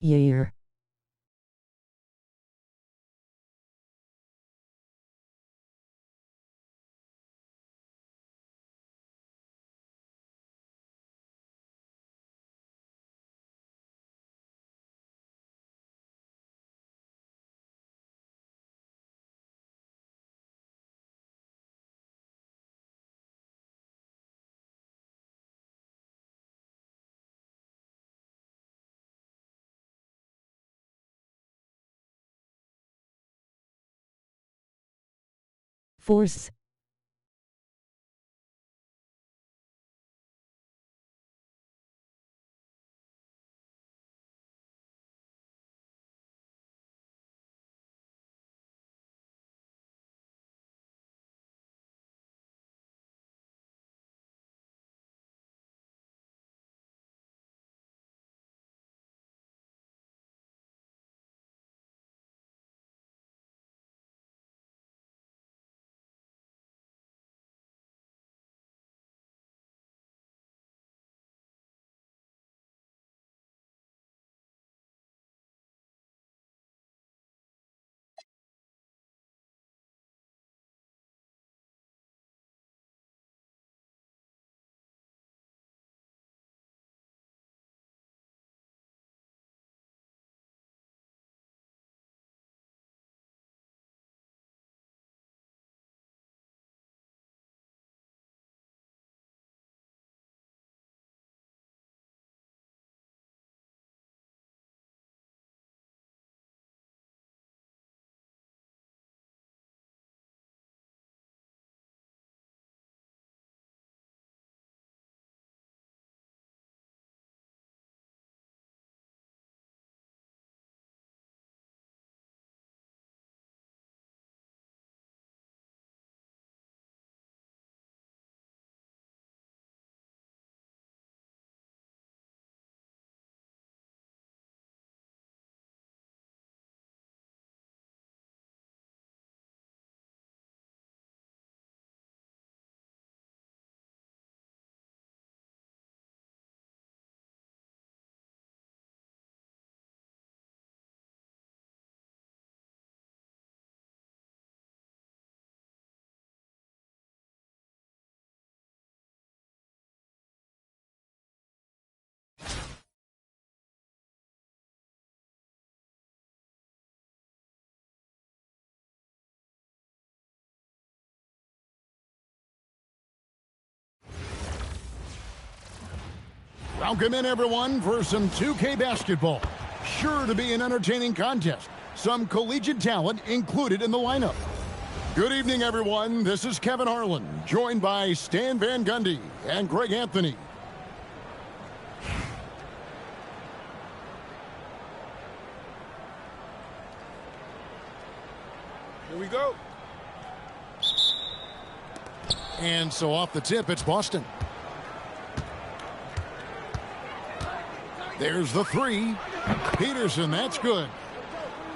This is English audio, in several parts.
year. Force. Welcome in, everyone, for some 2K basketball. Sure to be an entertaining contest. Some collegiate talent included in the lineup. Good evening, everyone. This is Kevin Harlan, joined by Stan Van Gundy and Greg Anthony. Here we go. And so off the tip, it's Boston. There's the three. Peterson, that's good.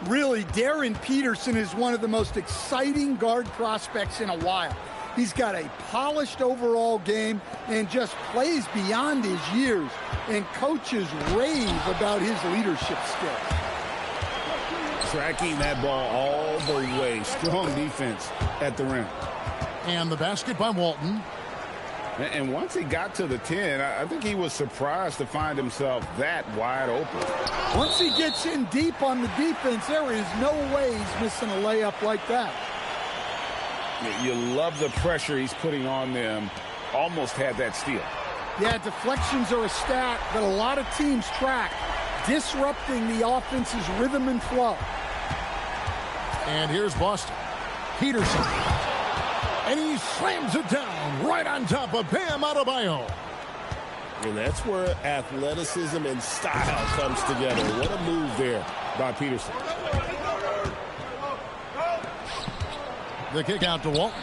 Really, Darren Peterson is one of the most exciting guard prospects in a while. He's got a polished overall game and just plays beyond his years. And coaches rave about his leadership skills. Tracking that ball all the way. Strong defense at the rim. And the basket by Walton. And once he got to the 10, I think he was surprised to find himself that wide open. Once he gets in deep on the defense, there is no way he's missing a layup like that. You love the pressure he's putting on them. Almost had that steal. Yeah, deflections are a stat that a lot of teams track, disrupting the offense's rhythm and flow. And here's Boston. Peterson. And he slams it down right on top of Bam Adebayo. And that's where athleticism and style comes together. What a move there by Peterson. The kick out to Walton.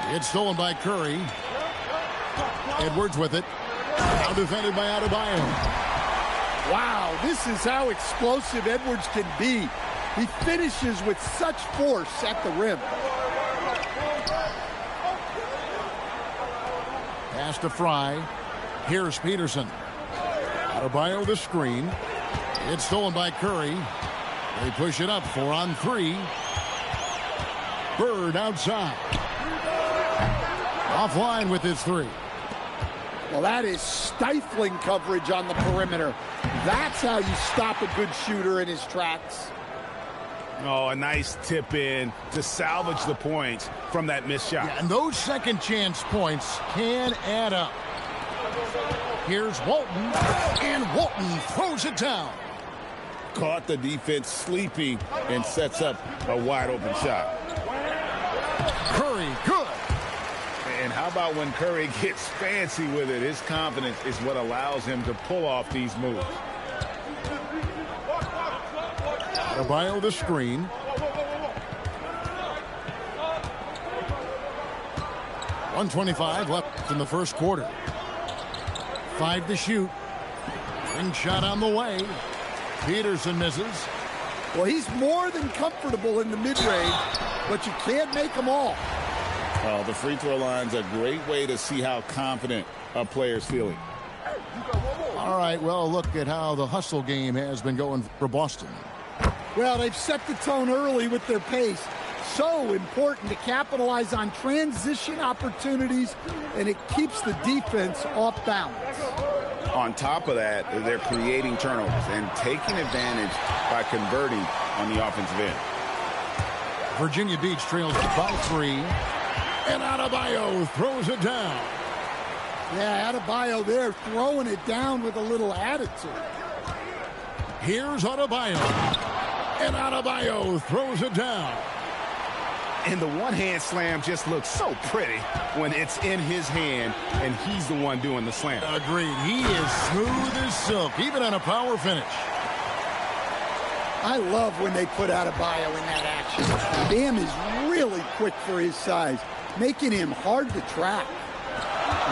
It's stolen by Curry. Edwards with it. Now defended by Adebayo. Wow, this is how explosive Edwards can be. He finishes with such force at the rim. Pass to Fry. Here's Peterson. Adebayo the screen. It's stolen by Curry. They push it up 4 on 3. Bird outside. Offline with his 3. Well, that is stifling coverage on the perimeter. That's how you stop a good shooter in his tracks. Oh, a nice tip in to salvage the points from that missed shot. Yeah, and those second chance points can add up. Here's Walton, and Walton throws it down. Caught the defense sleeping and sets up a wide open shot. Curry, good. And how about when Curry gets fancy with it? His confidence is what allows him to pull off these moves. Adebayo the screen. .125 left in the first quarter. 5 to shoot. Ring shot on the way. Peterson misses. Well, he's more than comfortable in the mid-range, but you can't make them all. Oh, the free throw line's a great way to see how confident a player's feeling. All right, well, look at how the hustle game has been going for Boston. Well, they've set the tone early with their pace. So important to capitalize on transition opportunities, and it keeps the defense off balance. On top of that, they're creating turnovers and taking advantage by converting on the offensive end. Virginia Beach trails by 3. And Adebayo throws it down. Yeah, Adebayo there throwing it down with a little attitude. Here's Adebayo. And Adebayo throws it down. And the one-hand slam just looks so pretty when it's in his hand and he's the one doing the slam. Agreed. He is smooth as silk, even on a power finish. I love when they put Adebayo in that action. Bam is really quick for his size, making him hard to track.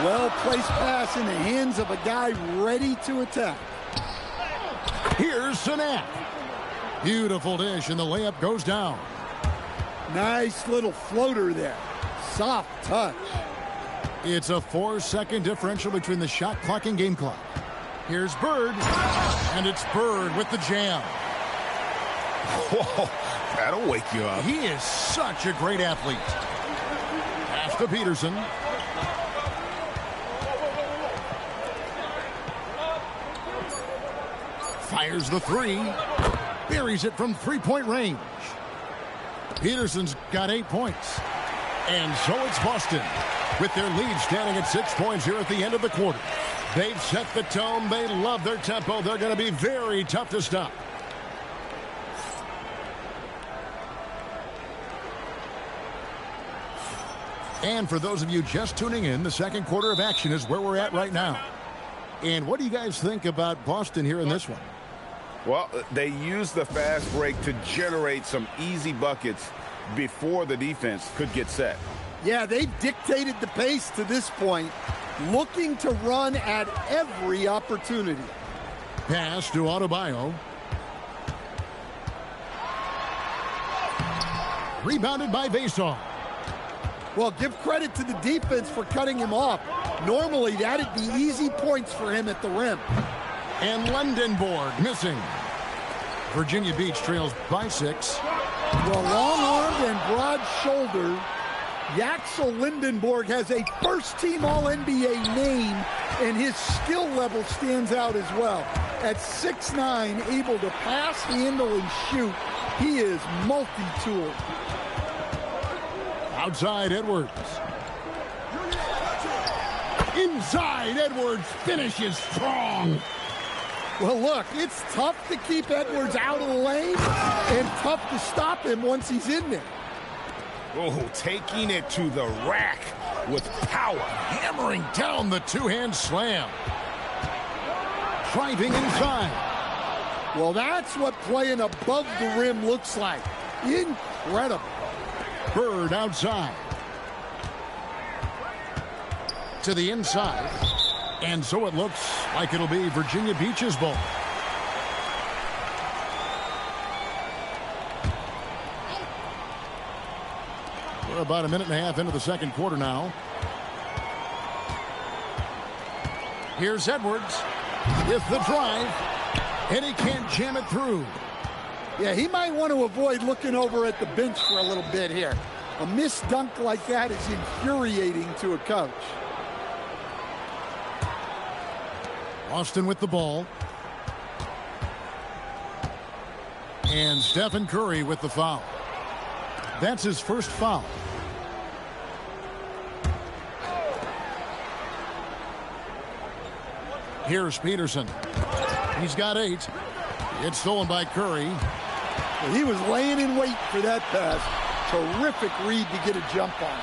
Well-placed pass in the hands of a guy ready to attack. Here's Sanat. Beautiful dish, and the layup goes down. Nice little floater there. Soft touch. It's a 4-second differential between the shot clock and game clock. Here's Bird, and it's Bird with the jam. Whoa, that'll wake you up. He is such a great athlete. Pass to Peterson. Fires the 3. Buries it from 3-point range. Peterson's got 8 points. And so it's Boston with their lead standing at 6 points here at the end of the quarter. They've set the tone. They love their tempo. They're going to be very tough to stop. And for those of you just tuning in, the second quarter of action is where we're at right now. And what do you guys think about Boston here in this one? Well, they used the fast break to generate some easy buckets before the defense could get set. Yeah, they've dictated the pace to this point, looking to run at every opportunity. Pass to Adebayo. Rebounded by Vasoff. Well, give credit to the defense for cutting him off. Normally, that'd be easy points for him at the rim. And Lundenborg missing. Virginia Beach trails by 6. Well, long-armed and broad-shouldered, Yaxel Lindenborg has a first-team All-NBA name, and his skill level stands out as well. At 6'9", able to pass, handle, and shoot, he is multi-tool. Outside Edwards. Inside Edwards finishes strong. Well, look, it's tough to keep Edwards out of the lane and tough to stop him once he's in there. Oh, taking it to the rack with power. Hammering down the two-hand slam. Driving inside. Well, that's what playing above the rim looks like. Incredible. Bird outside. To the inside. And so it looks like it'll be Virginia Beach's ball. We're about a minute and a half into the second quarter now. Here's Edwards with the drive. And he can't jam it through. Yeah, he might want to avoid looking over at the bench for a little bit here. A missed dunk like that is infuriating to a coach. Austin with the ball. And Stephen Curry with the foul. That's his first foul. Here's Peterson. He's got 8. It's stolen by Curry. He was laying in wait for that pass. Terrific read to get a jump on.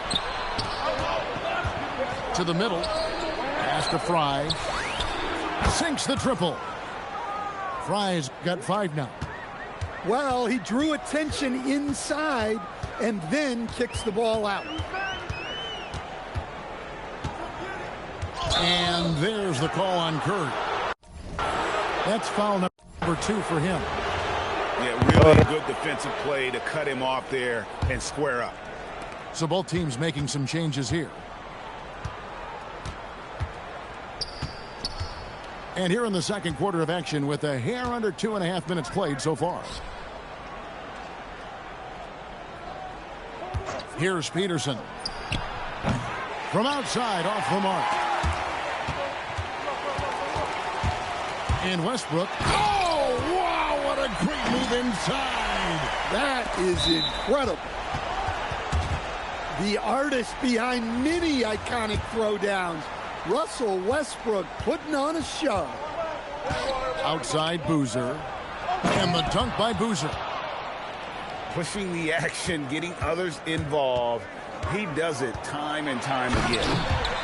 To the middle. Pass to Fry. Sinks the triple. Fry's got 5 now. Well, he drew attention inside and then kicks the ball out. And there's the call on Curry. That's foul number 2 for him. Yeah, really good defensive play to cut him off there and square up. So both teams making some changes here. And here in the second quarter of action with a hair under 2.5 minutes played so far. Here's Peterson. From outside, off the mark. And Westbrook. Oh, wow, what a great move inside. That is incredible. The artist behind many iconic throwdowns. Russell Westbrook putting on a show. Outside Boozer. And the dunk by Boozer. Pushing the action, getting others involved. He does it time and time again.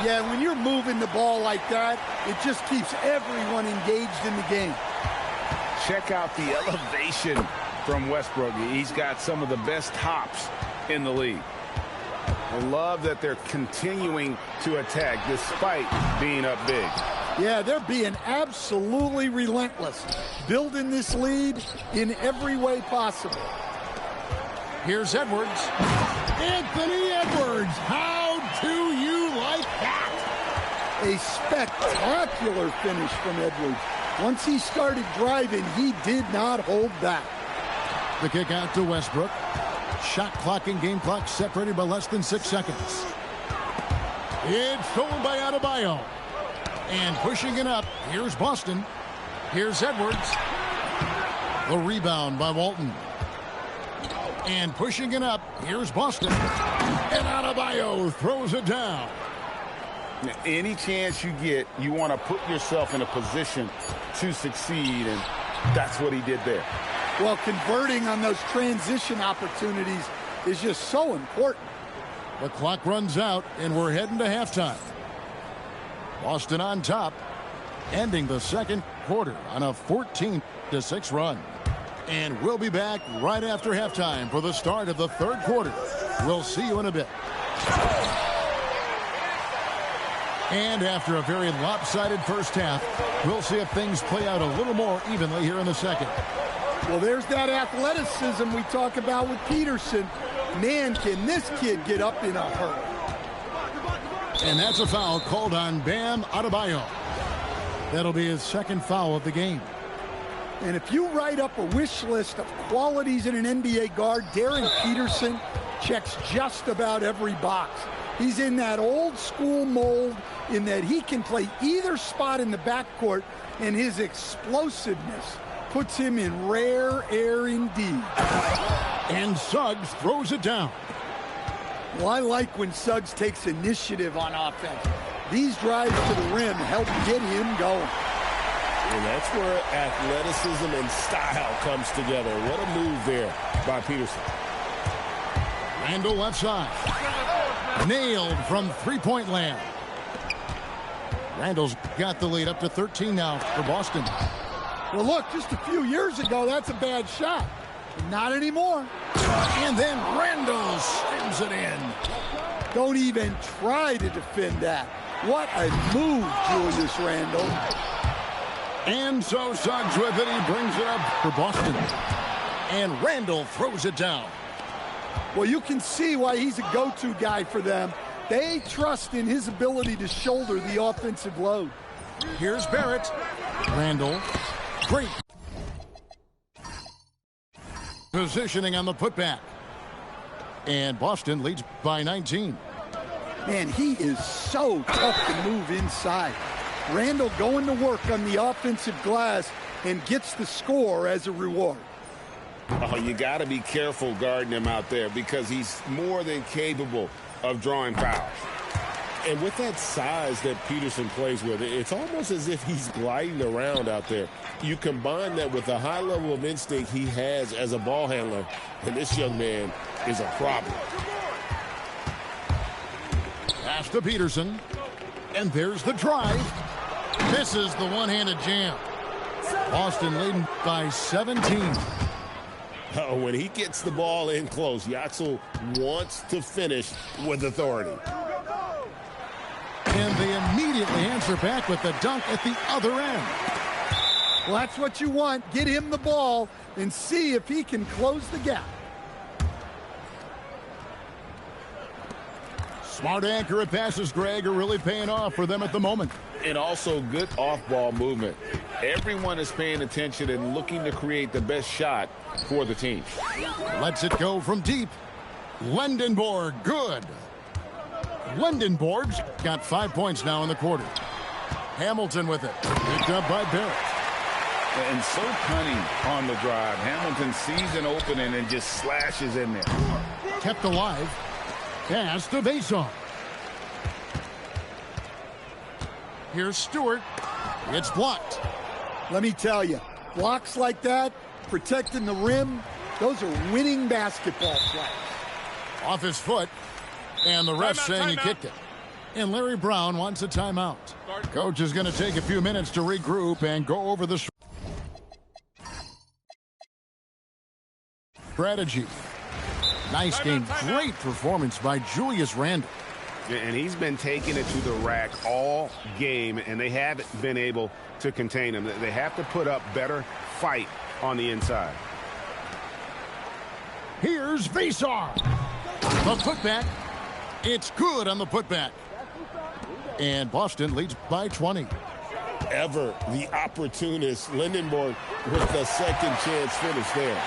Yeah, when you're moving the ball like that, it just keeps everyone engaged in the game. Check out the elevation from Westbrook. He's got some of the best hops in the league. I love that they're continuing to attack despite being up big. Yeah, they're being absolutely relentless, building this lead in every way possible. Here's Edwards. Anthony Edwards. How do you like that? A spectacular finish from Edwards. Once he started driving, he did not hold back. The kick out to Westbrook. Shot clock and game clock separated by less than 6 seconds. It's stolen by Adebayo. And pushing it up, here's Boston. Here's Edwards. The rebound by Walton. And pushing it up, here's Boston. And Adebayo throws it down. Now, any chance you get, you want to put yourself in a position to succeed, and that's what he did there. Well, converting on those transition opportunities is just so important. The clock runs out, and we're heading to halftime. Boston on top, ending the second quarter on a 14-6 run. And we'll be back right after halftime for the start of the third quarter. We'll see you in a bit. And after a very lopsided first half, we'll see if things play out a little more evenly here in the second. Well, there's that athleticism we talk about with Peterson. Man, can this kid get up in a hurry. And that's a foul called on Bam Adebayo. That'll be his second foul of the game. And if you write up a wish list of qualities in an NBA guard, Darren Peterson checks just about every box. He's in that old school mold in that he can play either spot in the backcourt, and his explosiveness puts him in rare air indeed. And Suggs throws it down. Well, I like when Suggs takes initiative on offense. These drives to the rim help get him going. And that's where athleticism and style comes together. What a move there by Peterson. Randall left side. Nailed from three-point land. Randall's got the lead up to 13 now for Boston. Well, look, just a few years ago, that's a bad shot. But not anymore. And then Randall slams it in. Don't even try to defend that. What a move, Julius Randle. And so Suggs with it. He brings it up for Boston. And Randall throws it down. Well, you can see why he's a go-to guy for them. They trust in his ability to shoulder the offensive load. Here's Barrett. Randall. Great positioning on the putback. And Boston leads by 19. Man, he is so tough to move inside. Randall going to work on the offensive glass and gets the score as a reward. Oh, you got to be careful guarding him out there because he's more than capable of drawing fouls. And with that size that Peterson plays with, it's almost as if he's gliding around out there. You combine that with the high level of instinct he has as a ball handler, and this young man is a problem. Pass to Peterson. And there's the drive. Misses the one-handed jam. Boston leading by 17. When he gets the ball in close, Yaxel wants to finish with authority. And they immediately answer back with the dunk at the other end. Well, that's what you want. Get him the ball and see if he can close the gap. Smart accurate passes, Greg, are really paying off for them at the moment. And also good off-ball movement. Everyone is paying attention and looking to create the best shot for the team. Lets it go from deep. Lendenborg, good. Lendenborg's got 5 points now in the quarter. Hamilton with it. Picked up by Barrett. And so cunning on the drive. Hamilton sees an opening and just slashes in there. Kept alive. Pass to Bason. Here's Stewart. It's blocked. Let me tell you, blocks like that, protecting the rim, those are winning basketball plays. Off his foot. And the ref saying he kicked it. And Larry Brown wants a timeout. Coach is going to take a few minutes to regroup and go over the strategy. Nice game. Great performance by Julius Randle. And he's been taking it to the rack all game, and they haven't been able to contain him. They have to put up better fight on the inside. Here's Vesar. The putback. It's good on the putback. And Boston leads by 20. Ever the opportunist, Lendenborg with the second chance finish there.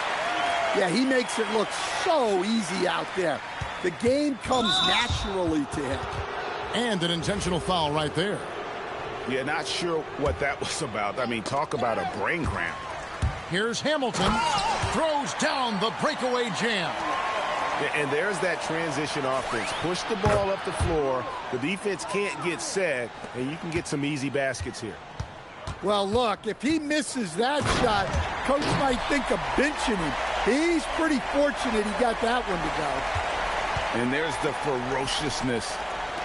Yeah, he makes it look so easy out there. The game comes naturally to him. And an intentional foul right there. Yeah, not sure what that was about. I mean, talk about a brain cramp. Here's Hamilton. Throws down the breakaway jam. And there's that transition offense. Push the ball up the floor. The defense can't get set, and you can get some easy baskets here. Well, look, if he misses that shot, coach might think of benching him. He's pretty fortunate he got that one to go. And there's the ferociousness.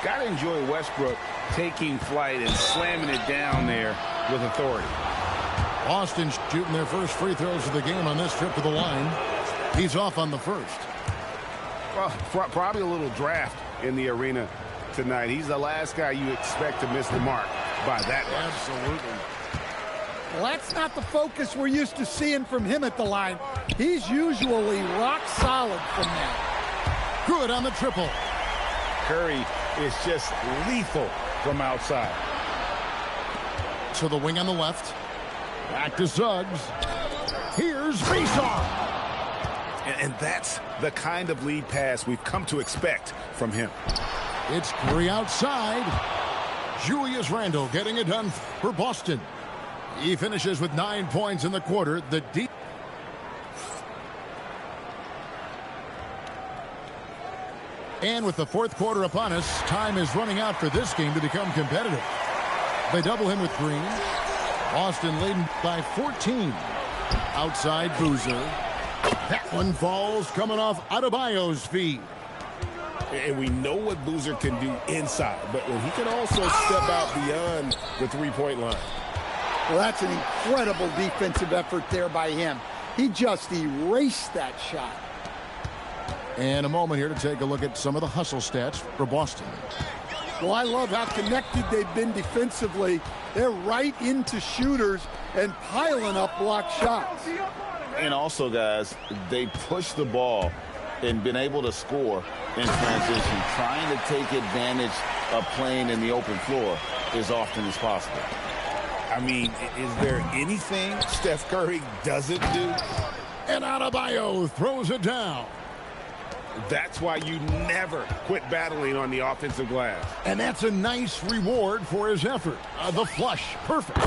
Got to enjoy Westbrook taking flight and slamming it down there with authority. Boston shooting their first free throws of the game on this trip to the line. He's off on the first. Well, probably a little draft in the arena tonight. He's the last guy you expect to miss the mark by that much. Absolutely. Well, that's not the focus we're used to seeing from him at the line. He's usually rock solid from there. Good on the triple. Curry is just lethal from outside. To the wing on the left. Back to Suggs. Here's Vesar. And that's the kind of lead pass we've come to expect from him. It's Curry outside. Julius Randle getting it done for Boston. He finishes with 9 points in the quarter. The deep. And with the fourth quarter upon us, time is running out for this game to become competitive. They double him with Green. Boston leading by 14. Outside Boozer. That one falls coming off Adebayo's feet. And we know what Boozer can do inside, but when he can also step out beyond the three-point line. Well, that's an incredible defensive effort there by him. He just erased that shot. And a moment here to take a look at some of the hustle stats for Boston. Well, I love how connected they've been defensively. They're right into shooters and piling up block shots. And also, guys, they push the ball and been able to score in transition, trying to take advantage of playing in the open floor as often as possible. I mean, is there anything Steph Curry doesn't do? And Adebayo throws it down. That's why you never quit battling on the offensive glass. And that's a nice reward for his effort. The flush, perfect.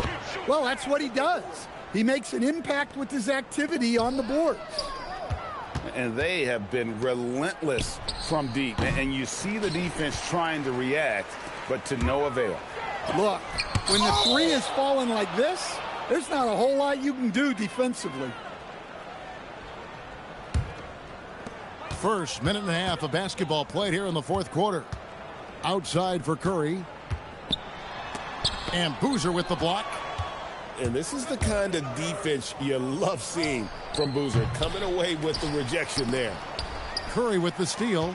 Well, that's what he does. He makes an impact with his activity on the boards. And they have been relentless from deep. And you see the defense trying to react, but to no avail. Look, when the three is falling like this, there's not a whole lot you can do defensively. First minute and a half of basketball played here in the fourth quarter. Outside for Curry. And Boozer with the block. And this is the kind of defense you love seeing from Boozer, coming away with the rejection there. Curry with the steal.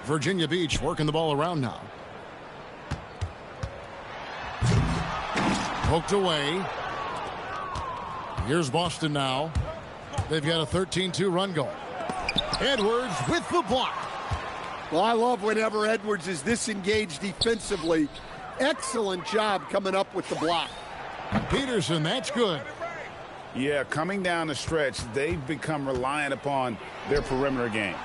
Virginia Beach working the ball around now. Poked away. Here's Boston now. They've got a 13-2 run going. Edwards with the block. Well, I love whenever Edwards is disengaged defensively. Excellent job coming up with the block. Peterson, that's good. Yeah, coming down the stretch, they've become reliant upon their perimeter game.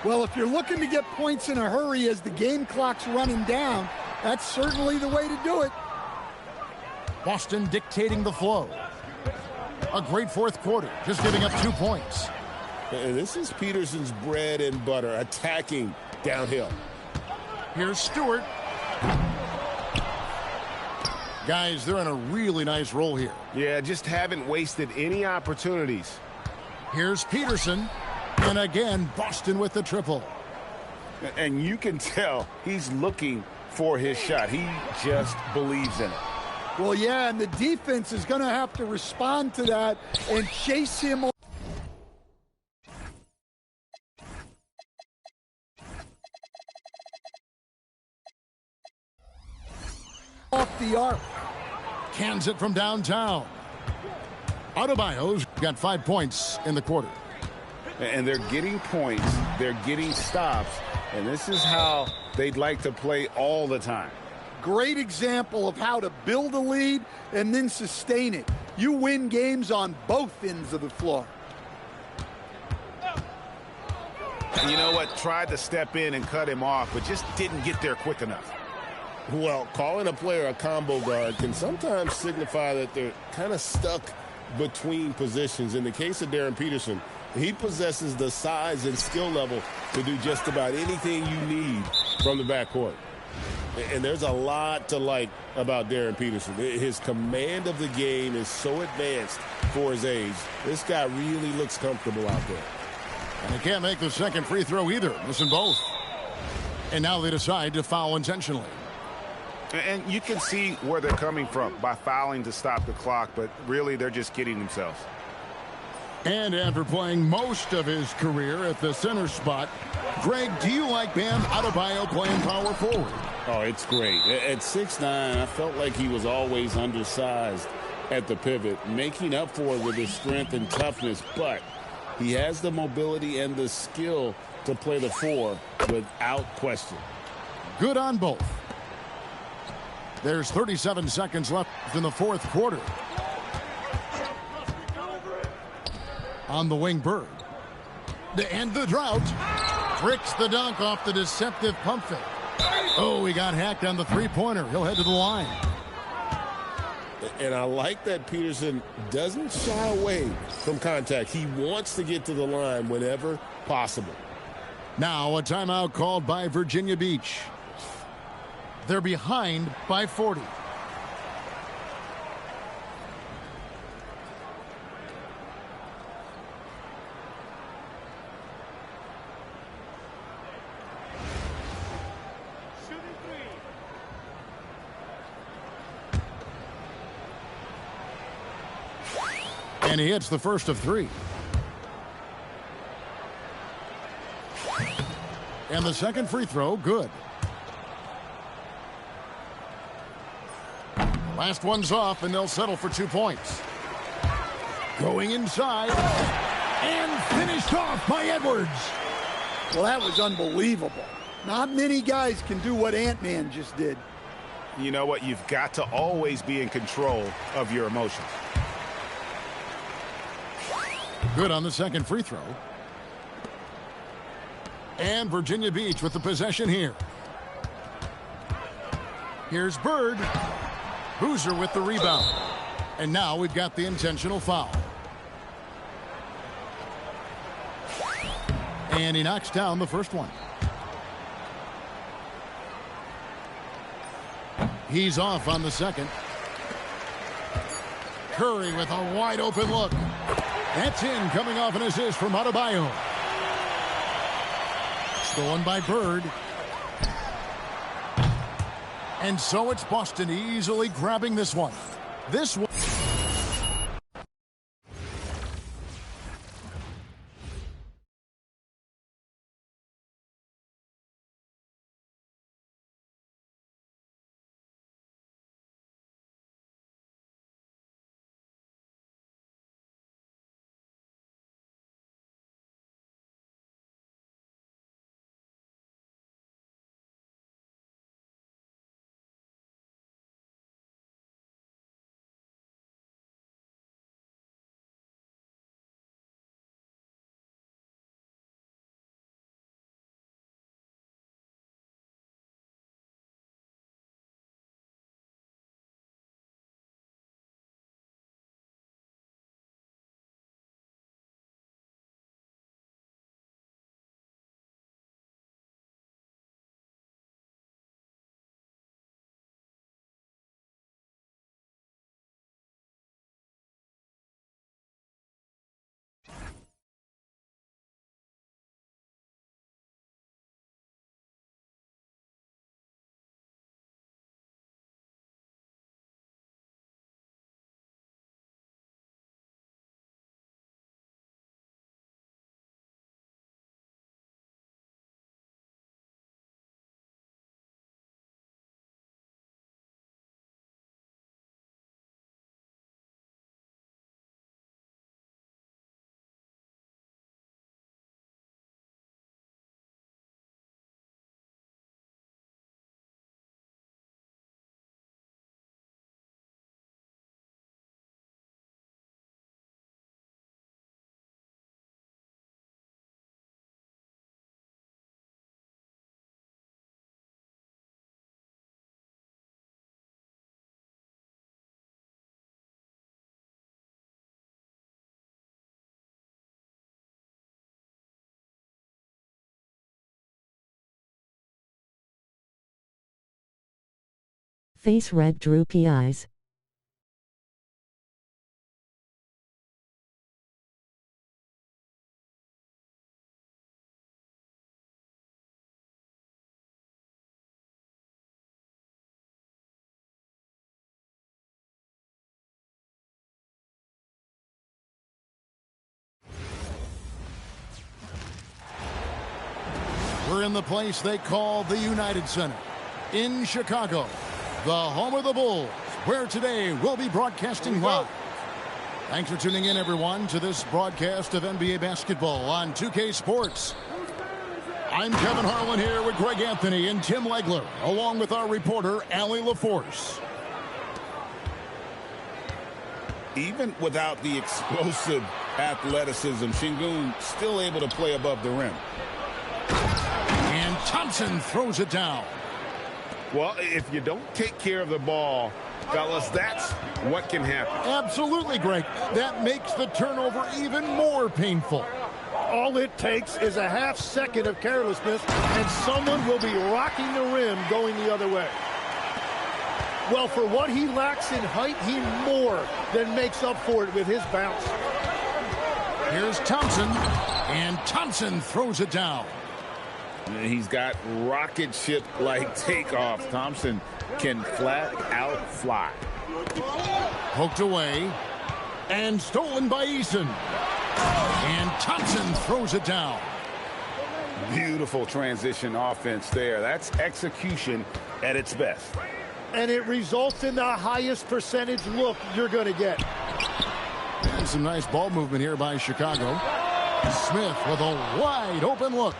Well, if you're looking to get points in a hurry as the game clock's running down, that's certainly the way to do it. Boston dictating the flow. A great fourth quarter, just giving up 2 points. And this is Peterson's bread and butter, attacking downhill. Here's Stewart. Guys, they're in a really nice roll here. Yeah, just haven't wasted any opportunities. Here's Peterson. And again, Boston with the triple. And you can tell he's looking for his shot. He just believes in it. Well, yeah, and the defense is going to have to respond to that and chase him off the arc. Cans it from downtown. Adebayo's got 5 points in the quarter. And they're getting points, they're getting stops, and this is how they'd like to play all the time. Great example of how to build a lead and then sustain it. You win games on both ends of the floor. You know what? Tried to step in and cut him off, but just didn't get there quick enough. Well, calling a player a combo guard can sometimes signify that they're kind of stuck between positions. In the case of Darren Peterson, he possesses the size and skill level to do just about anything you need from the backcourt. And there's a lot to like about Darren Peterson. His command of the game is so advanced for his age. This guy really looks comfortable out there. And he can't make the second free throw either. Missing both. And now they decide to foul intentionally. And you can see where they're coming from by fouling to stop the clock, but really they're just kidding themselves. And after playing most of his career at the center spot, Greg, do you like Bam Adebayo playing power forward? Oh, it's great. At 6'9", I felt like he was always undersized at the pivot, making up for it with his strength and toughness, but he has the mobility and the skill to play the four without question. Good on both. There's 37 seconds left in the fourth quarter. On the wing, Bird. To end the drought. Bricks the dunk off the deceptive pump fake. Oh, he got hacked on the three-pointer. He'll head to the line. And I like that Peterson doesn't shy away from contact. He wants to get to the line whenever possible. Now a timeout called by Virginia Beach. They're behind by 40. And he hits the first of three. And the second free throw, good. Last one's off, and they'll settle for 2 points. Going inside. And finished off by Edwards. Well, that was unbelievable. Not many guys can do what Ant-Man just did. You know what? You've got to always be in control of your emotions. Good on the second free throw. And Virginia Beach with the possession here. Here's Bird. Boozer with the rebound. And now we've got the intentional foul. And he knocks down the first one. He's off on the second. Curry with a wide open look. That's in, coming off an assist from Adebayo. Stolen by Bird. And so it's Boston easily grabbing this one. This one. Face red, droopy eyes. We're in the place they call the United Center in Chicago, the home of the Bulls, where today we'll be broadcasting live. Thanks for tuning in, everyone, to this broadcast of NBA basketball on 2K Sports. I'm Kevin Harlan here with Greg Anthony and Tim Legler, along with our reporter, Allie LaForce. Even without the explosive athleticism, Şengün still able to play above the rim. And Thompson throws it down. Well, if you don't take care of the ball, fellas, that's what can happen. Absolutely, Greg. That makes the turnover even more painful. All it takes is a half second of carelessness, and someone will be rocking the rim going the other way. Well, for what he lacks in height, he more than makes up for it with his bounce. Here's Thompson, and Thompson throws it down. He's got rocket ship-like takeoff. Thompson can flat out fly. Poked away, and stolen by Eason. And Thompson throws it down. Beautiful transition offense there. That's execution at its best. And it results in the highest percentage look you're going to get. And some nice ball movement here by Chicago. Smith with a wide open look.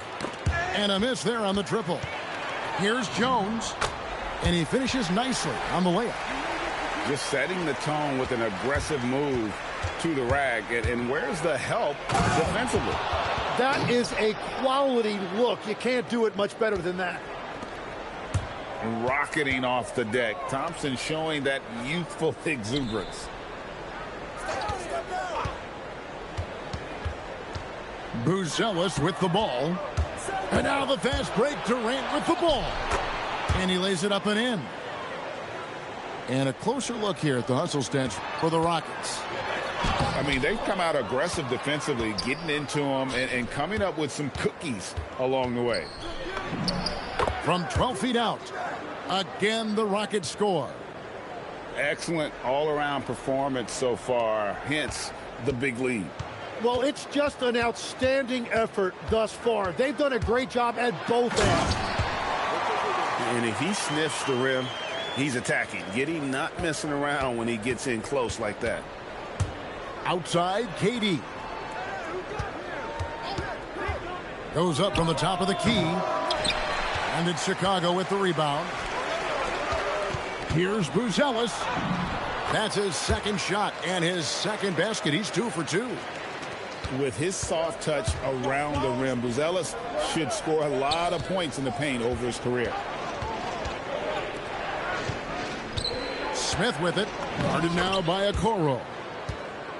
And a miss there on the triple. Here's Jones. And he finishes nicely on the layup. Just setting the tone with an aggressive move to the rack. And where's the help defensively? That is a quality look. You can't do it much better than that. Rocketing off the deck. Thompson showing that youthful exuberance. Buzelis with the ball. And now the fast break. Durant with the ball. And he lays it up and in. And a closer look here at the hustle stats for the Rockets. I mean, they've come out aggressive defensively, getting into them and coming up with some cookies along the way. From 12 feet out, again the Rockets score. Excellent all-around performance so far, hence the big lead. Well, it's just an outstanding effort thus far. They've done a great job at both ends. And if he sniffs the rim, he's attacking. Getting not messing around when he gets in close like that. Outside, KD. Goes up from the top of the key. And it's Chicago with the rebound. Here's Buzelis. That's his second shot and his second basket. He's 2 for 2. With his soft touch around the rim, Buzelis should score a lot of points in the paint over his career. Smith with it. Guarded now by Okoro.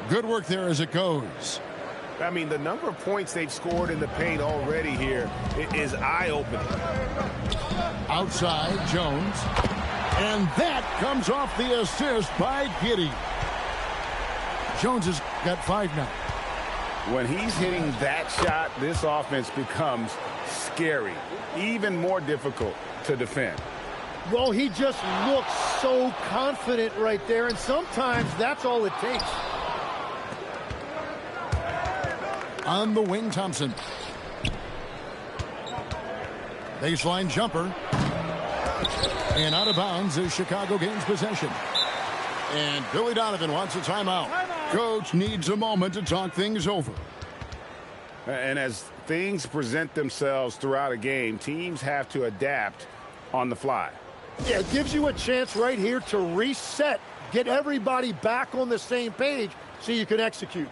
Good work there as it goes. I mean, the number of points they've scored in the paint already here is eye-opening. Outside, Jones. And that comes off the assist by Giddey. Jones has got 5 now. When he's hitting that shot, this offense becomes scary, even more difficult to defend. Well, he just looks so confident right there, and sometimes that's all it takes. On the wing, Thompson. Baseline jumper. And out of bounds as Chicago gains possession. And Billy Donovan wants a timeout. Coach needs a moment to talk things over. And as things present themselves throughout a game, teams have to adapt on the fly. Yeah, it gives you a chance right here to reset, get everybody back on the same page so you can execute.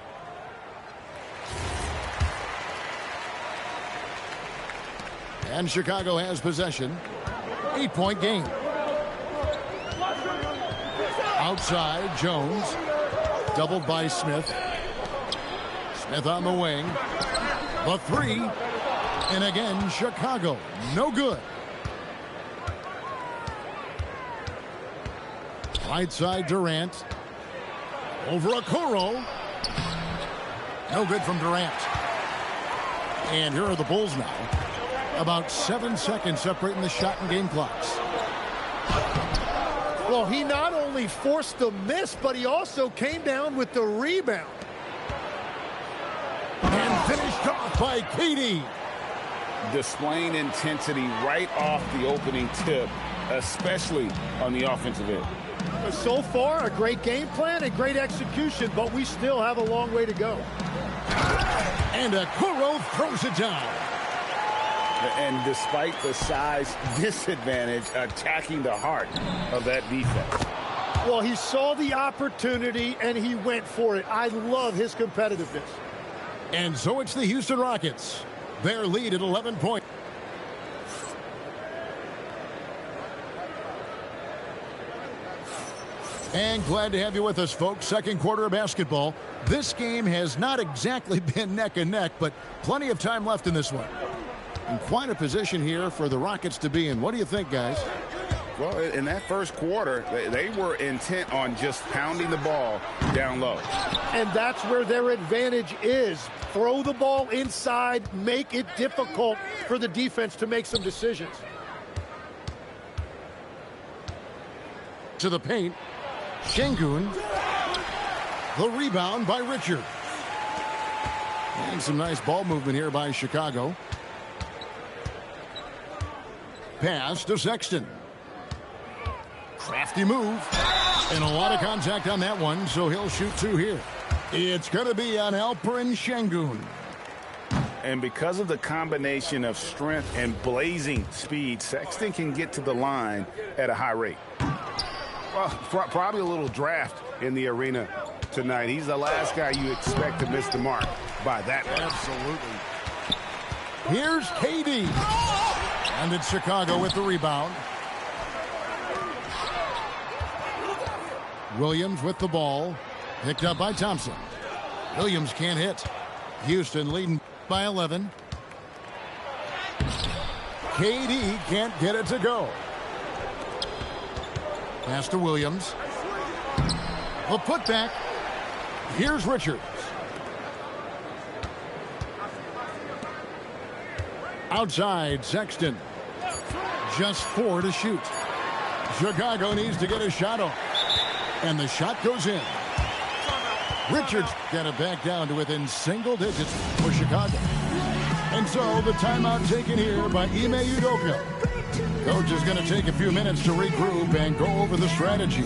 And Chicago has possession. 8-point game. Outside, Jones. Doubled by Smith. Smith on the wing. The 3. And again, Chicago. No good. Right side, Durant. Over Okoro. No good from Durant. And here are the Bulls now. About 7 seconds separating the shot and game clocks. Well, he not only forced the miss, but he also came down with the rebound. And finished off by KD. Displaying intensity right off the opening tip, especially on the offensive end. So far, a great game plan and great execution, but we still have a long way to go. And Okoro throws it down. And despite the size disadvantage, attacking the heart of that defense. Well, he saw the opportunity and he went for it. I love his competitiveness. And so it's the Houston Rockets. Their lead at 11 points. And glad to have you with us, folks. Second quarter of basketball. This game has not exactly been neck and neck, but plenty of time left in this one. And quite a position here for the Rockets to be in. What do you think, guys? Well, in that first quarter, they were intent on just pounding the ball down low. And that's where their advantage is. Throw the ball inside, make it difficult for the defense to make some decisions. To the paint. Şengün. The rebound by Richard. And some nice ball movement here by Chicago. Pass to Sexton. Crafty move. And a lot of contact on that one, so he'll shoot 2 here. It's going to be on Alperen Şengün. And because of the combination of strength and blazing speed, Sexton can get to the line at a high rate. Well, probably a little draft in the arena tonight. He's the last guy you expect to miss the mark by that much. Absolutely. Here's KD. And it's Chicago with the rebound. Williams with the ball. Picked up by Thompson. Williams can't hit. Houston leading by 11. KD can't get it to go. Pass to Williams. A putback. Here's Richards. Outside, Sexton. Just 4 to shoot. Chicago needs to get a shot off. And the shot goes in. Richards got it back down to within single digits for Chicago. And so the timeout taken here by Ime Udoka. Coach is going to take a few minutes to regroup and go over the strategy.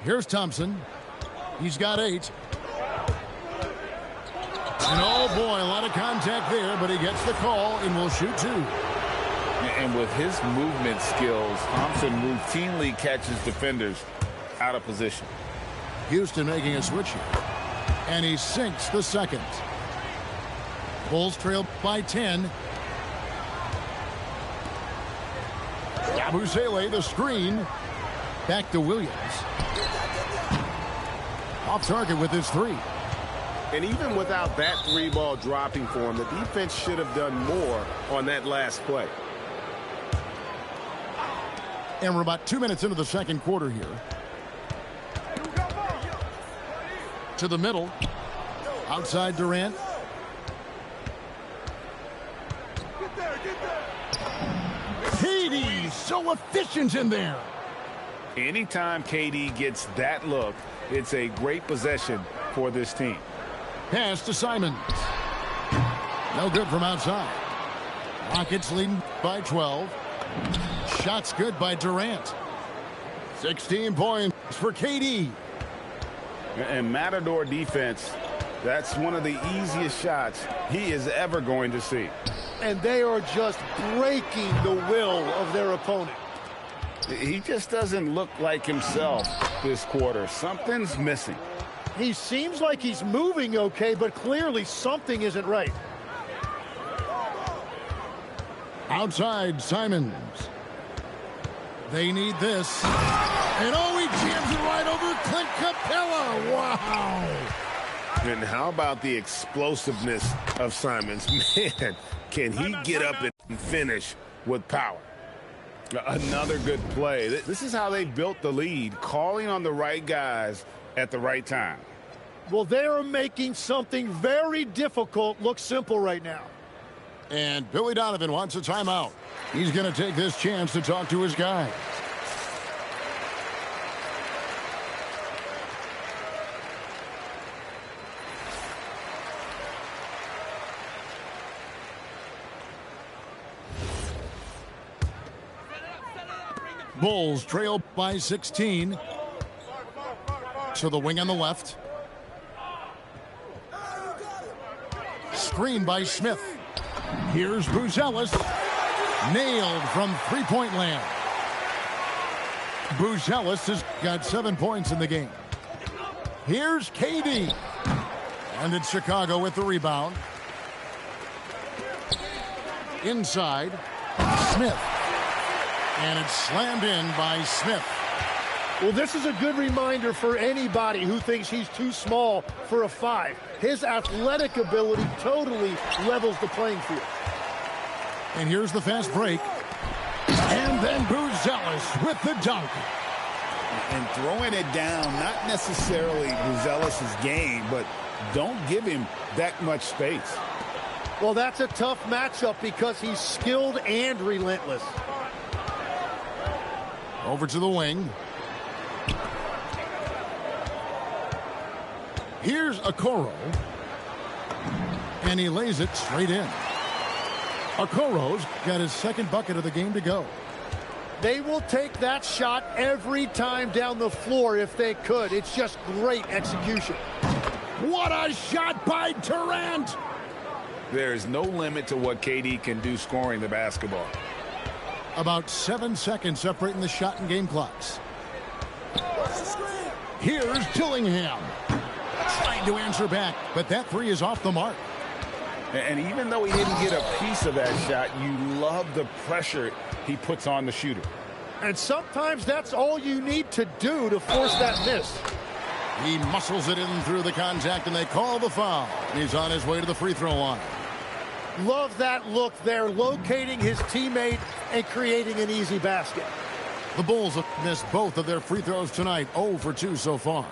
Here's Thompson. He's got 8. And oh boy, a lot of contact there, but he gets the call and will shoot 2. And with his movement skills, Thompson routinely catches defenders out of position. Houston making a switch here. And he sinks the second. Bulls trail by 10. Yabusele, the screen. Back to Williams. Off target with his 3. And even without that 3-ball dropping for him, the defense should have done more on that last play. And we're about 2 minutes into the second quarter here. To the middle. Outside Durant. KD so efficient in there. Anytime KD gets that look, it's a great possession for this team. Pass to Simons. No good from outside. Rockets leading by 12. Shots good by Durant. 16 points for KD. And Matador defense, that's one of the easiest shots he is ever going to see. And they are just breaking the will of their opponent. He just doesn't look like himself this quarter. Something's missing. He seems like he's moving okay, but clearly something isn't right. Outside, Simons. They need this. And oh, he jams it right over Clint Capella. Wow. And how about the explosiveness of Simons? Man, can he get up and finish with power? Another good play. This is how they built the lead, calling on the right guys at the right time. Well, they are making something very difficult look simple right now. And Billy Donovan wants a timeout. He's going to take this chance to talk to his guy. Bulls trail by 16. To the wing on the left. Screen by Smith. Here's Buzelis. Nailed from three-point land. Buzelis has got 7 points in the game. Here's KD. And it's Chicago with the rebound. Inside. Smith. And it's slammed in by Smith. Well, this is a good reminder for anybody who thinks he's too small for a 5. His athletic ability totally levels the playing field. And here's the fast break. And then Buzelis with the dunk. And throwing it down, not necessarily Buzelis' game, but don't give him that much space. Well, that's a tough matchup because he's skilled and relentless. Over to the wing. Here's Okoro. And he lays it straight in. Okoro's got his second bucket of the game to go. They will take that shot every time down the floor if they could. It's just great execution. What a shot by Durant. There is no limit to what KD can do scoring the basketball. About 7 seconds separating the shot and game clocks. Here's Dillingham. Trying to answer back, but that three is off the mark. And even though he didn't get a piece of that shot, you love the pressure he puts on the shooter. And sometimes that's all you need to do to force that miss. He muscles it in through the contact, and they call the foul. He's on his way to the free throw line. Love that look there, locating his teammate and creating an easy basket. The Bulls have missed both of their free throws tonight, 0 for 2 so far.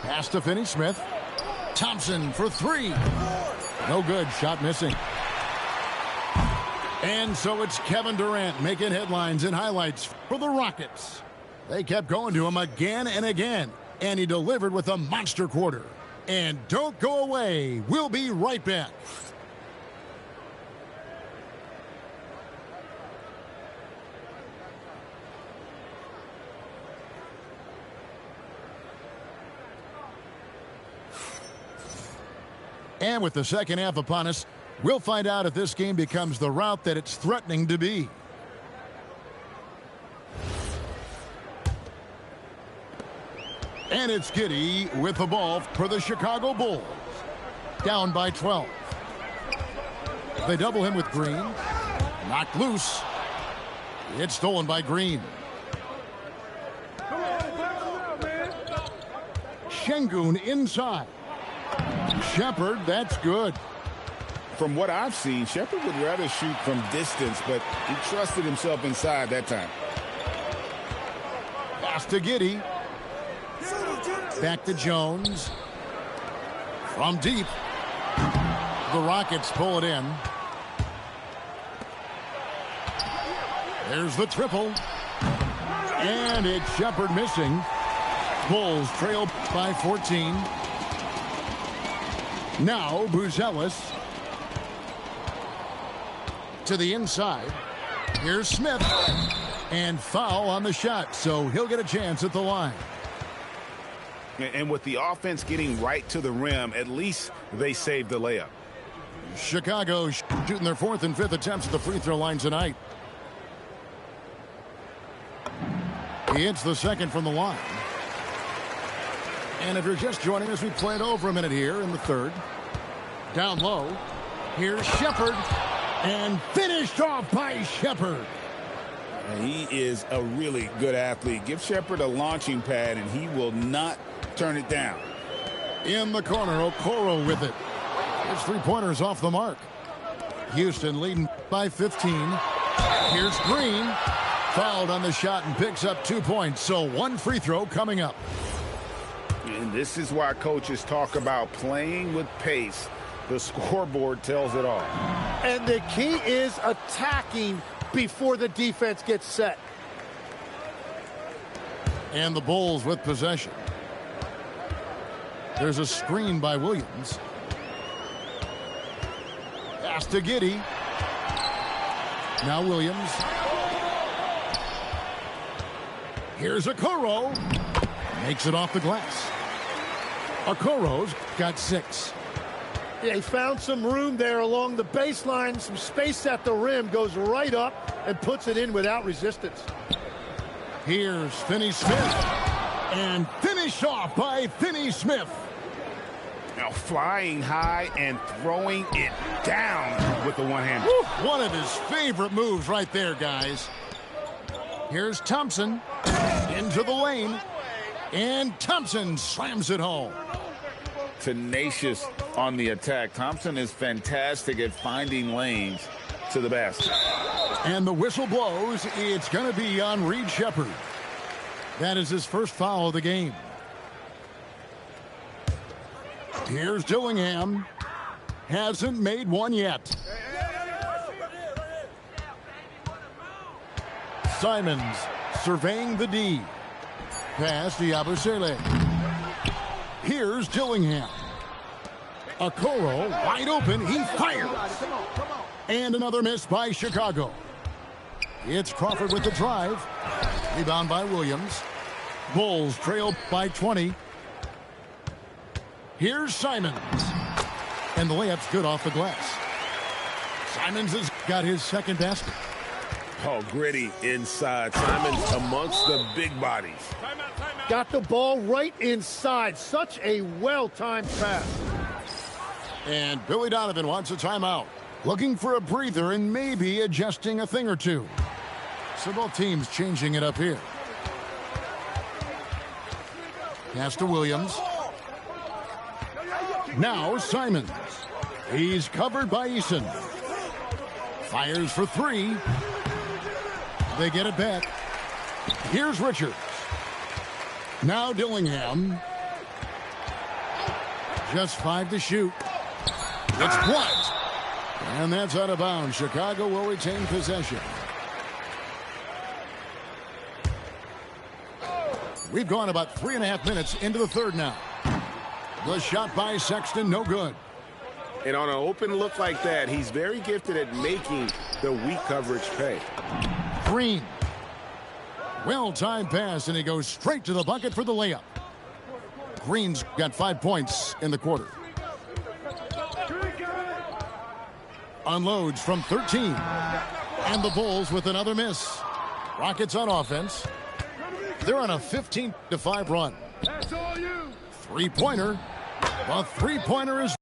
Pass to Finney-Smith. Thompson for three. No good, shot missing. And so it's Kevin Durant making headlines and highlights for the Rockets. They kept going to him again and again, and he delivered with a monster quarter. And don't go away. We'll be right back. And with the second half upon us, we'll find out if this game becomes the route that it's threatening to be. And it's Giddey with the ball for the Chicago Bulls. Down by 12. They double him with Green. Knocked loose. It's stolen by Green. Şengün inside. Shepherd, that's good. From what I've seen, Shepherd would rather shoot from distance, but he trusted himself inside that time. Pass to Giddey. Back to Jones. From deep. The Rockets pull it in. There's the triple. And it's Shepherd missing. Bulls trail by 14. Now Buzelis to the inside. Here's Smith. And foul on the shot, so he'll get a chance at the line. And with the offense getting right to the rim, at least they saved the layup. Chicago shooting their 4th and 5th attempts at the free throw line tonight. He hits the second from the line. And if you're just joining us, we played over a minute here in the third. Down low. Here's Shepherd. And finished off by Shepherd. He is a really good athlete. Give Shepherd a launching pad, and he will not turn it down. In the corner, Okoro with it. His three-pointers off the mark. Houston leading by 15. Here's Green. Fouled on the shot and picks up 2 points. So one free throw coming up. And this is why coaches talk about playing with pace. The scoreboard tells it all. And the key is attacking before the defense gets set. And the Bulls with possession. There's a screen by Williams. Pass to Giddey. Now Williams. Here's Okoro. Makes it off the glass. Okoro's got 6. Yeah, he found some room there along the baseline, some space at the rim, goes right up and puts it in without resistance. Here's Finney-Smith. And finished off by Finney-Smith. Now flying high and throwing it down with the one hand. One of his favorite moves right there, guys. Here's Thompson. Into the lane. And Thompson slams it home. Tenacious on the attack. Thompson is fantastic at finding lanes to the basket. And the whistle blows. It's going to be on Reed Shepherd. That is his first foul of the game. Here's Dillingham. Hasn't made one yet. Simons surveying the D. Pass to Yabusele. Here's Dillingham. Okoro wide open. He fires. And another miss by Chicago. It's Crawford with the drive. Rebound by Williams. Bulls trail by 20. Here's Simons. And the layup's good off the glass. Simons has got his second basket. Oh, gritty inside. Simons amongst the big bodies. Got the ball right inside. Such a well-timed pass. And Billy Donovan wants a timeout. Looking for a breather and maybe adjusting a thing or two. So both teams changing it up here. Pass to Williams. Now Simons. He's covered by Eason. Fires for three. They get it back. Here's Richards. Now Dillingham. Just 5 to shoot. It's blocked. And that's out of bounds. Chicago will retain possession. We've gone about 3.5 minutes into the third now. The shot by Sexton, no good. And on an open look like that, he's very gifted at making the weak coverage pay. Green. Well-timed pass, and he goes straight to the bucket for the layup. Green's got 5 points in the quarter. Unloads from 13. And the Bulls with another miss. Rockets on offense. They're on a 15-5 run. Three-pointer. The three-pointer is...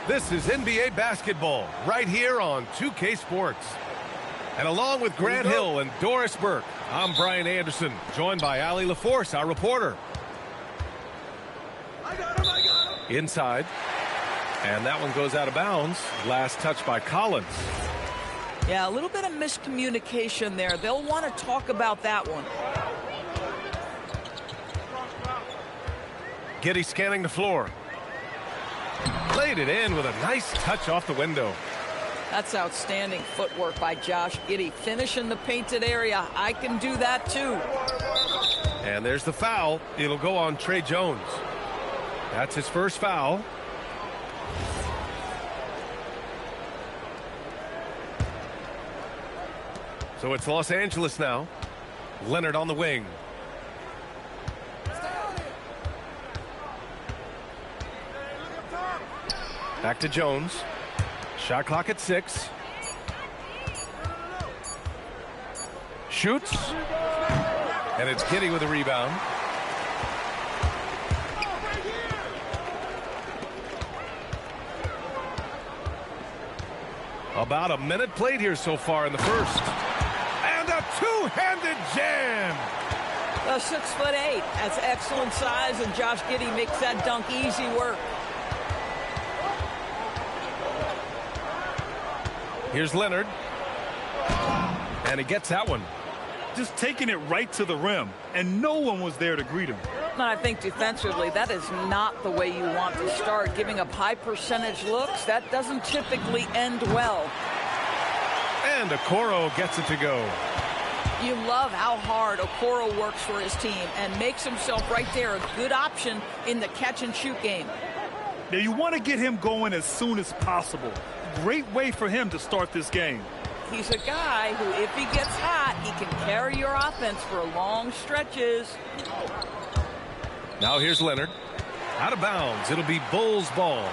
This is NBA basketball right here on 2K Sports. And along with Grant Hill and Doris Burke, I'm Brian Anderson, joined by Allie LaForce, our reporter. I got him. Inside. And that one goes out of bounds. Last touch by Collins. Yeah, a little bit of miscommunication there. They'll want to talk about that one. Giddey scanning the floor. Played it in with a nice touch off the window. That's outstanding footwork by Josh Giddey. Finishing the painted area. I can do that too. And there's the foul. It'll go on Trey Jones. That's his first foul. So it's Los Angeles now. Leonard on the wing. Back to Jones. Shot clock at 6. Shoots. And it's Giddey with a rebound. About a minute played here so far in the first. And a two-handed jam. The 6'8". That's excellent size, and Josh Giddey makes that dunk easy work. Here's Leonard. And he gets that one. Just taking it right to the rim, and no one was there to greet him. And I think defensively, that is not the way you want to start. Giving up high percentage looks, that doesn't typically end well. And Okoro gets it to go. You love how hard Okoro works for his team and makes himself right there a good option in the catch-and-shoot game. Now, you want to get him going as soon as possible. Great way for him to start this game. He's a guy who, if he gets hot, he can carry your offense for long stretches. Now here's Leonard. Out of bounds. It'll be Bulls ball.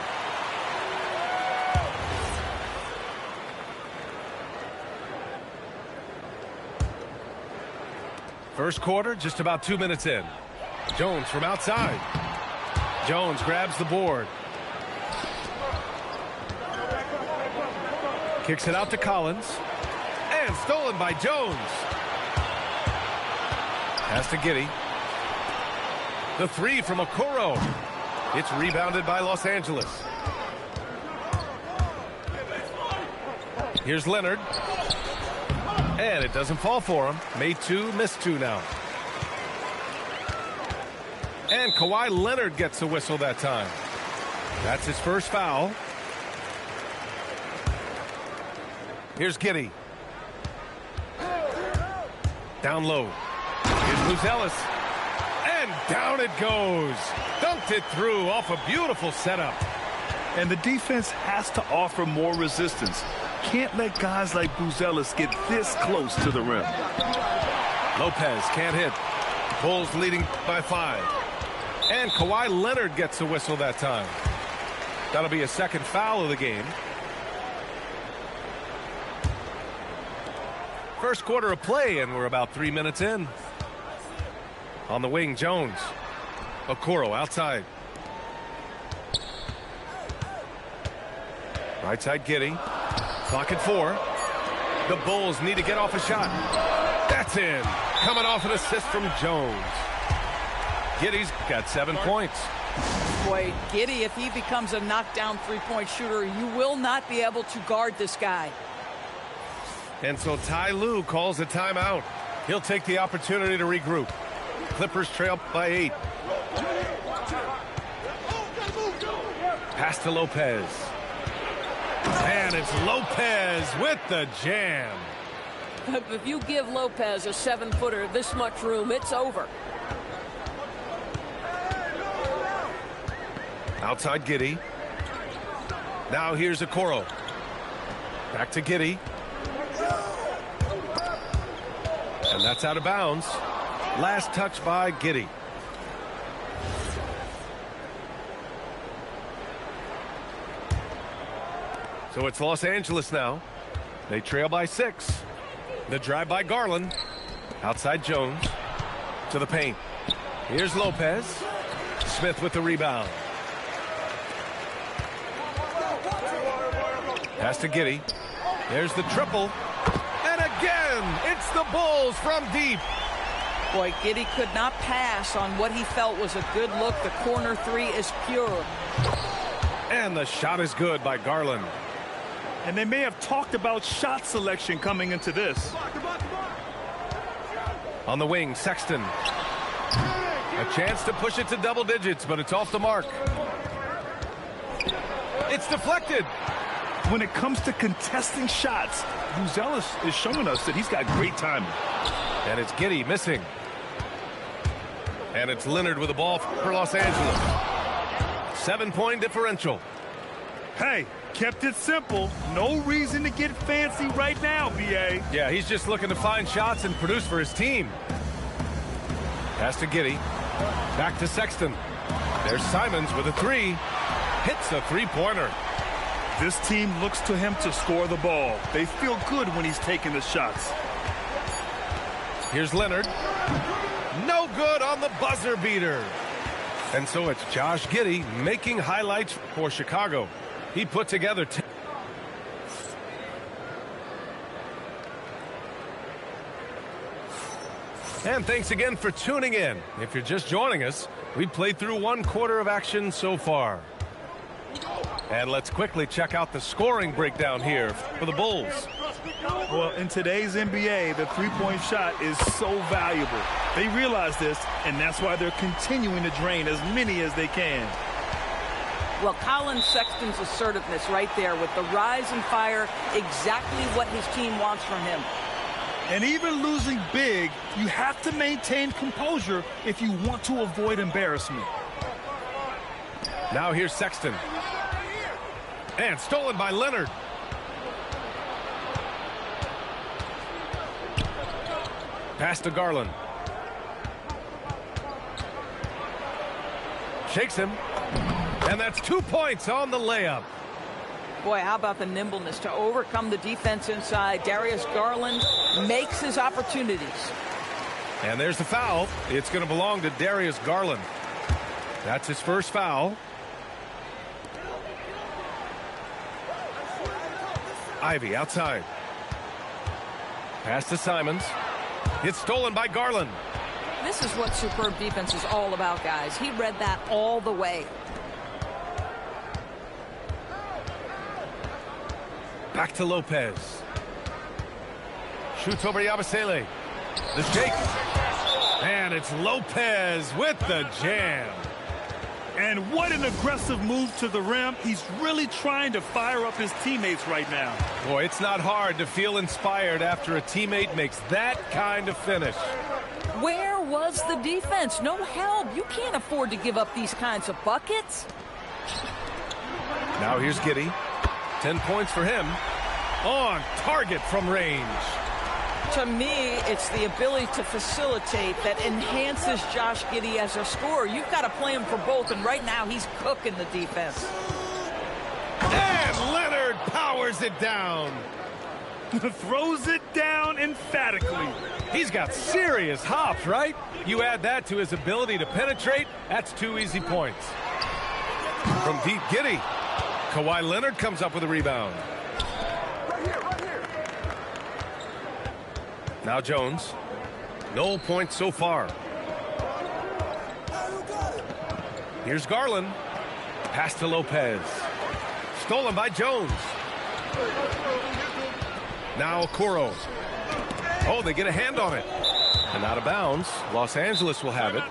First quarter, just about 2 minutes in. Jones from outside. Jones grabs the board. Kicks it out to Collins. And stolen by Jones. Pass to Giddey. The three from Okoro. It's rebounded by Los Angeles. Here's Leonard. And it doesn't fall for him. Made two, missed two now. And Kawhi Leonard gets a whistle that time. That's his first foul. Here's Giddey. Down low. Here's Buzelis. And down it goes. Dunked it through off a beautiful setup. And the defense has to offer more resistance. Can't let guys like Buzelis get this close to the rim. Lopez can't hit. Bulls leading by 5. And Kawhi Leonard gets a whistle that time. That'll be a second foul of the game. First quarter of play, and we're about 3 minutes in. On the wing, Jones. Okoro outside. Right side, Giddey. Clock at 4. The Bulls need to get off a shot. That's in. Coming off an assist from Jones. Giddey's got 7 points. Boy, Giddey, if he becomes a knockdown three-point shooter, you will not be able to guard this guy. And so Ty Lue calls a timeout. He'll take the opportunity to regroup. Clippers trail by 8. Pass to Lopez. And it's Lopez with the jam. If you give Lopez a 7-footer this much room, it's over. Outside Giddey. Now here's Okoro. Back to Giddey. And that's out of bounds. Last touch by Giddey. So it's Los Angeles now. They trail by 6. The drive by Garland. Outside Jones. To the paint. Here's Lopez. Smith with the rebound. Pass to Giddey. There's the triple. And again, it's the Bulls from deep. Boy, Giddey could not pass on what he felt was a good look. The corner three is pure. And the shot is good by Garland. And they may have talked about shot selection coming into this. On the wing, Sexton. A chance to push it to double digits, but it's off the mark. It's deflected. When it comes to contesting shots, Buzelis is showing us that he's got great timing. And it's Giddey missing. And it's Leonard with the ball for Los Angeles. 7-point differential. Hey, kept it simple. No reason to get fancy right now, B.A. Yeah, he's just looking to find shots and produce for his team. Pass to Giddey. Back to Sexton. There's Simons with a 3. Hits a 3-pointer. This team looks to him to score the ball. They feel good when he's taking the shots. Here's Leonard. No good on the buzzer beater. And so it's Josh Giddey making highlights for Chicago. He put together 10. And thanks again for tuning in. If you're just joining us, we played through 1 quarter of action so far. And let's quickly check out the scoring breakdown here for the Bulls. Well, in today's NBA, the three-point shot is so valuable. They realize this, and that's why they're continuing to drain as many as they can. Well, Colin Sexton's assertiveness right there with the rise and fire, exactly what his team wants from him. And even losing big, you have to maintain composure if you want to avoid embarrassment. Now here's Sexton. And stolen by Leonard. Pass to Garland. Shakes him. And that's 2 points on the layup. Boy, how about the nimbleness to overcome the defense inside. Darius Garland makes his opportunities. And there's the foul. It's going to belong to Darius Garland. That's his first foul. Ivy outside. Pass to Simons. It's stolen by Garland. This is what superb defense is all about, guys. He read that all the way. Back to Lopez. Shoots over Yabusele. The shake. And it's Lopez with the jam. And what an aggressive move to the rim. He's really trying to fire up his teammates right now. Boy, it's not hard to feel inspired after a teammate makes that kind of finish. Where was the defense? No help. You can't afford to give up these kinds of buckets. Now here's Giddey. 10 points for him. On target from range. To me, it's the ability to facilitate that enhances Josh Giddey as a scorer. You've got to play him for both, and right now he's cooking the defense. And Leonard powers it down. Throws it down emphatically. He's got serious hops, right? You add that to his ability to penetrate, that's 2 easy points. From deep, Giddey. Kawhi Leonard comes up with a rebound. Now Jones. No points so far. Here's Garland. Pass to Lopez. Stolen by Jones. Now Okoro. Oh, they get a hand on it. And out of bounds. Los Angeles will have it.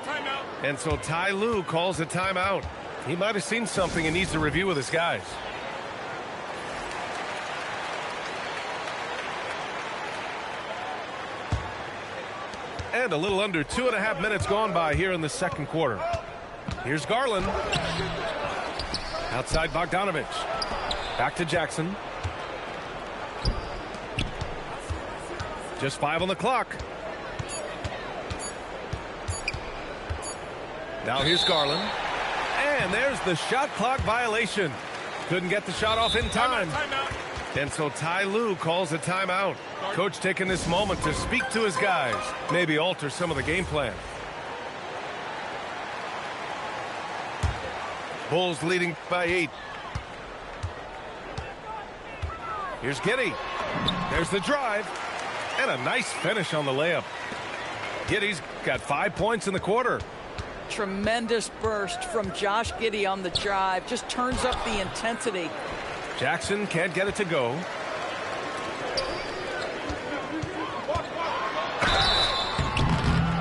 And so Ty Lue calls a timeout. He might have seen something and needs to review with his guys. And a little under 2.5 minutes gone by here in the second quarter. Here's Garland. Outside Bogdanovich. Back to Jackson. Just 5 on the clock. Now here's Garland. And there's the shot clock violation. Couldn't get the shot off in time. And so Ty Lue calls a timeout. Coach taking this moment to speak to his guys. Maybe alter some of the game plan. Bulls leading by 8. Here's Giddey. There's the drive. And a nice finish on the layup. Giddey's got 5 points in the quarter. Tremendous burst from Josh Giddey on the drive. Just turns up the intensity. Jackson can't get it to go.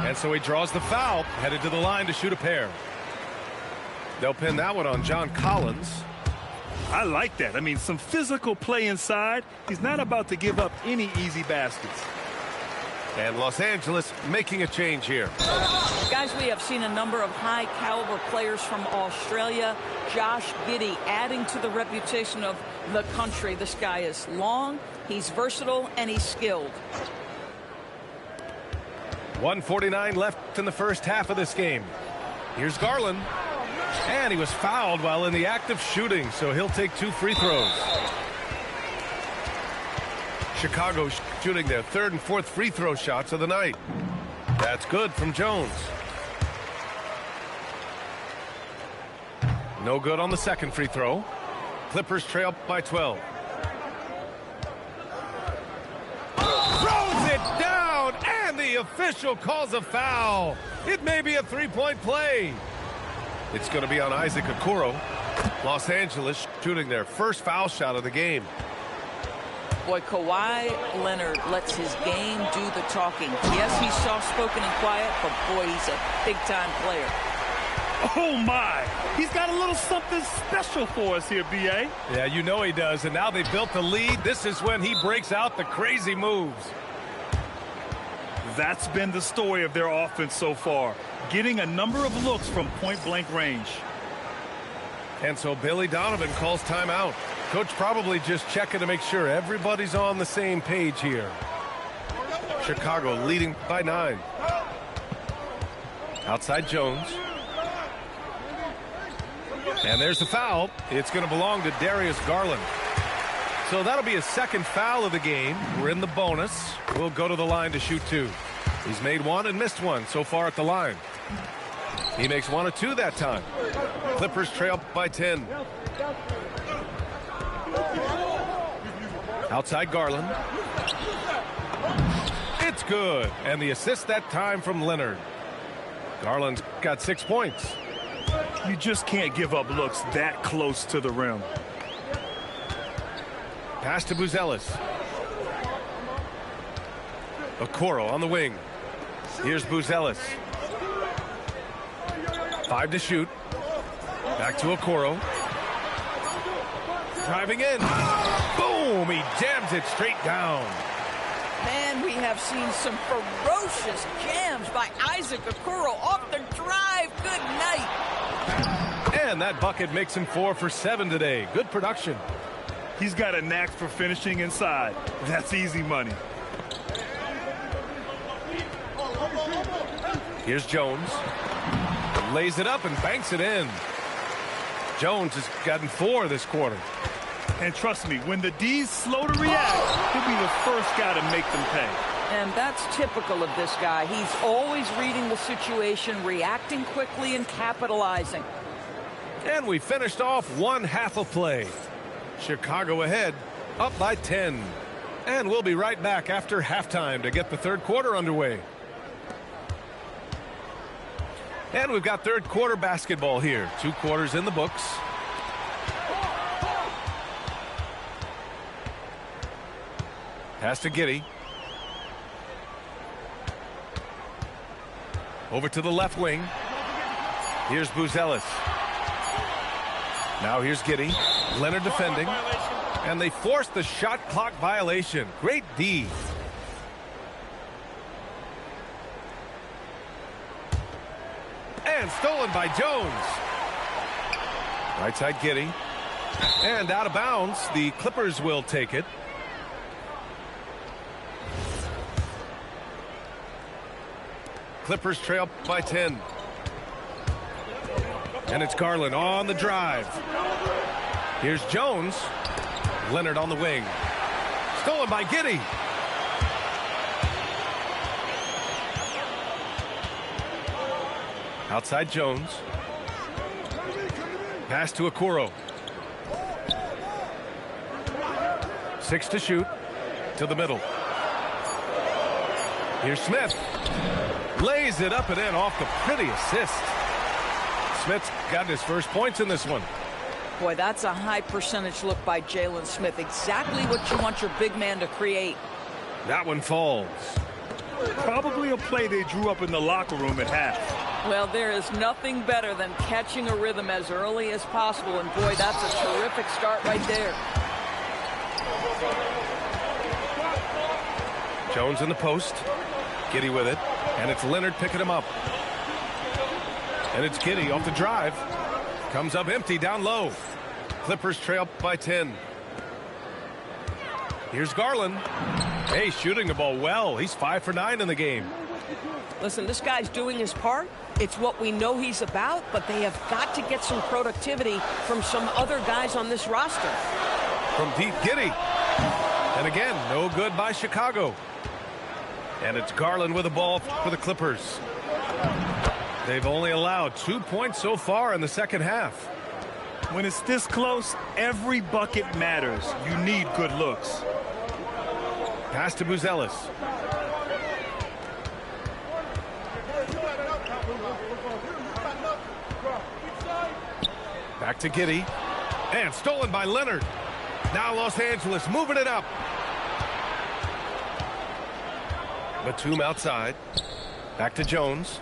And so he draws the foul, headed to the line to shoot a pair. They'll pin that one on John Collins. I like that. I mean, some physical play inside. He's not about to give up any easy baskets. And Los Angeles making a change here. Guys, we have seen a number of high-caliber players from Australia. Josh Giddey adding to the reputation of the country. This guy is long, he's versatile, and he's skilled. 1:49 left in the first half of this game. Here's Garland. And he was fouled while in the act of shooting, so he'll take 2 free throws. Chicago shooting their 3rd and 4th free throw shots of the night. That's good from Jones. No good on the 2nd free throw. Clippers trail by 12. Throws it down, and the official calls a foul. It may be a 3-point play. It's going to be on Isaac Okoro. Los Angeles shooting their first foul shot of the game. Boy, Kawhi Leonard lets his game do the talking. Yes, he's soft-spoken and quiet, but boy, he's a big-time player. Oh, my. He's got a little something special for us here, B.A. Yeah, you know he does, and now they've built the lead. This is when he breaks out the crazy moves. That's been the story of their offense so far, getting a number of looks from point-blank range. And so Billy Donovan calls timeout. Coach probably just checking to make sure everybody's on the same page here. Chicago leading by 9. Outside Jones. And there's the foul. It's going to belong to Darius Garland. So that'll be his second foul of the game. We're in the bonus. We'll go to the line to shoot 2. He's made 1 and missed 1 so far at the line. He makes 1 of 2 that time. Clippers trail by 10. Outside Garland. It's good. And the assist that time from Leonard. Garland's got 6 points. You just can't give up looks that close to the rim. Pass to Buzelis. Okoro on the wing. Here's Buzelis. 5 to shoot. Back to Okoro. Driving in. Boom! He jams it straight down. Man, we have seen some ferocious jams by Isaac Okoro off the drive. Good night. And that bucket makes him 4 for 7 today. Good production. He's got a knack for finishing inside. That's easy money. Here's Jones. Lays it up and banks it in. Jones has gotten 4 this quarter. And trust me, when the D's slow to react, he'll be the first guy to make them pay. And that's typical of this guy. He's always reading the situation, reacting quickly, and capitalizing. And we finished off 1 half of play. Chicago ahead, up by 10. And we'll be right back after halftime to get the third quarter underway. And we've got third quarter basketball here. 2 quarters in the books. Pass to Giddey. Over to the left wing. Here's Buzelis. Now here's Giddey. Leonard defending. And they force the shot clock violation. Great D. And stolen by Jones. Right side Giddey. And out of bounds. The Clippers will take it. Clippers trail by 10. And it's Garland on the drive. Here's Jones. Leonard on the wing. Stolen by Giddey. Outside Jones. Pass to Okoro. 6 to shoot. To the middle. Here's Smith. Lays it up and in off the pretty assist. Smith's got his first points in this one. Boy, that's a high percentage look by Jalen Smith. Exactly what you want your big man to create. That one falls. Probably a play they drew up in the locker room at half. Well, there is nothing better than catching a rhythm as early as possible. And boy, that's a terrific start right there. Jones in the post. Giddey with it. And it's Leonard picking him up. And it's Giddey off the drive. Comes up empty down low. Clippers trail by 10. Here's Garland. Hey, shooting the ball well. He's 5 for 9 in the game. Listen, this guy's doing his part. It's what we know he's about, but they have got to get some productivity from some other guys on this roster. From deep, Giddey. And again, no good by Chicago. And it's Garland with the ball for the Clippers. They've only allowed 2 points so far in the second half. When it's this close, every bucket matters. You need good looks. Pass to Buzelis. Back to Giddey. And stolen by Leonard. Now Los Angeles moving it up. Batum outside. Back to Jones.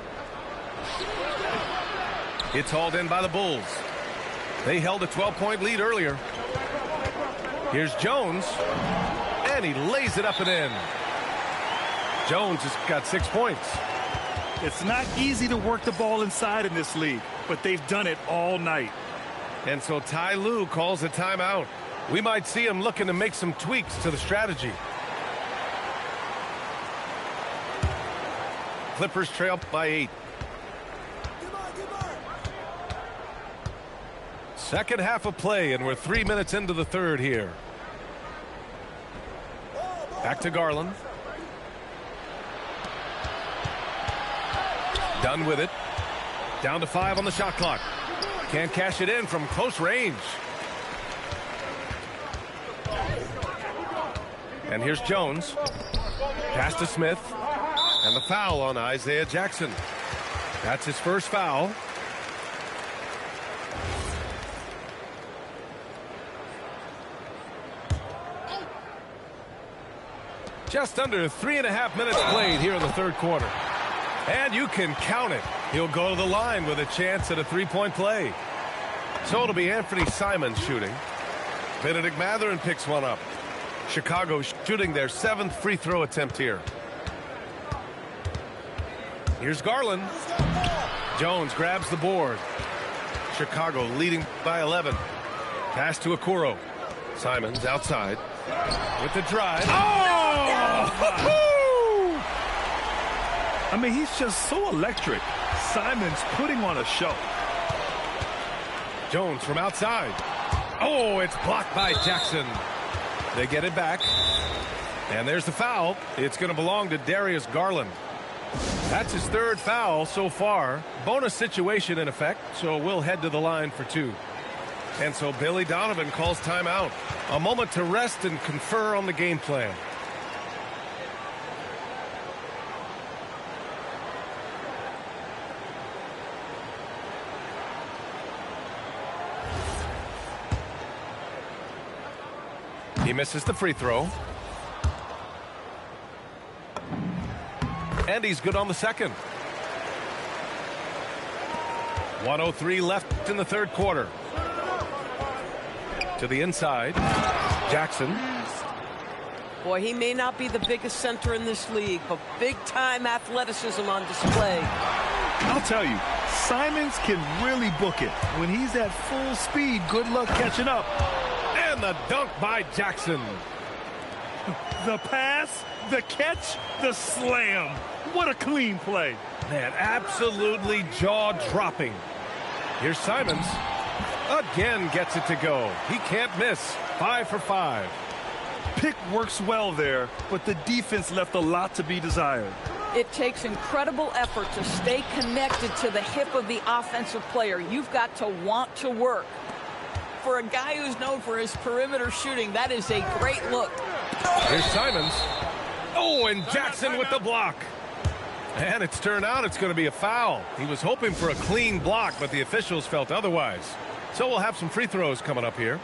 It's hauled in by the Bulls. They held a 12-point lead earlier. Here's Jones. And he lays it up and in. Jones has got 6 points. It's not easy to work the ball inside in this league, but they've done it all night. And so Ty Lue calls a timeout. We might see him looking to make some tweaks to the strategy. Clippers trail by 8. Second half of play, and we're 3 minutes into the third here. Back to Garland. Done with it. Down to 5 on the shot clock. Can't cash it in from close range. And here's Jones. Pass to Smith. And the foul on Isaiah Jackson. That's his first foul. Just under 3.5 minutes played here in the third quarter. And you can count it. He'll go to the line with a chance at a three-point play. So it'll be Anthony Simons shooting. Benedict Mathurin picks one up. Chicago shooting their 7th free throw attempt here. Here's Garland. Jones grabs the board. Chicago leading by 11. Pass to Okoro. Simons outside with the drive. I mean, he's just so electric. Simons putting on a show. Jones from outside. Oh, it's blocked by Jackson. They get it back. And there's the foul. It's going to belong to Darius Garland. That's his 3rd foul so far. Bonus situation in effect, so we'll head to the line for 2. And so Billy Donovan calls timeout. A moment to rest and confer on the game plan. He misses the free throw. And he's good on the second. 1:03 left in the third quarter. To the inside. Jackson. Boy, he may not be the biggest center in this league, but big-time athleticism on display. I'll tell you, Simons can really book it. When he's at full speed, good luck catching up. And the dunk by Jackson. The pass, the catch, the slam. What a clean play. Man, absolutely jaw-dropping. Here's Simons. Again gets it to go. He can't miss. 5 for 5. Pick works well there, but the defense left a lot to be desired. It takes incredible effort to stay connected to the hip of the offensive player. You've got to want to work. For a guy who's known for his perimeter shooting, that is a great look. Here's Simons. Oh, and Jackson with the block. And it's turned out it's going to be a foul. He was hoping for a clean block, but the officials felt otherwise. So we'll have some free throws coming up here.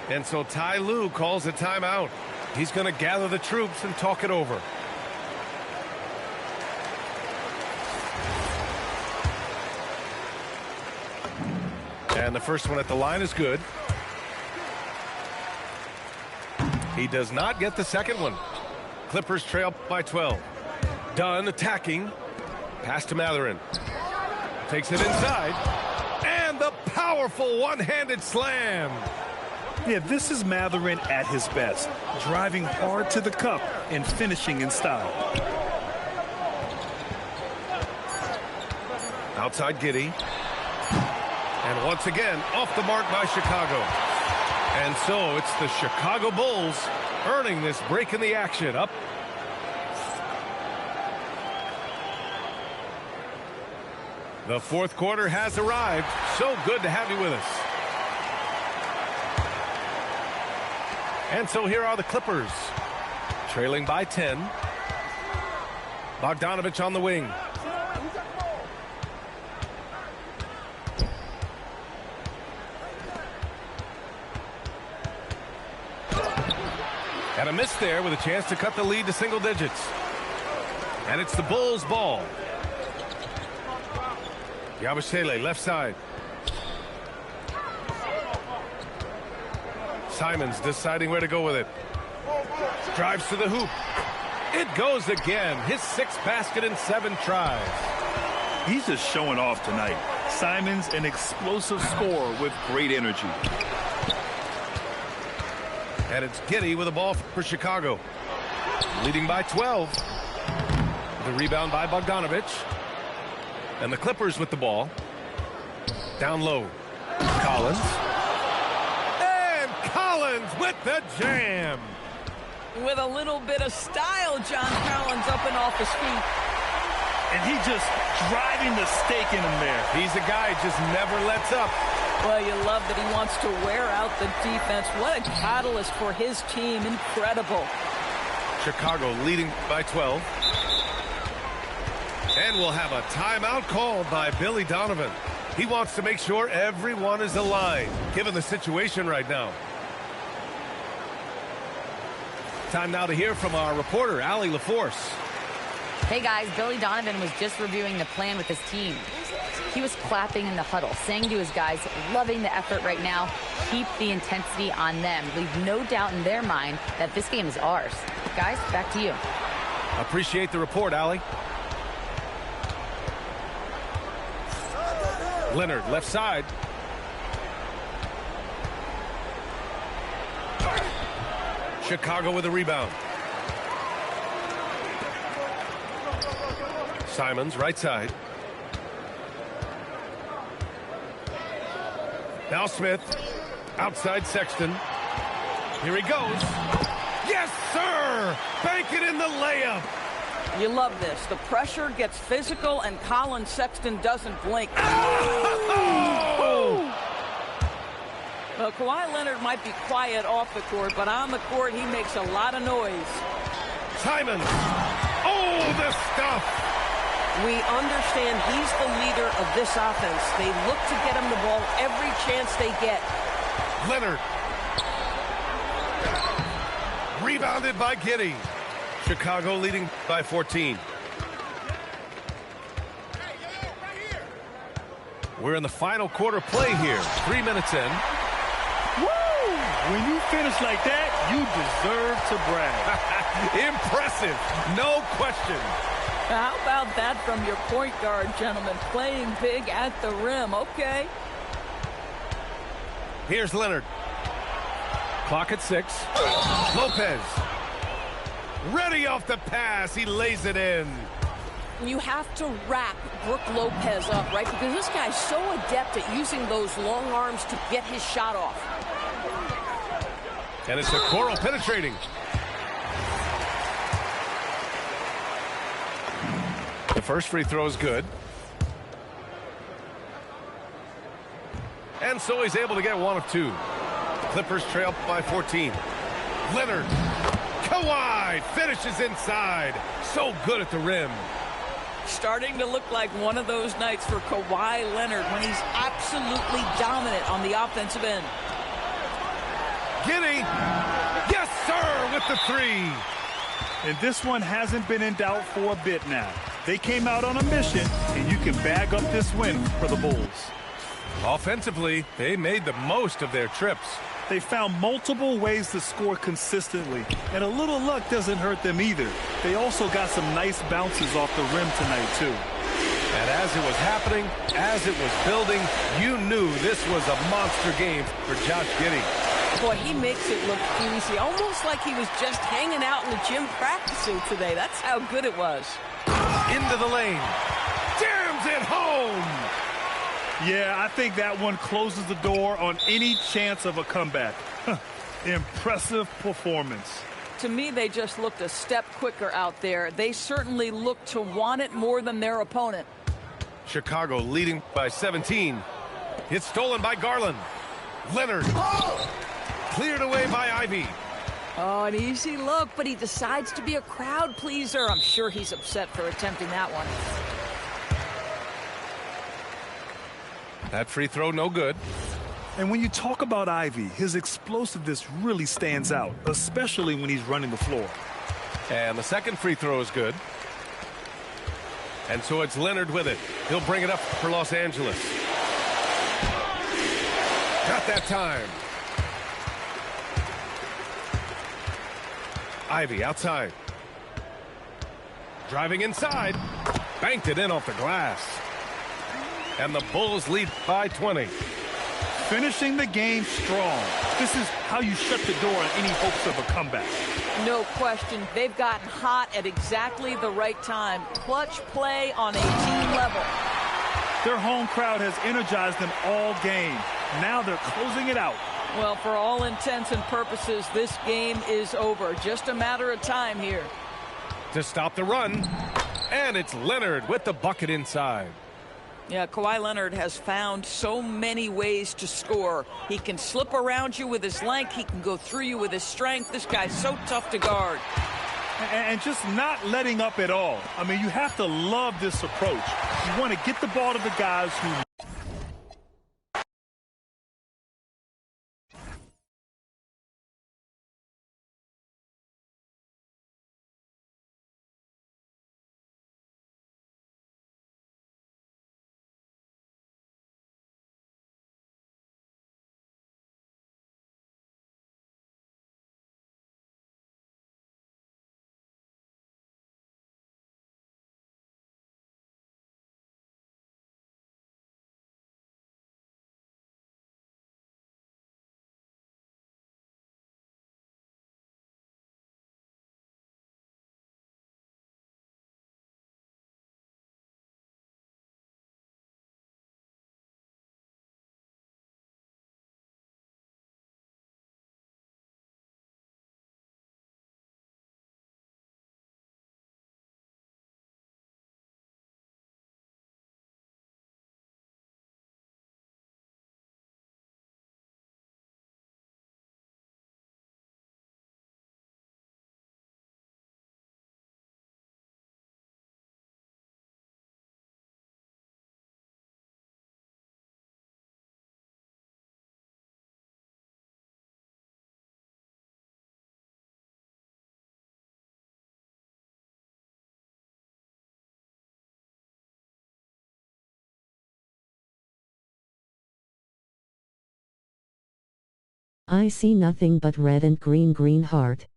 And so Ty Lue calls a timeout. He's going to gather the troops and talk it over. And the first one at the line is good. He does not get the second one. Clippers trail by 12. Dunn attacking. Pass to Mathurin. Takes it inside. And the powerful one-handed slam. Yeah, this is Mathurin at his best. Driving hard to the cup and finishing in style. Outside Giddey. And once again, off the mark by Chicago. And so it's the Chicago Bulls earning this break in the action. Up. The fourth quarter has arrived. So good to have you with us. And so here are the Clippers. Trailing by 10. Bogdanovich on the wing. And a miss there with a chance to cut the lead to single digits. And it's the Bulls' ball. Yabusele, left side. Simons deciding where to go with it. Drives to the hoop. It goes again. His 6th basket in 7 tries. He's just showing off tonight. Simon's an explosive scorer with great energy. And it's Giddey with the ball for Chicago. Leading by 12. The rebound by Bogdanovich. And the Clippers with the ball. Down low. Collins. And Collins with the jam. With a little bit of style, John Collins up and off his feet. And he just driving the stake in him there. He's a guy who just never lets up. Well, you love that he wants to wear out the defense. What a catalyst for his team. Incredible. Chicago leading by 12. And we'll have a timeout called by Billy Donovan. He wants to make sure everyone is aligned, given the situation right now. Time now to hear from our reporter, Allie LaForce. Hey guys, Billy Donovan was just reviewing the plan with his team. He was clapping in the huddle, saying to his guys, loving the effort right now, keep the intensity on them. Leave no doubt in their mind that this game is ours. Guys, back to you. Appreciate the report, Allie. Leonard, left side. Chicago with a rebound. Simons, right side. Now Smith, outside Sexton. Here he goes. Yes, sir! Bank it in the layup. You love this. The pressure gets physical, and Colin Sexton doesn't blink. Oh! Well, Kawhi Leonard might be quiet off the court, but on the court, he makes a lot of noise. Simons. Oh, the stuff. We understand he's the leader of this offense. They look to get him the ball every chance they get. Leonard. Rebounded by Giddey. Chicago leading by 14. We're in the final quarter play here. 3 minutes in. Woo! When you finish like that, you deserve to brag. Impressive. No question. How about that from your point guard, gentlemen? Playing big at the rim. Okay. Here's Leonard. Clock at 6. Lopez. Ready off the pass. He lays it in. You have to wrap Brook Lopez up, right? Because this guy's so adept at using those long arms to get his shot off. And it's Okoro penetrating. The first free throw is good. And so he's able to get 1 of 2. Clippers trail by 14. Leonard. Kawhi finishes inside. So good at the rim. Starting to look like one of those nights for Kawhi Leonard when he's absolutely dominant on the offensive end. Giddey. Yes, sir, with the 3. And this one hasn't been in doubt for a bit now. They came out on a mission, and you can bag up this win for the Bulls. Offensively, they made the most of their trips. They found multiple ways to score consistently, and a little luck doesn't hurt them either. They also got some nice bounces off the rim tonight, too. And as it was happening, as it was building, you knew this was a monster game for Josh Giddey. Boy, he makes it look easy, almost like he was just hanging out in the gym practicing today. That's how good it was. Into the lane. Jams it home. Yeah, I think that one closes the door on any chance of a comeback. Impressive performance. To me, they just looked a step quicker out there. They certainly looked to want it more than their opponent. Chicago leading by 17. It's stolen by Garland. Leonard. Cleared away by Ivy. Oh, an easy look, but he decides to be a crowd pleaser. I'm sure he's upset for attempting that one. That free throw, no good. And when you talk about Ivy, his explosiveness really stands out, especially when he's running the floor. And the second free throw is good. And so it's Leonard with it. He'll bring it up for Los Angeles. Got that time. Ivy outside. Driving inside. Banked it in off the glass. And the Bulls lead by 20. Finishing the game strong. This is how you shut the door on any hopes of a comeback. No question. They've gotten hot at exactly the right time. Clutch play on a team level. Their home crowd has energized them all game. Now they're closing it out. Well, for all intents and purposes, this game is over. Just a matter of time here. To stop the run. And it's Leonard with the bucket inside. Yeah, Kawhi Leonard has found so many ways to score. He can slip around you with his length. He can go through you with his strength. This guy's so tough to guard. And just not letting up at all. I mean, you have to love this approach. You want to get the ball to the guys who... I see nothing but red and green heart.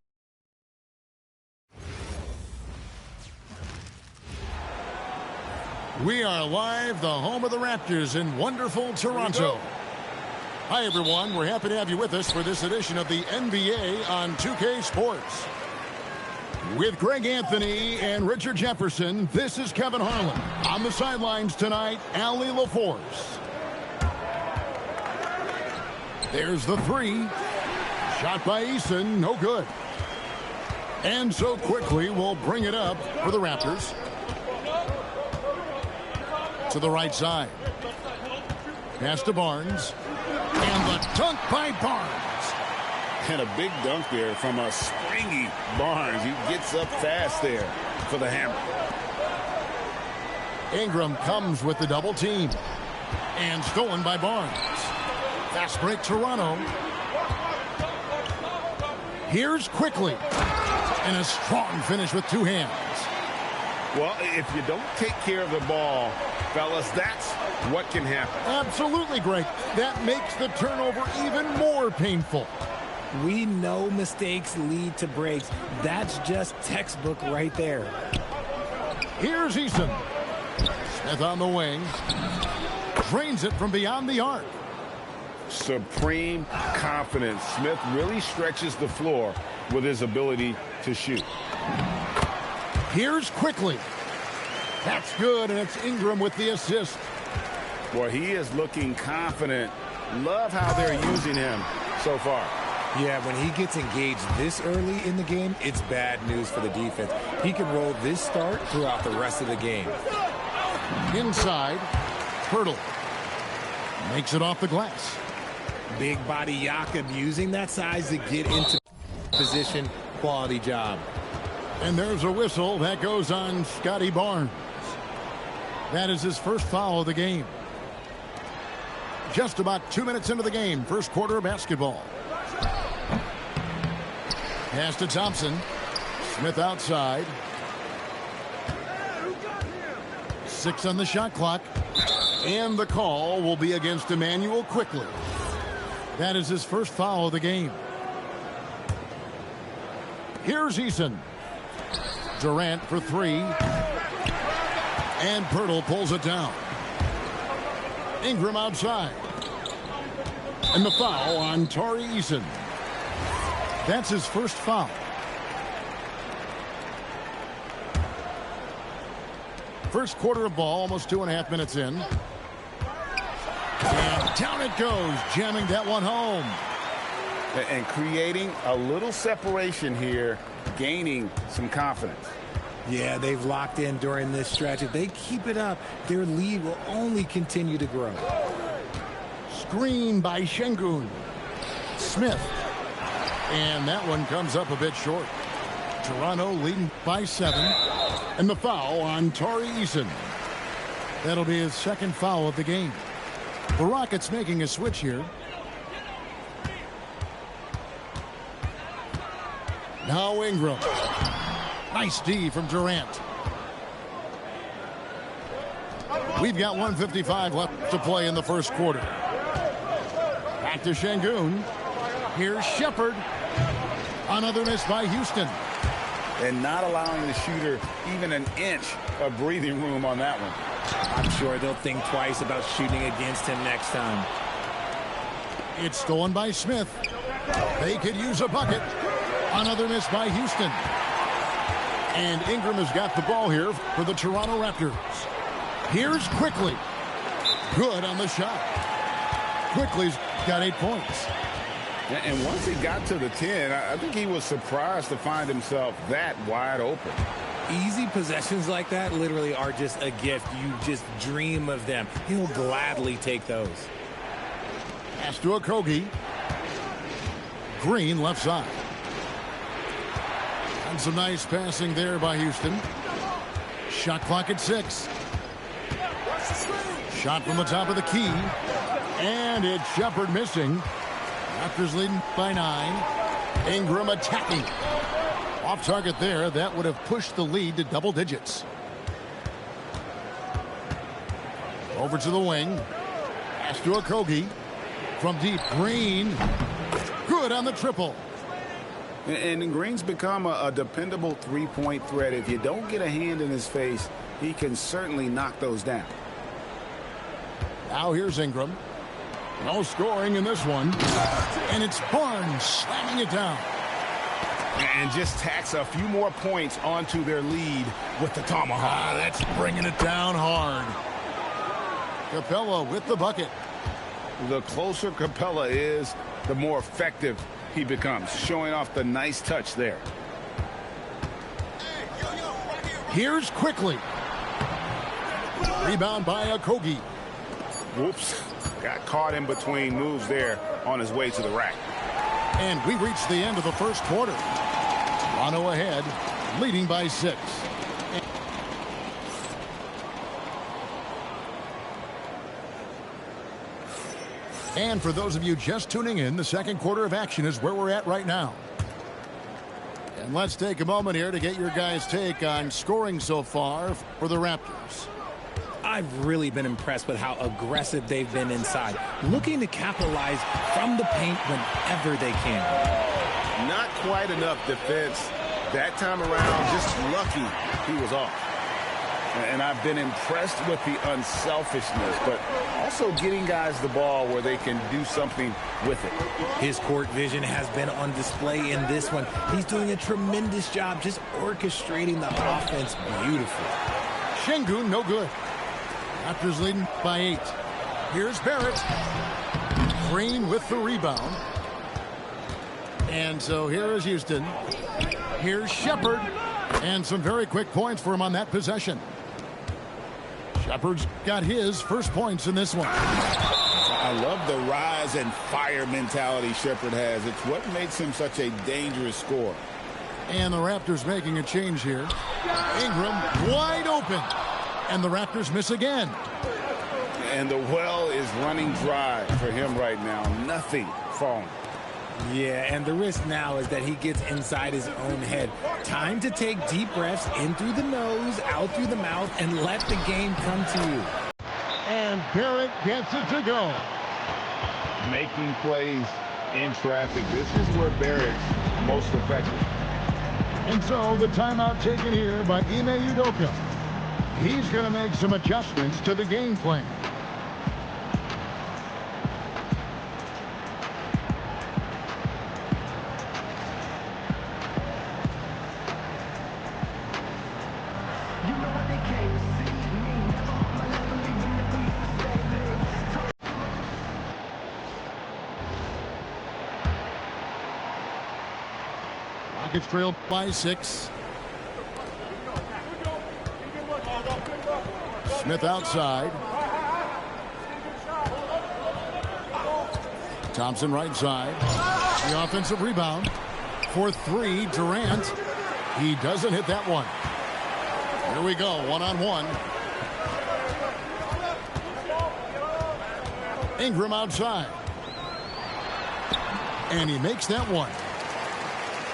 We are live, the home of the Raptors in wonderful Toronto. Hi, everyone. We're happy to have you with us for this edition of the NBA on 2K Sports. With Greg Anthony and Richard Jefferson, this is Kevin Harlan. On the sidelines tonight, Allie LaForce. There's the three. Shot by Eason, no good. And so quickly, we'll bring it up for the Raptors. To the right side. Pass to Barnes. And the dunk by Barnes. And a big dunk there from a springy Barnes. He gets up fast there for the hammer. Ingram comes with the double team. And stolen by Barnes. Fast break Toronto. Here's quickly. And a strong finish with two hands. Well, if you don't take care of the ball, fellas, that's what can happen. Absolutely, Greg. That makes the turnover even more painful. We know mistakes lead to breaks. That's just textbook right there. Here's Eason. Smith on the wing. Drains it from beyond the arc. Supreme confidence. Smith really stretches the floor with his ability to shoot. Here's quickly. That's good, and it's Ingram with the assist. Boy, he is looking confident. Love how they're using him so far. Yeah, when he gets engaged this early in the game, it's bad news for the defense. He can roll this start throughout the rest of the game. Inside, Hurdle. Makes it off the glass. Big body Jakob using that size to get into position. Quality job. And there's a whistle that goes on Scotty Barnes. That is his first foul of the game. Just about 2 minutes into the game, first quarter of basketball. Pass to Thompson. Smith outside. 6 on the shot clock. And the call will be against Emmanuel quickly. That is his first foul of the game. Here's Eason. Durant for three. And Pirtle pulls it down. Ingram outside. And the foul on Tari Eason. That's his first foul. First quarter of ball, almost 2.5 minutes in. And down it goes, jamming that one home. And creating a little separation here, gaining some confidence. Yeah, they've locked in during this stretch. If they keep it up, their lead will only continue to grow. Screen by Şengün. Smith. And that one comes up a bit short. Toronto leading by 7. And the foul on Tari Eason. That'll be his second foul of the game. The Rockets making a switch here. Now Ingram. Nice D from Durant. We've got 1:55 left to play in the first quarter. Back to Şengün. Here's Shepherd. Another miss by Houston. And not allowing the shooter even an inch of breathing room on that one. I'm sure they'll think twice about shooting against him next time. It's stolen by Smith. They could use a bucket. Another miss by Houston. And Ingram has got the ball here for the Toronto Raptors. Here's Quickly. Good on the shot. Quickly's got 8 points. And once he got to the 10, I think he was surprised to find himself that wide open. Easy possessions like that literally are just a gift. You just dream of them. He'll gladly take those. Pass to Okogie. Green left side. And some nice passing there by Houston. Shot clock at 6. Shot from the top of the key. And it's Shepherd missing. Raptors leading by 9. Ingram attacking. Off target there. That would have pushed the lead to double digits. Over to the wing. Pass to Okogie. From deep. Green. Good on the triple. And Green's become a dependable three-point threat. If you don't get a hand in his face, he can certainly knock those down. Now here's Ingram. No scoring in this one. And it's Barnes slamming it down. And just tacks a few more points onto their lead with the tomahawk. That's bringing it down hard. Capella with the bucket. The closer Capella is, the more effective he becomes, showing off the nice touch there. Here's Quickly. Rebound by Okogie. Whoops. Got caught in between moves there on his way to the rack. And we reach the end of the first quarter. Toronto ahead, leading by 6. And for those of you just tuning in, the second quarter of action is where we're at right now. And let's take a moment here to get your guys' take on scoring so far for the Raptors. I've really been impressed with how aggressive they've been inside, looking to capitalize from the paint whenever they can. Not quite enough defense that time around. Just lucky he was off. And I've been impressed with the unselfishness, but also getting guys the ball where they can do something with it. His court vision has been on display in this one. He's doing a tremendous job just orchestrating the offense beautifully. Şengün, no good. Raptors leading by 8. Here's Barrett. Green with the rebound. And so here is Houston. Here's Shepherd. And some very quick points for him on that possession. Shepherd's got his first points in this one. I love the rise and fire mentality Shepherd has. It's what makes him such a dangerous scorer. And the Raptors making a change here. Ingram wide open. And the Raptors miss again. And the well is running dry for him right now. Nothing falling. Yeah, and the risk now is that he gets inside his own head. Time to take deep breaths in through the nose, out through the mouth, and let the game come to you. And Barrett gets it to go. Making plays in traffic. This is where Barrett's most effective. And so the timeout taken here by Ime Udoka. He's going to make some adjustments to the game plan. Rockets trail by 6. Smith outside. Thompson right side. The offensive rebound for 3. Durant. He doesn't hit that one. Here we go, one-on-one. Ingram outside. And he makes that one.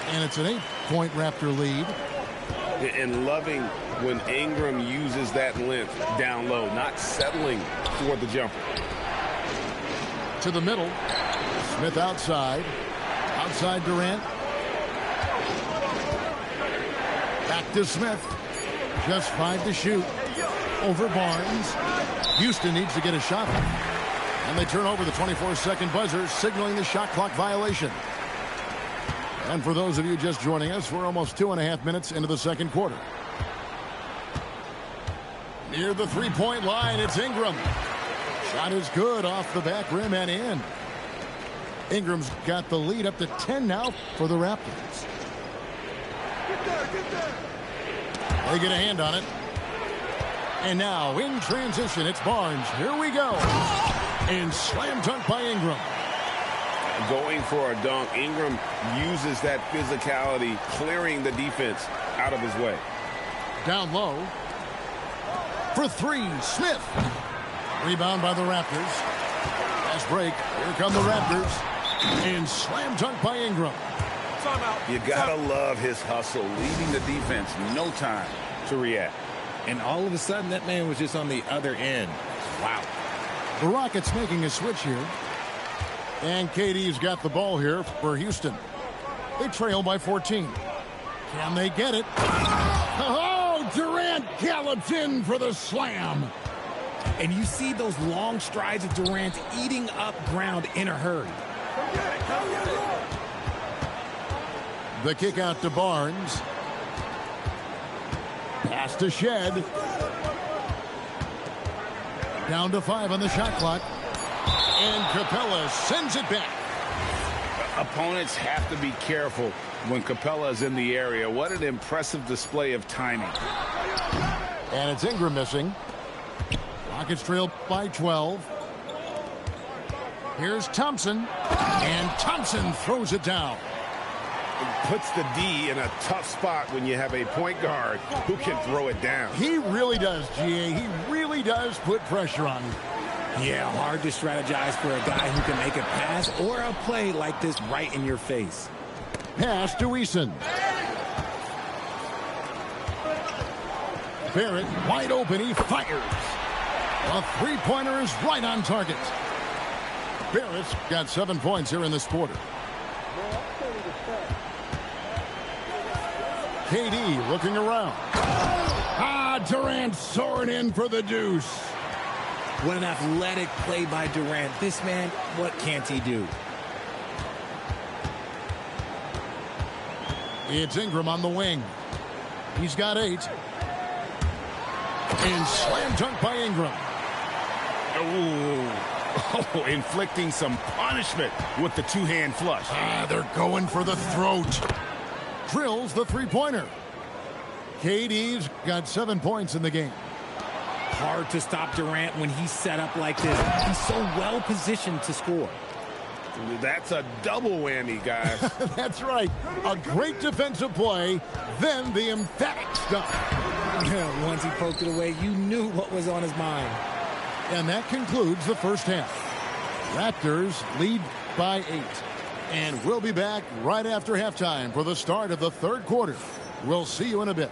And it's an 8-point Raptor lead. And loving when Ingram uses that length down low, not settling for the jumper. To the middle. Smith outside. Outside Durant. Back to Smith. Just 5 to shoot. Over Barnes. Houston needs to get a shot. And they turn over the 24-second buzzer, signaling the shot clock violation. And for those of you just joining us, we're almost 2.5 minutes into the second quarter. Near the three-point line, it's Ingram. Shot is good off the back rim and in. Ingram's got the lead up to 10 now for the Raptors. They get a hand on it. And now in transition, it's Barnes. Here we go. And slam dunk by Ingram. Going for a dunk. Ingram uses that physicality, clearing the defense out of his way. Down low. For 3, Smith. Rebound by the Raptors. Fast break. Here come the Raptors. And slam dunk by Ingram. You gotta love his hustle, leading the defense. No time to react. And all of a sudden, that man was just on the other end. Wow. The Rockets making a switch here. And KD's got the ball here for Houston. They trail by 14. Can they get it? Oh, Durant gallops in for the slam. And you see those long strides of Durant eating up ground in a hurry. The kick out to Barnes. Pass to Shed. Down to 5 on the shot clock. And Capella sends it back. Opponents have to be careful when Capella is in the area. What an impressive display of timing. And it's Ingram missing. Rockets trail by 12. Here's Thompson. And Thompson throws it down. It puts the D in a tough spot when you have a point guard who can throw it down. He really does, GA. He really does put pressure on him. Yeah, hard to strategize for a guy who can make a pass or a play like this right in your face. Pass to Eason. Barrett wide open. He fires. A three-pointer is right on target. Barrett's got 7 points here in this quarter. KD looking around. Durant soaring in for the deuce. What an athletic play by Durant. This man, what can't he do? It's Ingram on the wing. He's got 8. And slam dunk by Ingram. Oh, inflicting some punishment with the two-hand flush. They're going for the throat. Drills the three-pointer. KD's got 7 points in the game. Hard to stop Durant when he's set up like this. He's so well positioned to score. That's a double whammy, guys. That's right. A great defensive play, then the emphatic stuff. Once he poked it away, you knew what was on his mind. And that concludes the first half. Raptors lead by 8. And we'll be back right after halftime for the start of the third quarter. We'll see you in a bit.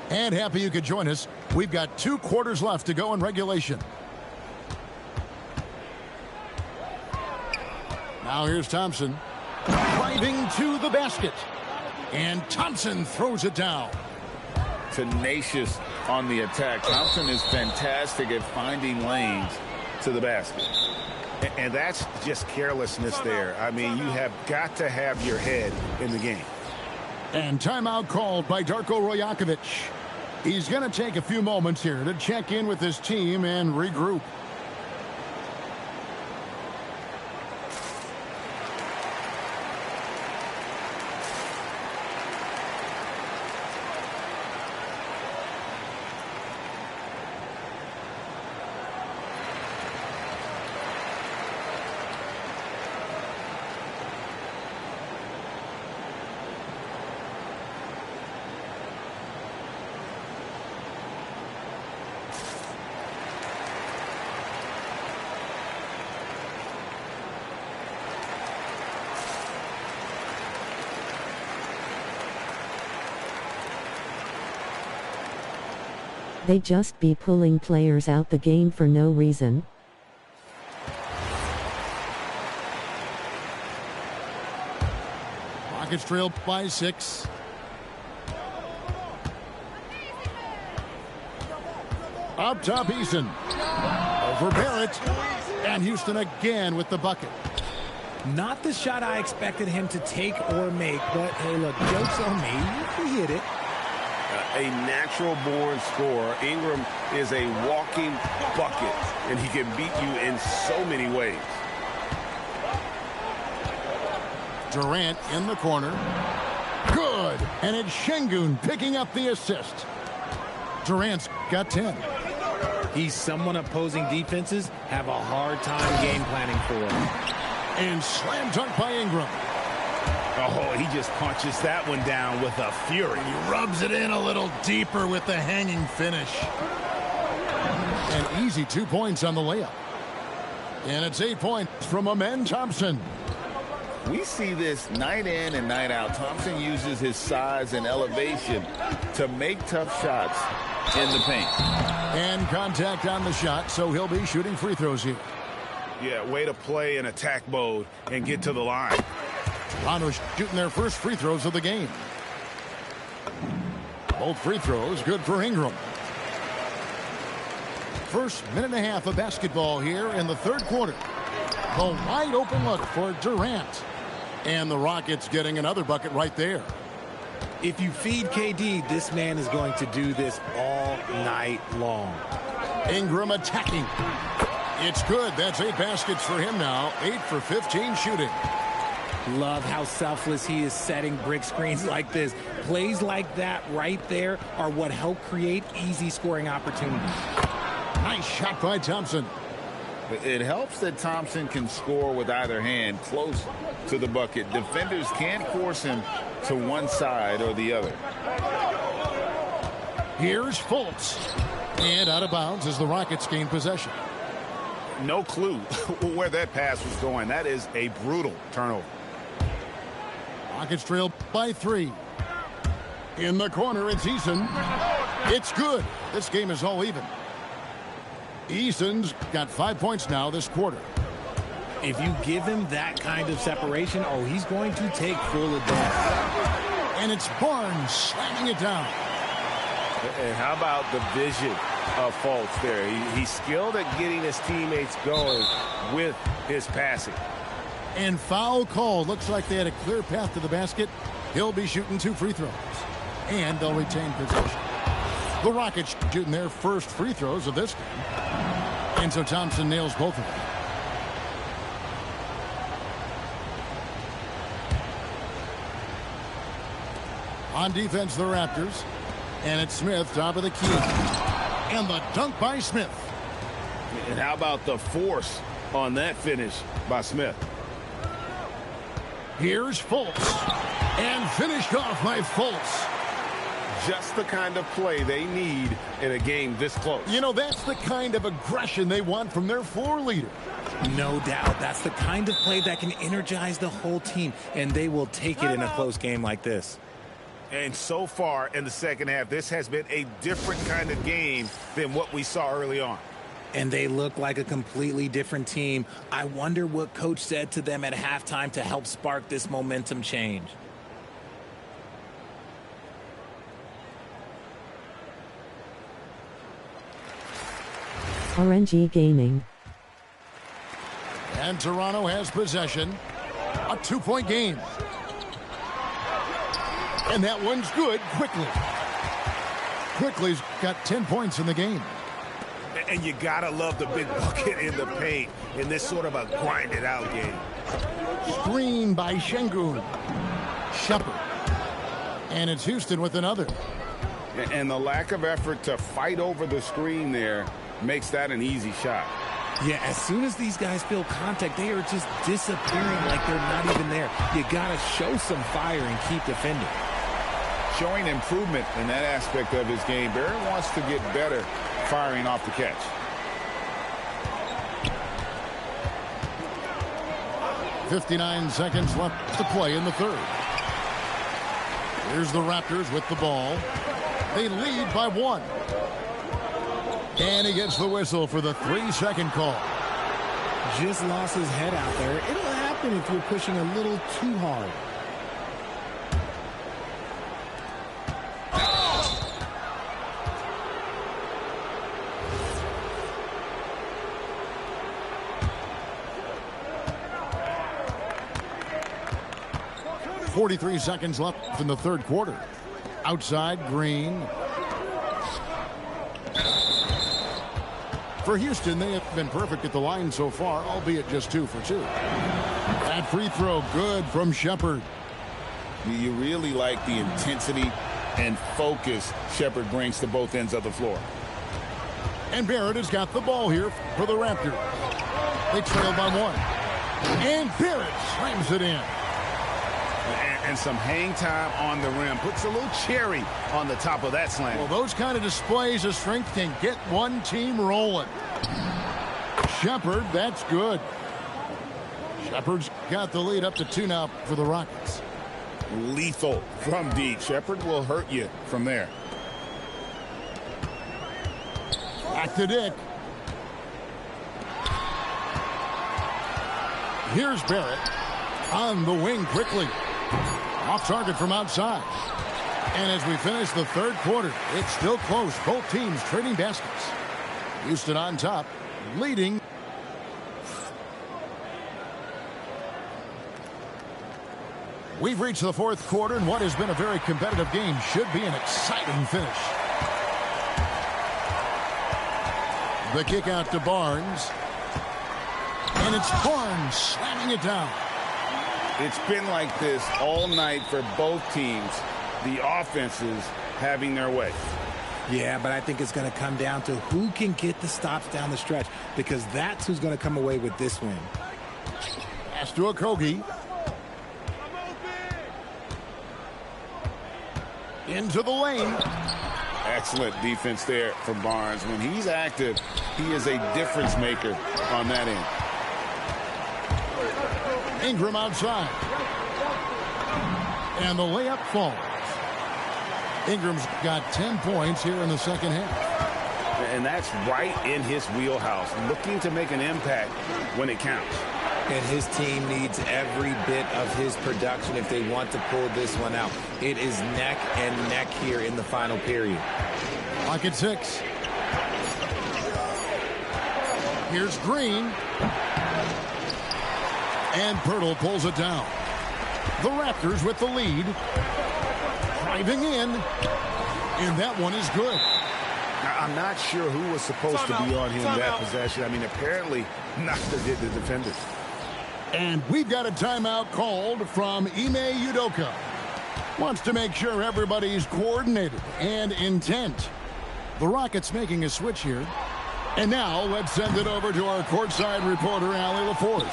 And happy you could join us. We've got 2 quarters left to go in regulation. Now here's Thompson. driving to the basket. And Thompson throws it down. Tenacious on the attack. Thompson is fantastic at finding lanes to the basket. And that's just carelessness there. I mean, you have got to have your head in the game. And timeout called by Darko Rajakovic. He's going to take a few moments here to check in with his team and regroup. They just be pulling players out the game for no reason. Rockets trail by 6. Up top, Eason. Over Barrett. And Houston again with the bucket. Not the shot I expected him to take or make, but hey, look, joke's on me. He hit it. A natural-born scorer. Ingram is a walking bucket, and he can beat you in so many ways. Durant in the corner. Good. And it's Şengün picking up the assist. Durant's got 10. He's someone opposing defenses have a hard time game planning for. And slam dunk by Ingram. Oh, he just punches that one down with a fury. He rubs it in a little deeper with the hanging finish. An easy 2 points on the layup. And it's 8 points from Amen Thompson. We see this night in and night out. Thompson uses his size and elevation to make tough shots in the paint. And contact on the shot, so he'll be shooting free throws here. Yeah, way to play in attack mode and get to the line. Toronto's shooting their first free throws of the game. Both free throws good for Ingram. First minute and a half of basketball here in the third quarter. The wide open look for Durant. And the Rockets getting another bucket right there. If you feed KD, this man is going to do this all night long. Ingram attacking. It's good. That's 8 baskets for him now. 8 for 15 shooting. Love how selfless he is setting brick screens like this. Plays like that right there are what help create easy scoring opportunities. Nice shot by Thompson. It helps that Thompson can score with either hand close to the bucket. Defenders can't force him to one side or the other. Here's Fultz. And out of bounds as the Rockets gain possession. No clue where that pass was going. That is a brutal turnover. Rockets trail by 3. In the corner, it's Eason. It's good. This game is all even. Eason's got 5 points now this quarter. If you give him that kind of separation, oh, he's going to take full advantage. And it's Barnes slamming it down. And how about the vision of Fultz there? He's skilled at getting his teammates going with his passing. And foul call. Looks like they had a clear path to the basket. He'll be shooting 2 free throws. And they'll retain possession. The Rockets shooting their first free throws of this game. And so Thompson nails both of them. On defense, the Raptors. And it's Smith, top of the key. And the dunk by Smith. And how about the force on that finish by Smith? Here's Fultz. And finished off by Fultz. Just the kind of play they need in a game this close. You know, that's the kind of aggression they want from their floor leader. No doubt. That's the kind of play that can energize the whole team, and they will take it in a close game like this. And so far in the second half, this has been a different kind of game than what we saw early on. and they look like a completely different team. I wonder what coach said to them at halftime to help spark this momentum change. RNG Gaming. And Toronto has possession. A 2-point game. And that one's good. Quickly's got 10 points in the game. And you gotta love the big bucket in the paint in this sort of a grinded out game. Screen by Şengün. Shepard. And it's Houston with another. And the lack of effort to fight over the screen there makes that an easy shot. Yeah, as soon as these guys feel contact, they are just disappearing like they're not even there. You gotta show some fire and keep defending. Showing improvement in that aspect of his game. Barrett wants to get better firing off the catch. .59 seconds left to play in the third. Here's the Raptors with the ball. They lead by 1. And he gets the whistle for the 3-second call. Just lost his head out there. It'll happen if you're pushing a little too hard. .43 seconds left in the third quarter. Outside, Green. For Houston, they have been perfect at the line so far, albeit just 2 for 2. That free throw, good from Shepard. You really like the intensity and focus Shepard brings to both ends of the floor. And Barrett has got the ball here for the Raptors. They trail by 1. And Barrett slams it in. And some hang time on the rim. Puts a little cherry on the top of that slam. Well, those kind of displays of strength can get one team rolling. Shepard, that's good. Shepard's got the lead up to 2 now for the Rockets. Lethal from deep. Shepard will hurt you from there. Back to Dick. Here's Barrett on the wing quickly. Off target from outside. And as we finish the third quarter, it's still close. Both teams trading baskets. Houston on top, leading. We've reached the fourth quarter, and what has been a very competitive game should be an exciting finish. The kick out to Barnes. And it's Barnes slamming it down. It's been like this all night for both teams. The offenses having their way. Yeah, but I think it's going to come down to who can get the stops down the stretch, because that's who's going to come away with this win. Pass to Okogie. Into the lane. Excellent defense there for Barnes. When he's active, he is a difference maker on that end. Ingram outside. And the layup falls. Ingram's got 10 points here in the second half. And that's right in his wheelhouse. Looking to make an impact when it counts. And his team needs every bit of his production if they want to pull this one out. It is neck and neck here in the final period. Clock at 6. Here's Green. And Pirtle pulls it down. The Raptors with the lead. Driving in. And that one is good. Now, I'm not sure who was supposed to be on him that possession. I mean, apparently neither did the defenders. And we've got a timeout called from Ime Udoka. Wants to make sure everybody's coordinated and intent. The Rockets making a switch here. And now let's send it over to our courtside reporter, Allie LaForce.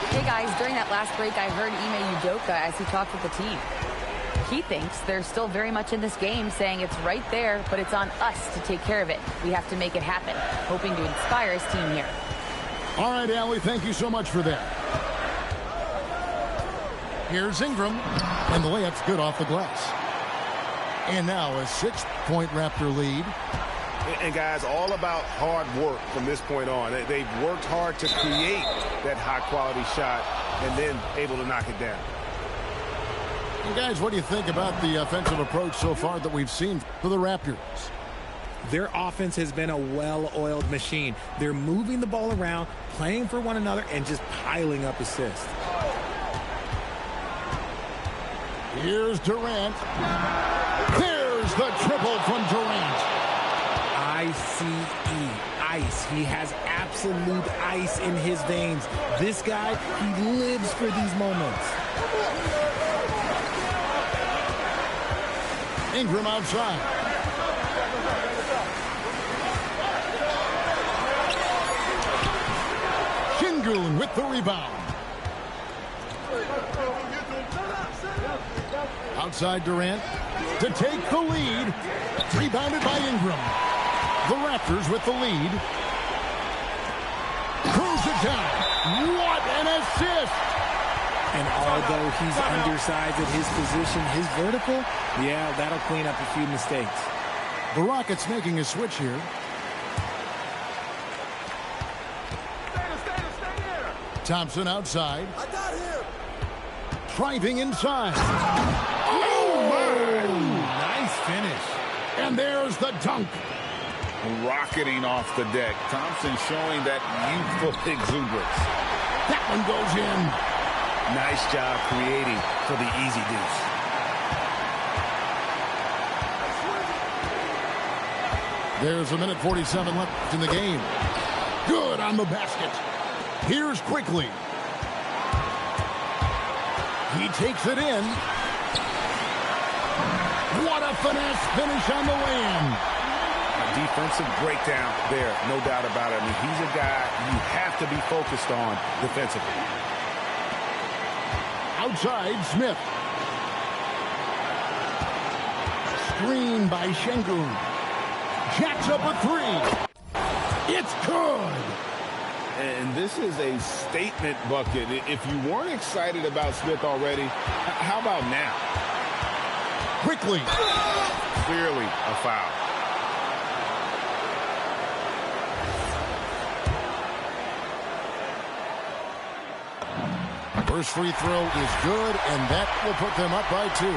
Hey guys, during that last break, I heard Ime Udoka as he talked with the team. He thinks they're still very much in this game, saying it's right there, but it's on us to take care of it. We have to make it happen, hoping to inspire his team here. All right, Allie, thank you so much for that. Here's Ingram, and the layup's good off the glass. And now a 6-point Raptor lead. And guys, all about hard work from this point on. They've worked hard to create that high-quality shot and then able to knock it down. And guys, what do you think about the offensive approach so far that we've seen for the Raptors? Their offense has been a well-oiled machine. They're moving the ball around, playing for one another, and just piling up assists. Here's Durant. There's the triple from Durant. ICE, ice. He has absolute ice in his veins. This guy, he lives for these moments. Ingram outside. Şengün with the rebound. Outside Durant to take the lead. Rebounded by Ingram. The Raptors with the lead. Cruise it down. What an assist! And although he's undersized at his position, his vertical, yeah, that'll clean up a few mistakes. The Rockets making a switch here. Thompson outside. I got him. Driving inside. Oh, nice finish. And there's the dunk. Rocketing off the deck. Thompson showing that youthful exuberance. That one goes in. Nice job creating for the easy deuce. There's a minute 47 left in the game. Good on the basket. Here's Quickly. He takes it in. What a finesse finish on the way-in. A defensive breakdown there, no doubt about it. I mean, he's a guy you have to be focused on defensively. Outside, Smith. Screen by Şengün. Jacks up a three. It's good. And this is a statement bucket. If you weren't excited about Smith already, how about now? Quickly. Clearly a foul. First free throw is good, and that will put them up by 2.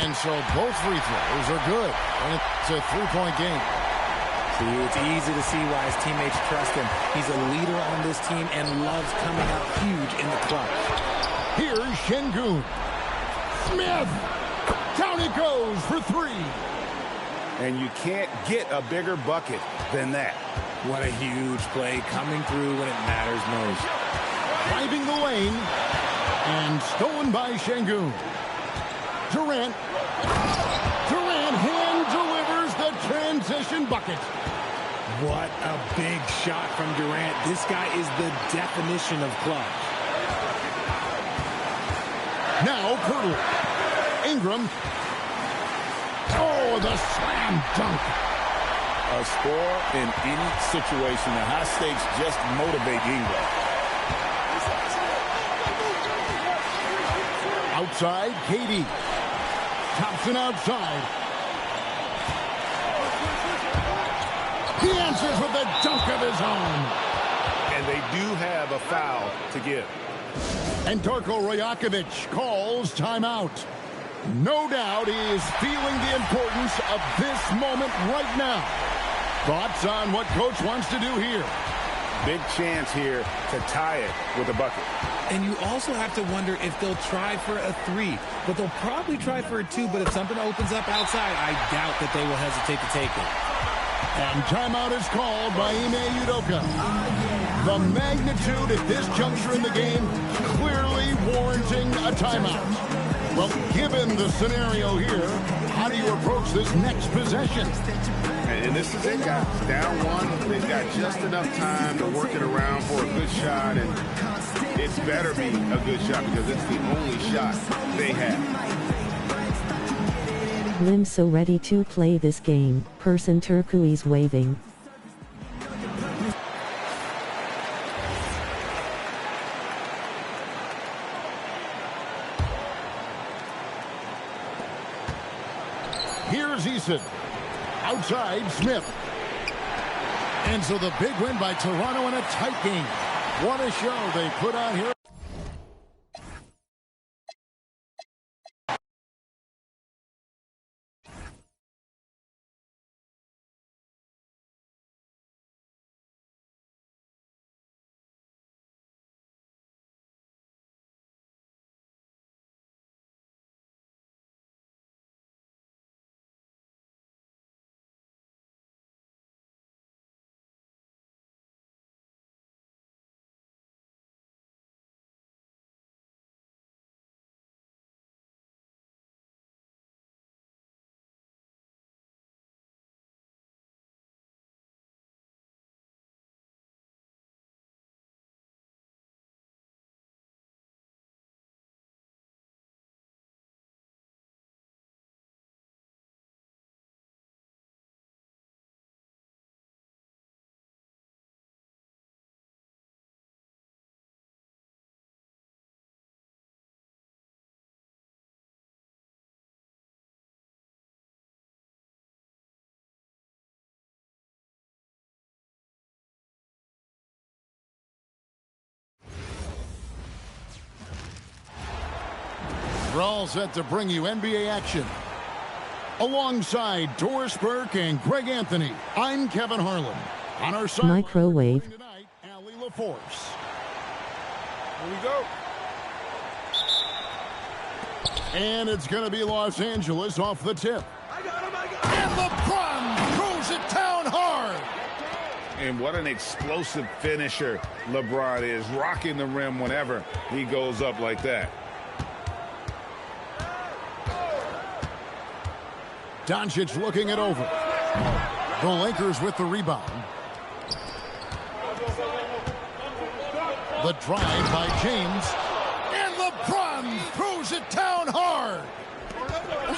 And so both free throws are good. And it's a 3-point game. See, it's easy to see why his teammates trust him. He's a leader on this team and loves coming up huge in the clutch. Here's Şengün. Smith. Down he goes for 3. And you can't get a bigger bucket than that. What a huge play coming through when it matters most. Driving the lane. And stolen by Şengün. Durant. Durant hand delivers the transition bucket. What a big shot from Durant. This guy is the definition of clutch. Now Pirtle. Ingram. Oh, the slam dunk. A score in any situation. The high stakes just motivate Ingram. Outside, KD. Thompson outside. He answers with a dunk of his own. And they do have a foul to give. And Darko Rajakovic calls timeout. No doubt he is feeling the importance of this moment right now. Thoughts on what Coach wants to do here? Big chance here to tie it with a bucket. And you also have to wonder if they'll try for a 3. But they'll probably try for a 2. But if something opens up outside, I doubt that they will hesitate to take it. And timeout is called by Ime Udoka. The magnitude at this juncture in the game clearly warranting a timeout. Well, given the scenario here, how do you approach this next possession? And this is it, guys. Down 1. They've got just enough time to work it around for a good shot. And it better be a good shot because it's the only shot they have. Lim so ready to play this game. Person turquoise waving. Here's Eason. Outside, Smith. And so the big win by Toronto in a tight game. What a show they put on here. We're all set to bring you NBA action. Alongside Doris Burke and Greg Anthony, I'm Kevin Harlan. On our side Microwave. Tonight, Allie LaForce. Here we go. And it's going to be Los Angeles off the tip. And LeBron throws it down hard. And what an explosive finisher LeBron is, rocking the rim whenever he goes up like that. Doncic looking it over. The Lakers with the rebound. The drive by James. And LeBron throws it down hard.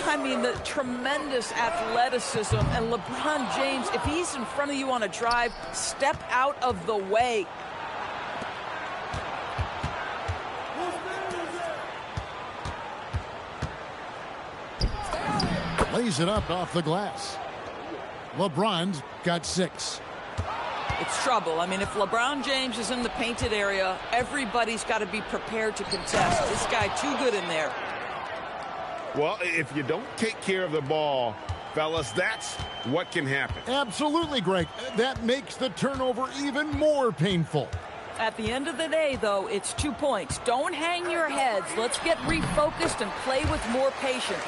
I mean, the tremendous athleticism. And LeBron James, if he's in front of you on a drive, step out of the way. Lays it up off the glass. LeBron's got 6. It's trouble. I mean, if LeBron James is in the painted area, everybody's got to be prepared to contest. This guy too good in there. Well, if you don't take care of the ball, fellas, that's what can happen. Absolutely, Greg. That makes the turnover even more painful. At the end of the day, though, it's 2 points. Don't hang your heads. Let's get refocused and play with more patience.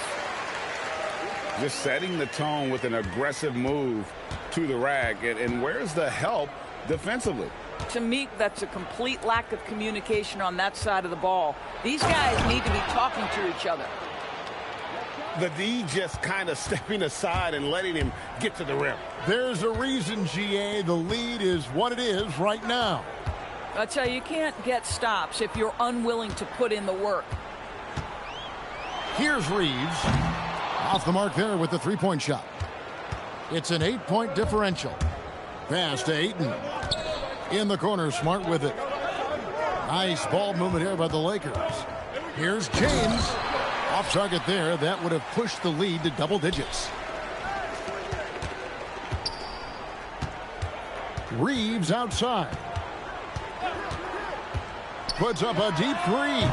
Just setting the tone with an aggressive move to the rack. And where's the help defensively? To me, that's a complete lack of communication on that side of the ball. These guys need to be talking to each other. The D just kind of stepping aside and letting him get to the rim. There's a reason, GA, the lead is what it is right now. I tell you, you can't get stops if you're unwilling to put in the work. Here's Reeves. Off the mark there with the three-point shot. It's an 8-point differential. Pass to Ayton. In the corner, Smart with it. Nice ball movement here by the Lakers. Here's James. Off target there. That would have pushed the lead to double digits. Reeves outside. Puts up a deep three.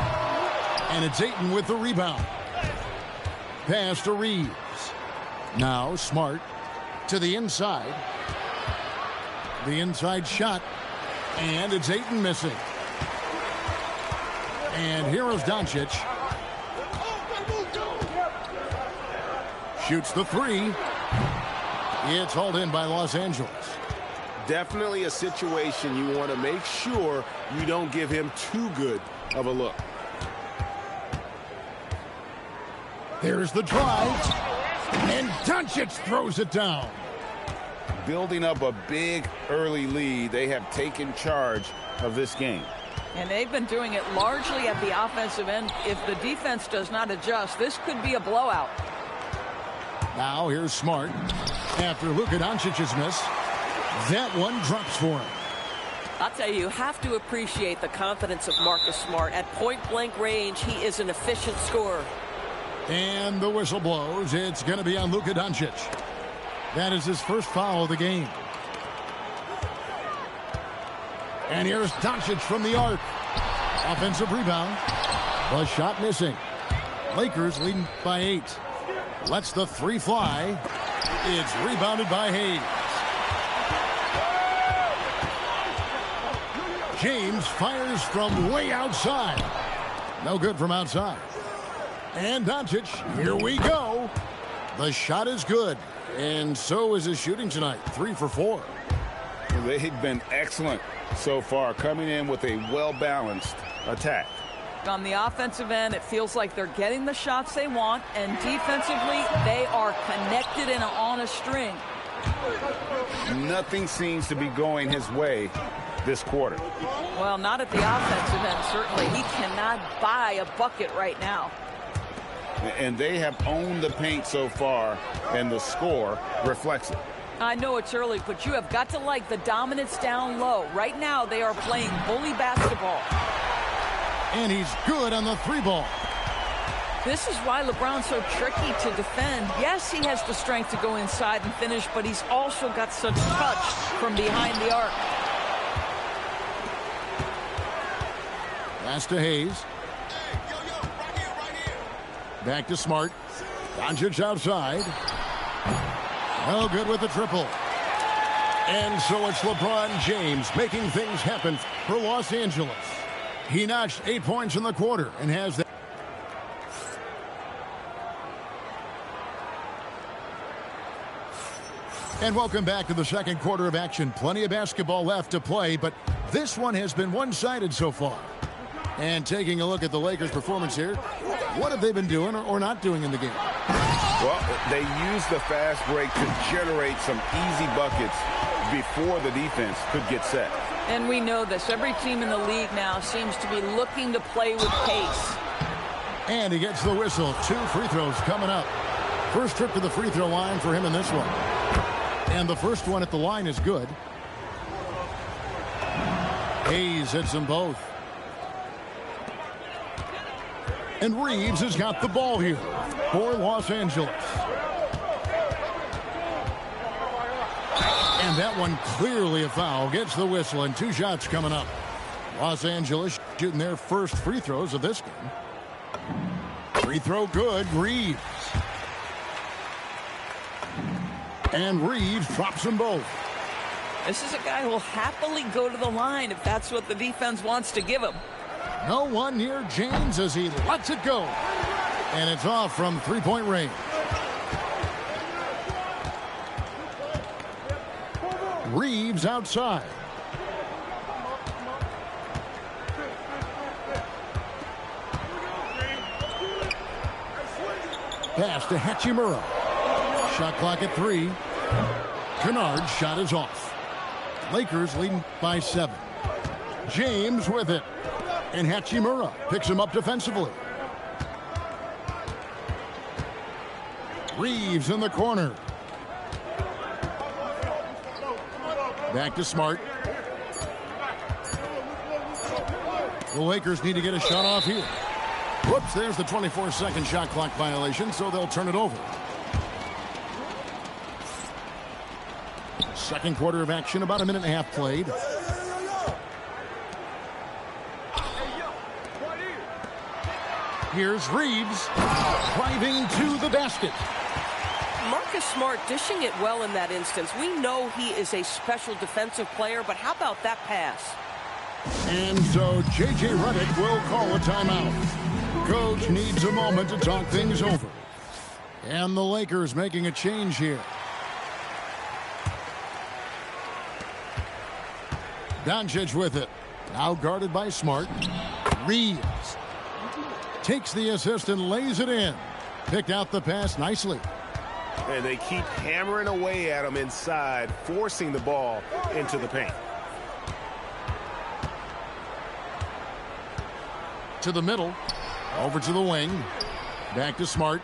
And it's Ayton with the rebound. Pass to Reeves. Now Smart to the inside. The inside shot. And it's Ayton missing. And here is Doncic. Shoots the three. It's hauled in by Los Angeles. Definitely a situation you want to make sure you don't give him too good of a look. There's the drive. And Doncic throws it down. Building up a big early lead. They have taken charge of this game. And they've been doing it largely at the offensive end. If the defense does not adjust, this could be a blowout. Now here's Smart. After Luka Doncic's miss, that one drops for him. I'll tell you, you have to appreciate the confidence of Marcus Smart. At point-blank range, he is an efficient scorer. And the whistle blows. It's going to be on Luka Doncic. That is his first foul of the game. And here's Doncic from the arc. Offensive rebound. The shot missing. Lakers leading by 8. Lets the three fly. It's rebounded by Hayes. James fires from way outside. No good from outside. And Doncic, here we go. The shot is good. And so is his shooting tonight. 3 for 4. They've been excellent so far, coming in with a well-balanced attack. On the offensive end, it feels like they're getting the shots they want, and defensively, they are connected and on a string. Nothing seems to be going his way this quarter. Well, not at the offensive end, certainly. He cannot buy a bucket right now. And they have owned the paint so far, and the score reflects it. I know it's early, but you have got to like the dominance down low. Right now, they are playing bully basketball. And he's good on the 3-ball. This is why LeBron's so tricky to defend. Yes, he has the strength to go inside and finish, but he's also got such touch from behind the arc. Pass to Hayes. Back to Smart. Doncic outside. No good with the triple. And so it's LeBron James making things happen for Los Angeles. He notched 8 points in the quarter and has that. And welcome back to the second quarter of action. Plenty of basketball left to play, but this one has been one-sided so far. And taking a look at the Lakers' performance here, what have they been doing or not doing in the game? Well, they used the fast break to generate some easy buckets before the defense could get set. And we know this. Every team in the league now seems to be looking to play with pace. And he gets the whistle. 2 free throws coming up. First trip to the free throw line for him in this one. And the first one at the line is good. Hayes hits them both. And Reeves has got the ball here for Los Angeles. And that one clearly a foul. Gets the whistle and 2 shots coming up. Los Angeles shooting their first free throws of this game. Free throw good. Reeves. And Reeves drops them both. This is a guy who will happily go to the line if that's what the defense wants to give him. No one near James as he lets it go. And it's off from 3-point range. Reeves outside. Pass to Hachimura. Shot clock at 3. Kennard's shot is off. Lakers leading by 7. James with it. And Hachimura picks him up defensively. Reeves in the corner. Back to Smart. The Lakers need to get a shot off here. Whoops, there's the 24-second shot clock violation, so they'll turn it over. Second quarter of action, about a minute and a half played. Here's Reeves driving to the basket. Marcus Smart dishing it well in that instance. We know he is a special defensive player, but how about that pass? And so J.J. Redick will call a timeout. Coach needs a moment to talk things over. And the Lakers making a change here. Doncic with it. Now guarded by Smart. Reeves takes the assist and lays it in. Picked out the pass nicely. And they keep hammering away at him inside, forcing the ball into the paint. To the middle. Over to the wing. Back to Smart.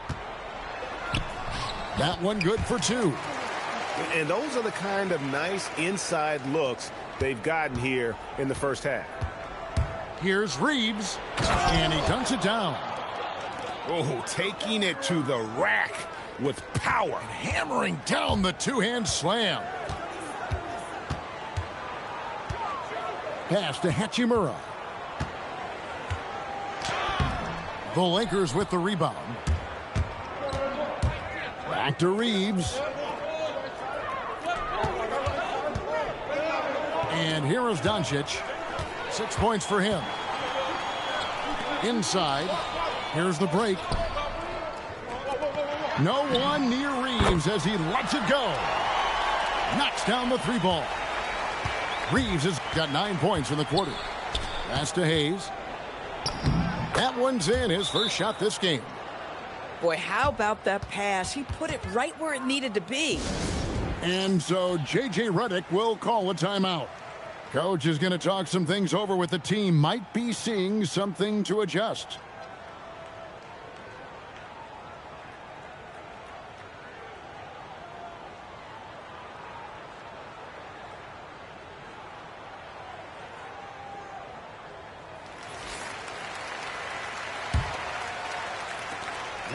That one good for 2. And those are the kind of nice inside looks they've gotten here in the first half. Here's Reeves. And he dunks it down. Oh, taking it to the rack with power. Hammering down the two-hand slam. Pass to Hachimura. The Lakers with the rebound. Back to Reeves. And here is Doncic. 6 points for him. Inside. Here's the break. No one near Reeves as he lets it go. Knocks down the three ball. Reeves has got 9 points in the quarter. Pass to Hayes. That one's in, his first shot this game. Boy, how about that pass? He put it right where it needed to be. And so J.J. Redick will call a timeout. Coach is going to talk some things over with the team. Might be seeing something to adjust.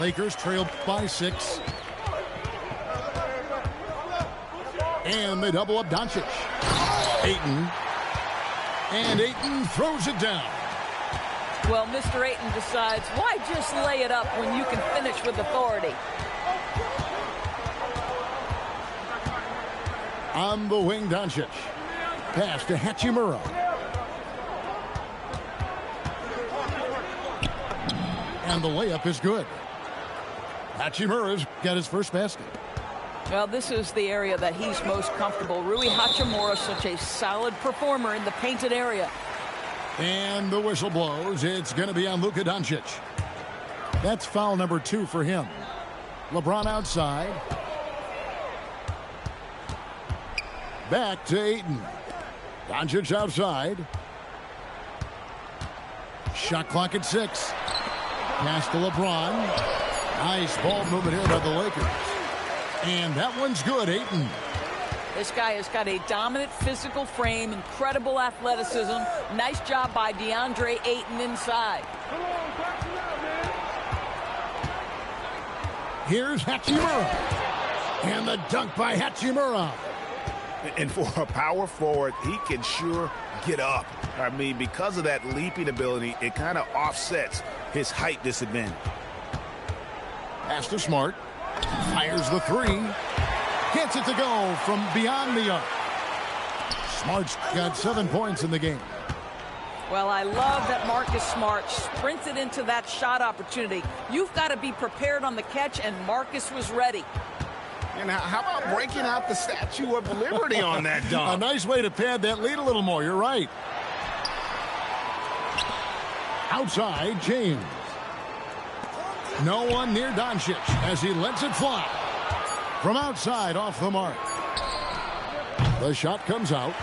Lakers trail by 6. And they double up Doncic. Ayton. And Ayton throws it down. Well, Mr. Ayton decides, why just lay it up when you can finish with authority? On the wing, Doncic. Pass to Hachimura. And the layup is good. Hachimura's got his first basket. Well, this is the area that he's most comfortable. Rui Hachimura, such a solid performer in the painted area. And the whistle blows. It's going to be on Luka Doncic. That's foul number 2 for him. LeBron outside. Back to Ayton. Doncic outside. Shot clock at 6. Pass to LeBron. Nice ball movement here by the Lakers. And that one's good, Ayton. This guy has got a dominant physical frame, incredible athleticism. Nice job by DeAndre Ayton inside. Here's Hachimura. And the dunk by Hachimura. And for a power forward, he can sure get up. I mean, because of that leaping ability, it kind of offsets his height disadvantage. Pass to Smart. Fires the 3. Gets it to go from beyond the arc. Smart's got 7 points in the game. Well, I love that Marcus Smart sprinted into that shot opportunity. You've got to be prepared on the catch, and Marcus was ready. And how about breaking out the Statue of Liberty on that dunk? A nice way to pad that lead a little more. You're right. Outside, James. No one near Doncic as he lets it fly. From outside, off the mark. The shot comes out.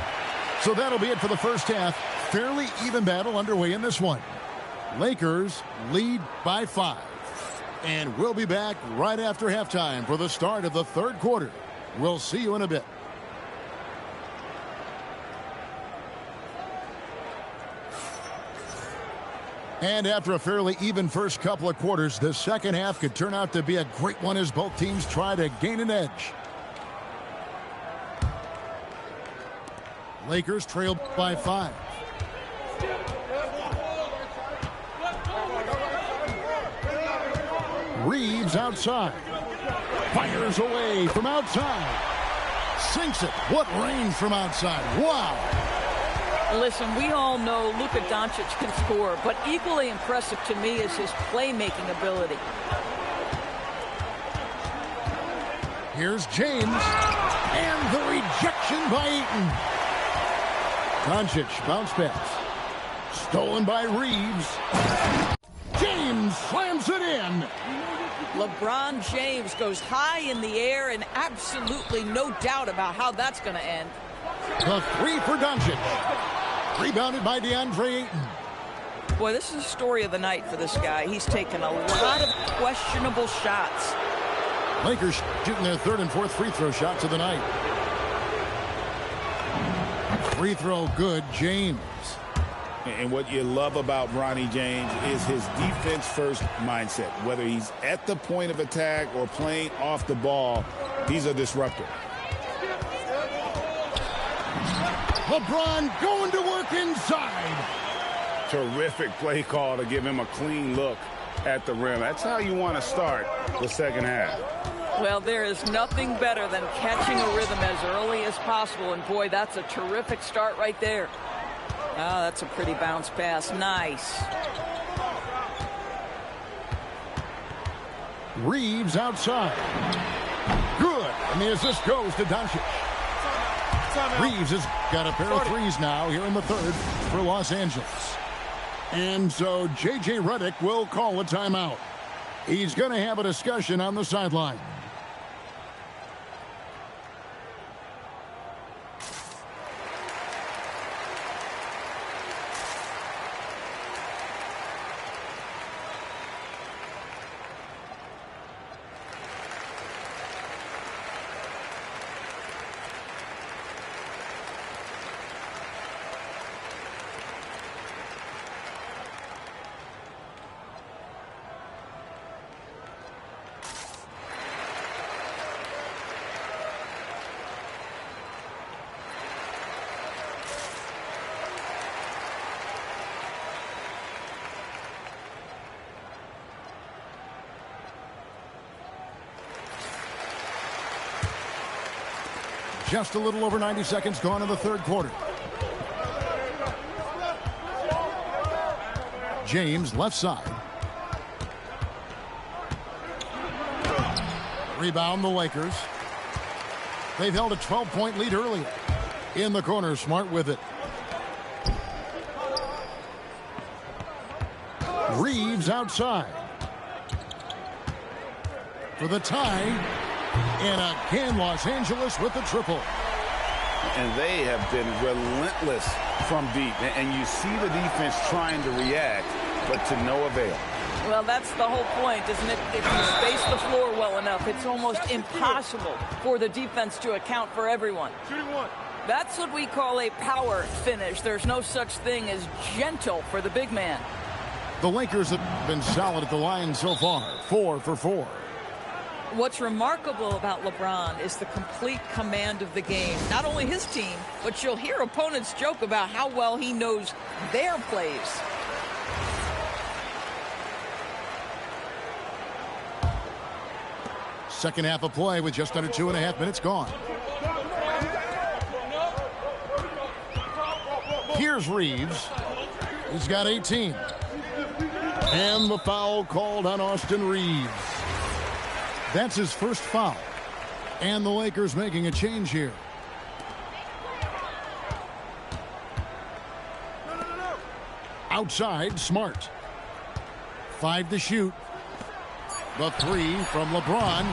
So that'll be it for the first half. Fairly even battle underway in this one. Lakers lead by 5. And we'll be back right after halftime for the start of the third quarter. We'll see you in a bit. And after a fairly even first couple of quarters, the second half could turn out to be a great one as both teams try to gain an edge. Lakers trail by 5. Reeves outside. Fires away from outside. Sinks it. What range from outside. Wow. Listen, we all know Luka Doncic can score, but equally impressive to me is his playmaking ability. Here's James. And the rejection by Ayton. Doncic bounce pass. Stolen by Reeves. James slams it in. LeBron James goes high in the air, and absolutely no doubt about how that's going to end. The 3 for Doncic. Rebounded by DeAndre Ayton. Boy, this is the story of the night for this guy. He's taken a lot of questionable shots. Lakers shooting their 3rd and 4th free throw shots of the night. Free throw good, James. And what you love about Bronny James is his defense-first mindset. Whether he's at the point of attack or playing off the ball, he's a disruptor. LeBron going to work inside. Terrific play call to give him a clean look at the rim. That's how you want to start the second half. Well, there is nothing better than catching a rhythm as early as possible. And, boy, that's a terrific start right there. Oh, that's a pretty bounce pass. Nice. Reeves outside. Good. And the assist goes to Doncic. Reeves has got a pair of threes now here in the third for Los Angeles. And so J.J. Redick will call a timeout. He's going to have a discussion on the sideline. Just a little over 90 seconds gone in the third quarter. James left side. Rebound the Lakers. They've held a 12-point lead earlier. In the corner, Smart with it. Reeves outside. For the tie. And again, Los Angeles with the triple. And they have been relentless from deep. And you see the defense trying to react, but to no avail. Well, that's the whole point, isn't it? If you space the floor well enough, it's almost impossible for the defense to account for everyone. That's what we call a power finish. There's no such thing as gentle for the big man. The Lakers have been solid at the line so far, 4 for 4. What's remarkable about LeBron is the complete command of the game. Not only his team, but you'll hear opponents joke about how well he knows their plays. Second half of play with just under 2.5 minutes gone. Here's Reeves. He's got 18. And the foul called on Austin Reeves. That's his first foul. And the Lakers making a change here. Outside, Smart. 5 to shoot. The 3 from LeBron.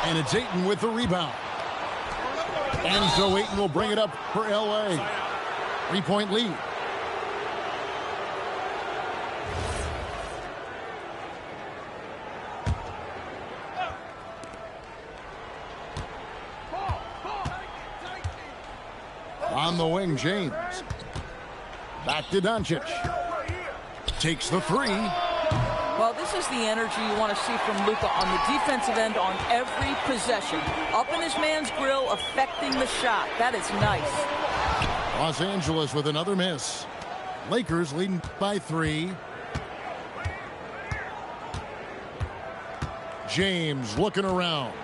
And it's Ayton with the rebound. And so Ayton will bring it up for L.A. 3-point lead. On the wing, James. Back to Doncic. Takes the 3. Well, this is the energy you want to see from Luka on the defensive end on every possession. Up in his man's grill, affecting the shot. That is nice. Los Angeles with another miss. Lakers leading by 3. James looking around.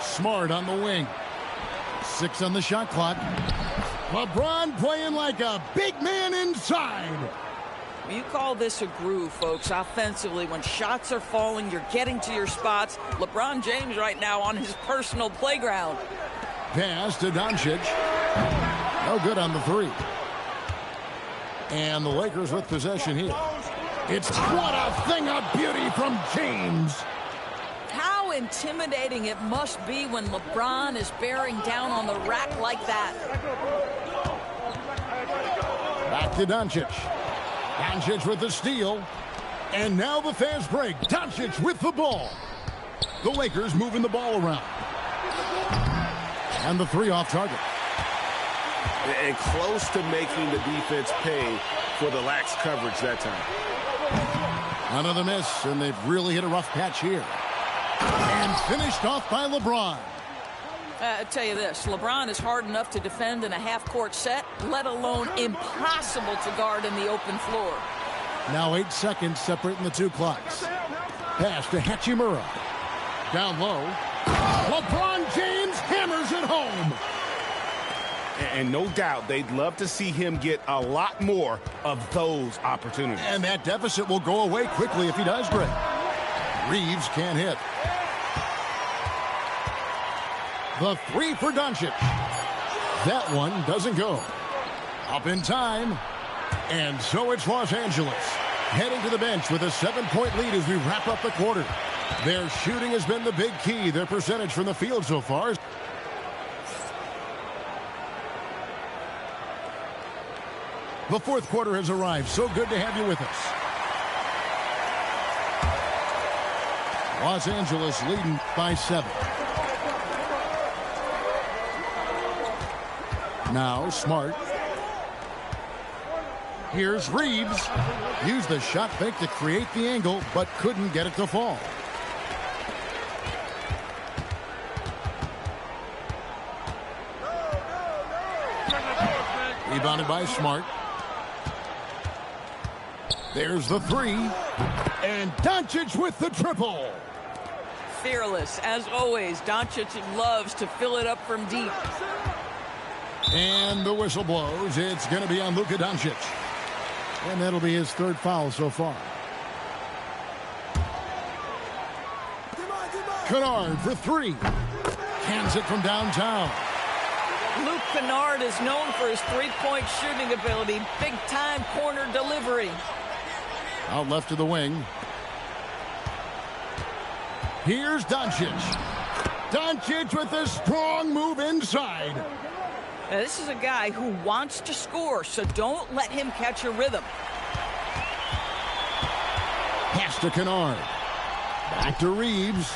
Smart on the wing. 6 on the shot clock. LeBron playing like a big man inside. You call this a groove, folks, offensively. When shots are falling, you're getting to your spots. LeBron James right now on his personal playground. Pass to Doncic. No good on the 3. And the Lakers with possession here. It's what a thing of beauty from James. How intimidating it must be when LeBron is bearing down on the rack like that. Back to Doncic. Doncic with the steal. And now the fast break. Doncic with the ball. The Lakers moving the ball around. And the 3 off target. and close to making the defense pay for the lax coverage that time. Another miss, and they've really hit a rough patch here. And finished off by LeBron. I'll tell you this, LeBron is hard enough to defend in a half-court set, let alone impossible to guard in the open floor. Now 8 seconds separating the two clocks. Pass to Hachimura. Down low. LeBron James hammers it home. And no doubt they'd love to see him get a lot more of those opportunities. And that deficit will go away quickly if he does, Greg. Reeves can't hit. The three for Doncic. That one doesn't go. Up in time. And so it's Los Angeles heading to the bench with a 7-point lead as we wrap up the quarter. Their shooting has been the big key. Their percentage from the field so far. The fourth quarter has arrived. So good to have you with us. Los Angeles leading by 7. Now Smart. Here's Reeves. Used the shot fake to create the angle, but couldn't get it to fall. Rebounded by Smart. There's the three. And Doncic with the triple. Fearless, as always. Doncic loves to fill it up from deep. And the whistle blows. It's going to be on Luka Doncic. And that'll be his third foul so far. Kennard for three. Cans it from downtown. Luke Kennard is known for his three-point shooting ability. Big-time corner delivery. Out left to the wing. Here's Doncic. Doncic with a strong move inside. Now, this is a guy who wants to score, so don't let him catch a rhythm. Pass to Kennard. Back to Reeves.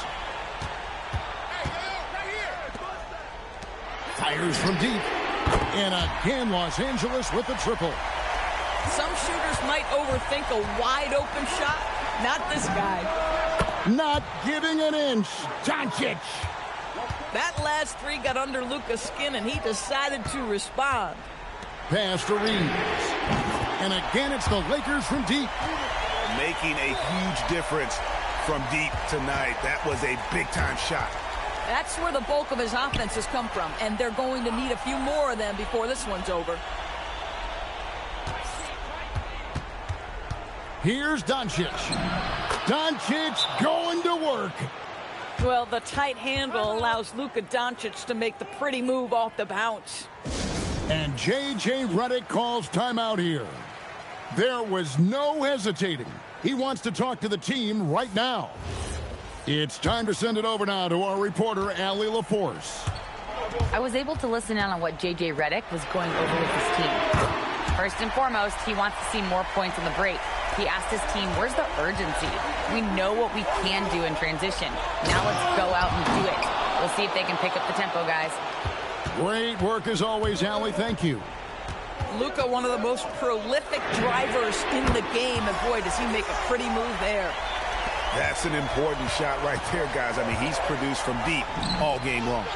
Fires from deep. And again, Los Angeles with the triple. Some shooters might overthink a wide-open shot. Not this guy. Not giving an inch. Doncic. That last three got under Luka's skin, and he decided to respond. Pass to Reeves. And again, it's the Lakers from deep. Making a huge difference from deep tonight. That was a big-time shot. That's where the bulk of his offense has come from, and they're going to need a few more of them before this one's over. Here's Doncic. Doncic going to work. Well, the tight handle allows Luka Doncic to make the pretty move off the bounce. And J.J. Redick calls timeout here. There was no hesitating. He wants to talk to the team right now. It's time to send it over now to our reporter, Allie LaForce. I was able to listen in on what J.J. Redick was going over with his team. First and foremost, he wants to see more points on the break. He asked his team, where's the urgency? We know what we can do in transition. Now let's go out and do it. We'll see if they can pick up the tempo, guys. Great work as always, Allie. Thank you. Luka, one of the most prolific drivers in the game, and boy, does he make a pretty move there. That's an important shot right there, guys. I mean, he's produced from deep all game long.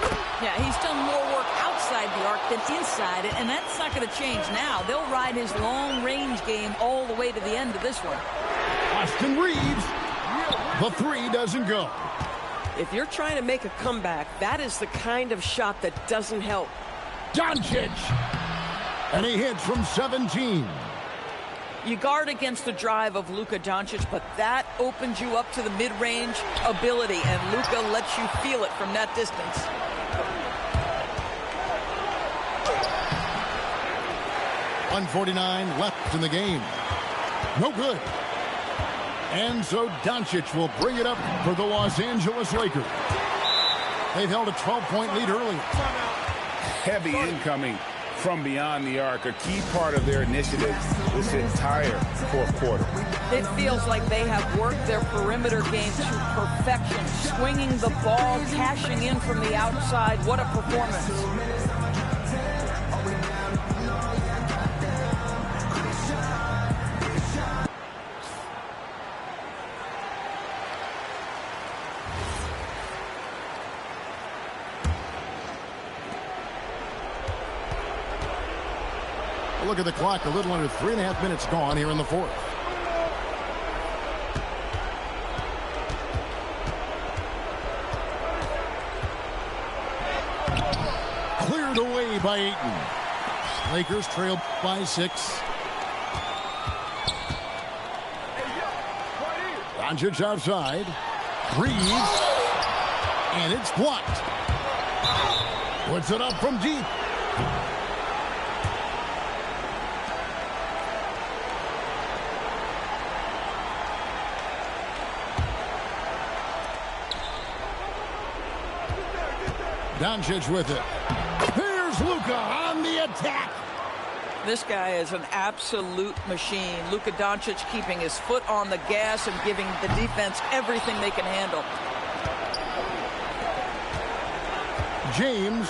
Yeah, he's done more work outside the arc than inside it, and that's not going to change now. They'll ride his long-range game all the way to the end of this one. Austin Reeves. The three doesn't go. If you're trying to make a comeback, that is the kind of shot that doesn't help. Doncic. And he hits from 17. You guard against the drive of Luka Doncic, but that opens you up to the mid-range ability, and Luka lets you feel it from that distance. .149 left in the game. No good. And so Doncic will bring it up for the Los Angeles Lakers. They've held a 12-point lead earlier. Heavy incoming from beyond the arc, a key part of their initiative this entire fourth quarter. It feels like they have worked their perimeter game to perfection, swinging the ball, cashing in from the outside. What a performance. look at the clock. A little under 3.5 minutes gone here in the fourth. Cleared away by Ayton. Lakers trail by 6. Doncic outside. Breathes. And it's blocked. Puts it up from deep. Doncic with it. Here's Luka on the attack. This guy is an absolute machine. Luka Doncic keeping his foot on the gas and giving the defense everything they can handle. James.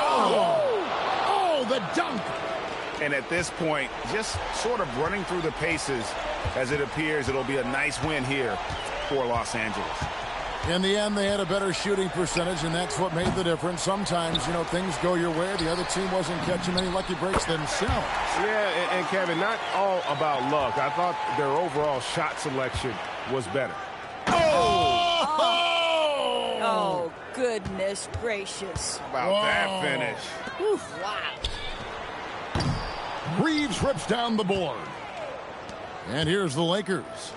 Oh, the dunk. And at this point, just sort of running through the paces as it appears it'll be a nice win here for Los Angeles. In the end, they had a better shooting percentage, and that's what made the difference. Sometimes, you know, things go your way. The other team wasn't catching many lucky breaks themselves. Yeah, and Kevin, not all about luck. I thought their overall shot selection was better. Oh, goodness gracious. How about that finish? Oof. Wow. Reeves rips down the board. And here's the Lakers.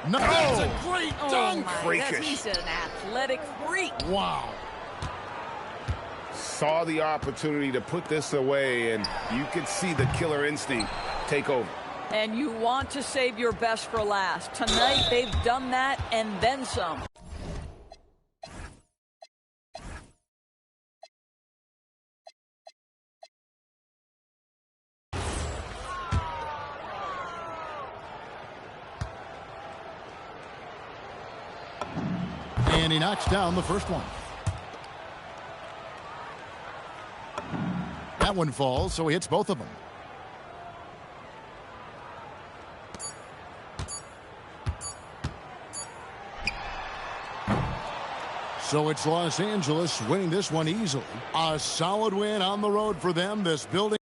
No, that's a great dunk. He's an athletic freak. Wow. Saw the opportunity to put this away, and you could see the killer instinct take over. And you want to save your best for last. Tonight, they've done that and then some. And he knocks down the first one. That one falls, so he hits both of them. So it's Los Angeles winning this one easily. A solid win on the road for them. This building.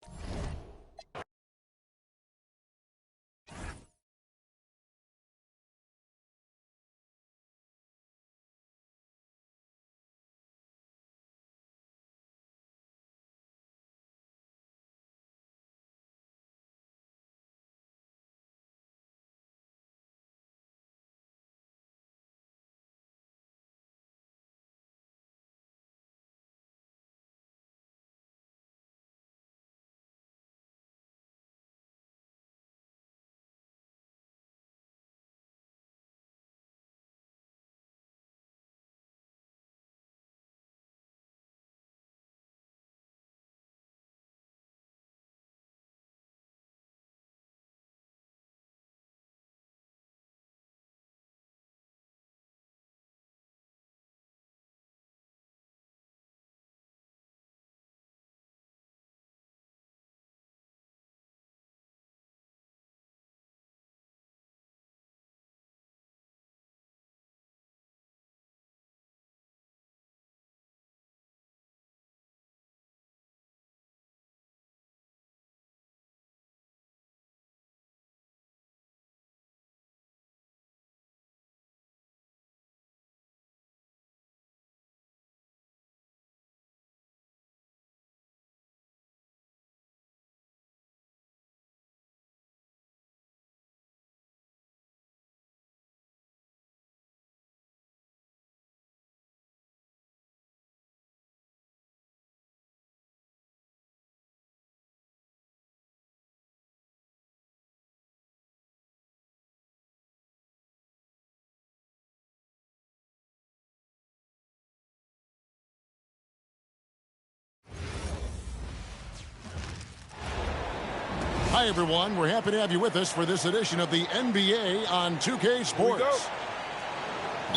Hi, everyone. We're happy to have you with us for this edition of the NBA on 2K Sports.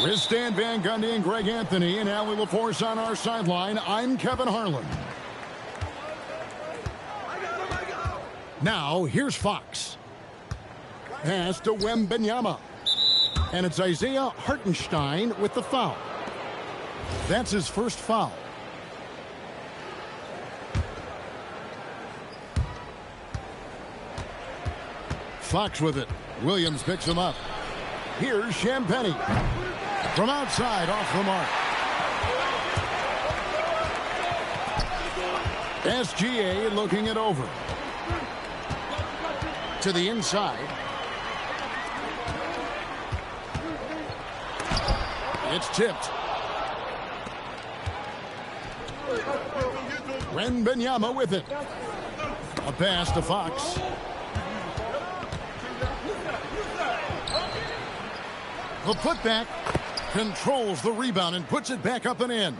With Stan Van Gundy and Greg Anthony and Allie LaForce on our sideline, I'm Kevin Harlan. Now, here's Fox. Pass to Wembanyama. And it's Isaiah Hartenstein with the foul. That's his first foul. Fox with it. Williams picks him up. Here's Champagnie. From outside, off the mark. SGA looking it over. To the inside. It's tipped. Wembanyama with it. A pass to Fox. The putback controls the rebound and puts it back up and in.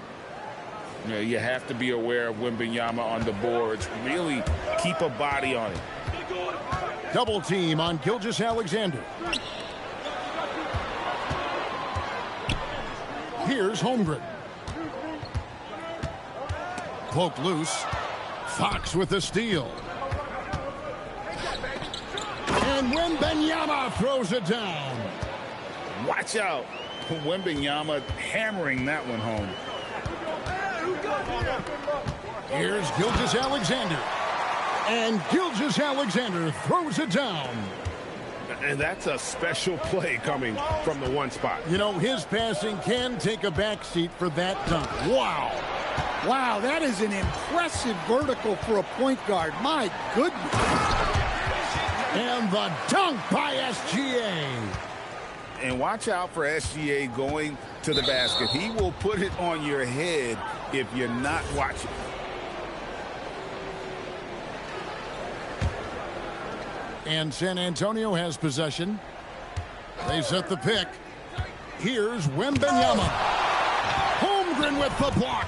Yeah, you have to be aware of Wembanyama on the boards. Really keep a body on it. Double team on Gilgeous-Alexander. Here's Holmgren. Poked loose. Fox with the steal. And Wembanyama throws it down. Watch out. Wembanyama hammering that one home. Here's Gilgeous-Alexander. And Gilgeous-Alexander throws it down. And that's a special play coming from the one spot. You know, his passing can take a backseat for that dunk. Wow. Wow, that is an impressive vertical for a point guard. My goodness. And the dunk by SGA. And watch out for SGA going to the basket. He will put it on your head if you're not watching. And San Antonio has possession. They set the pick. Here's Wembanyama. Holmgren with the block.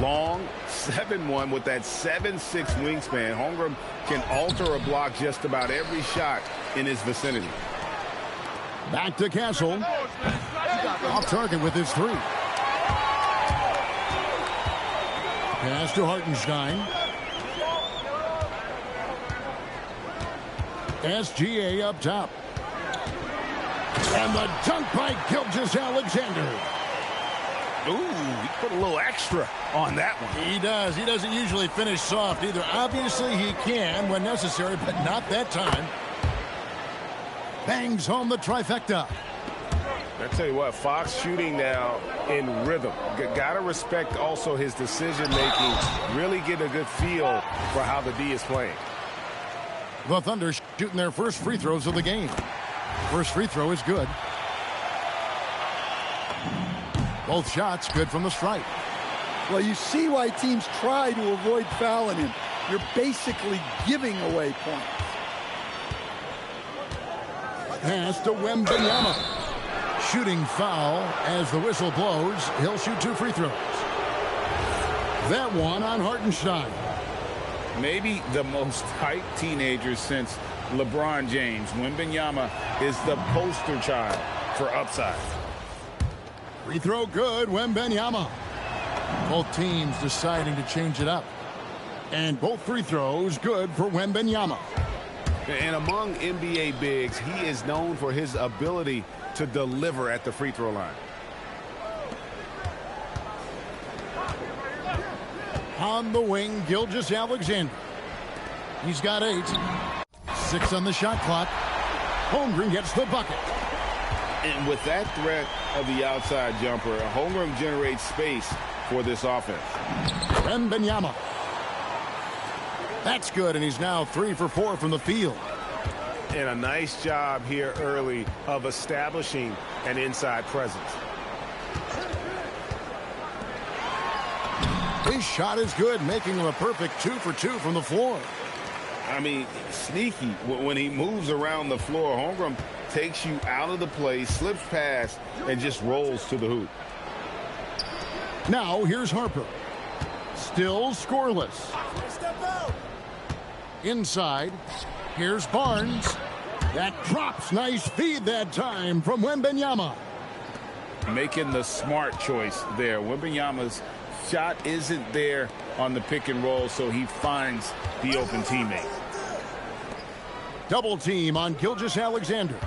Long 7-1 with that 7'6" wingspan. Holmgren can alter a block just about every shot in his vicinity. Back to Castle. Off target with his three. Pass to Hartenstein. SGA up top. And the dunk by Gilgeous-Alexander. Ooh, he put a little extra on that one. He does. He doesn't usually finish soft either. Obviously, he can when necessary, but not that time. Bangs home the trifecta. I tell you what, Fox shooting now in rhythm. Got to respect also his decision-making. Really get a good feel for how the D is playing. The Thunder shooting their first free throws of the game. First free throw is good. Both shots good from the stripe. Well, you see why teams try to avoid fouling him. You're basically giving away points. Pass to Wembanyama. Shooting foul as the whistle blows. He'll shoot 2 free throws. That one on Hartenstein. Maybe the most hyped teenager since LeBron James. Wembanyama is the poster child for upside. Free throw good, Wembanyama. Both teams deciding to change it up. And both free throws good for Wembanyama. And among NBA bigs, he is known for his ability to deliver at the free throw line. On the wing, Gilgeous-Alexander. He's got 8. 6 on the shot clock. Holmgren gets the bucket. And with that threat of the outside jumper, Holmgren generates space for this offense. Wembanyama. That's good, and he's now 3 for 4 from the field. And a nice job here early of establishing an inside presence. His shot is good, making him a perfect 2 for 2 from the floor. I mean, sneaky. When he moves around the floor, Holmgren takes you out of the play, slips past, and just rolls to the hoop. Now, here's Harper. Still scoreless. Inside, here's Barnes. That drops. Nice feed that time from Wembanyama. Making the smart choice there. Wembanyama's shot isn't there on the pick and roll, so he finds the open teammate. Double team on Gilgeous-Alexander.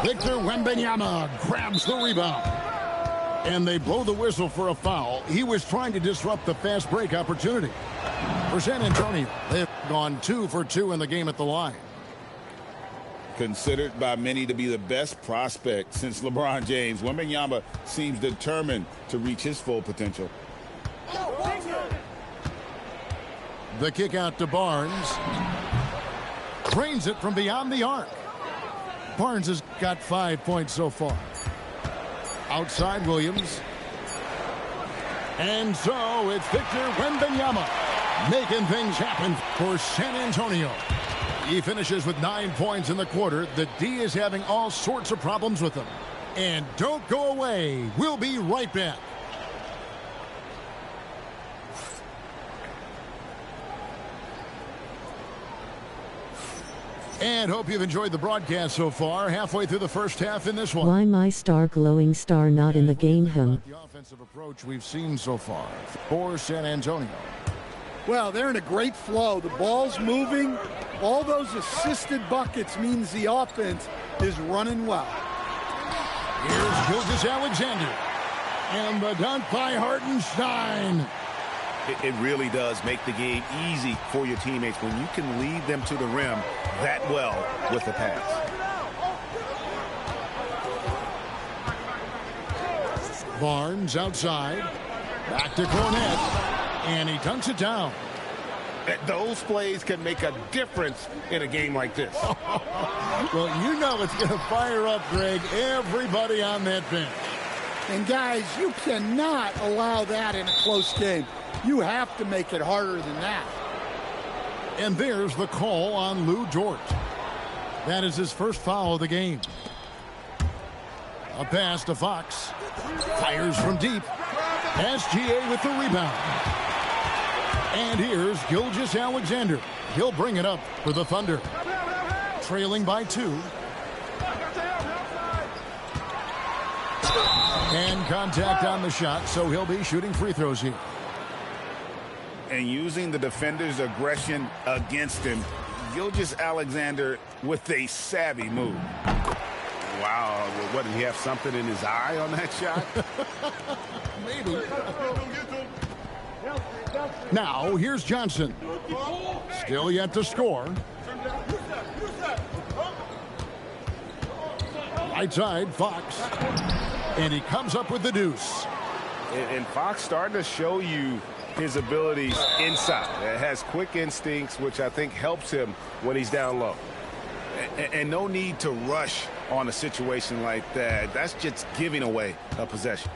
Victor Wembanyama grabs the rebound. And they blow the whistle for a foul. He was trying to disrupt the fast break opportunity. For San Antonio, they've gone 2 for 2 in the game at the line. Considered by many to be the best prospect since LeBron James, Wembanyama seems determined to reach his full potential. The kick out to Barnes. Drains it from beyond the arc. Barnes has got 5 points so far. Outside Williams. And so it's Victor Wembanyama making things happen for San Antonio. He finishes with 9 points in the quarter. The D is having all sorts of problems with him. And don't go away. We'll be right back. And hope you've enjoyed the broadcast so far. Halfway through the first half in this one. Why my star glowing star not in the game, him? The offensive approach we've seen so far for San Antonio. Well, they're in a great flow. The ball's moving. All those assisted buckets means the offense is running well. Here's Gilgeous-Alexander. And the dunk by Hartenstein. It really does make the game easy for your teammates when you can lead them to the rim that well with the pass. Barnes outside. Back to Cornette. And he dunks it down. Those plays can make a difference in a game like this. Well, you know it's going to fire up, Greg, everybody on that bench. And, guys, you cannot allow that in a close game. You have to make it harder than that. And there's the call on Lou Dort. That is his first foul of the game. A pass to Fox. Fires from deep. SGA with the rebound. And here's Gilgeous-Alexander. He'll bring it up for the Thunder. Trailing by 2. And contact on the shot, so he'll be shooting free throws here. And using the defender's aggression against him, Gilgeous-Alexander with a savvy move. Wow, what, did he have something in his eye on that shot? Maybe. Now, here's Johnson. Still yet to score. Right side, Fox. And he comes up with the deuce. And Fox starting to show you his abilities inside. It has quick instincts, which I think helps him when he's down low. And no need to rush on a situation like that. That's just giving away a possession.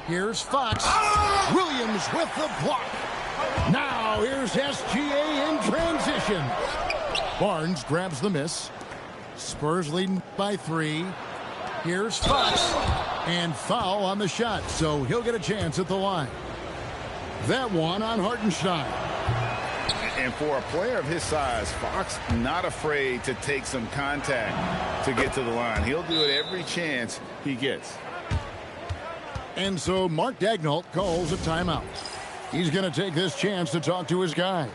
Here's Fox. Williams with the block. Now here's SGA in transition. Barnes grabs the miss. Spurs leading by 3. Here's Fox. And foul on the shot, so he'll get a chance at the line. That one on Hartenstein. And for a player of his size, Fox not afraid to take some contact to get to the line. He'll do it every chance he gets. And so Mark Daigneault calls a timeout. He's going to take this chance to talk to his guys.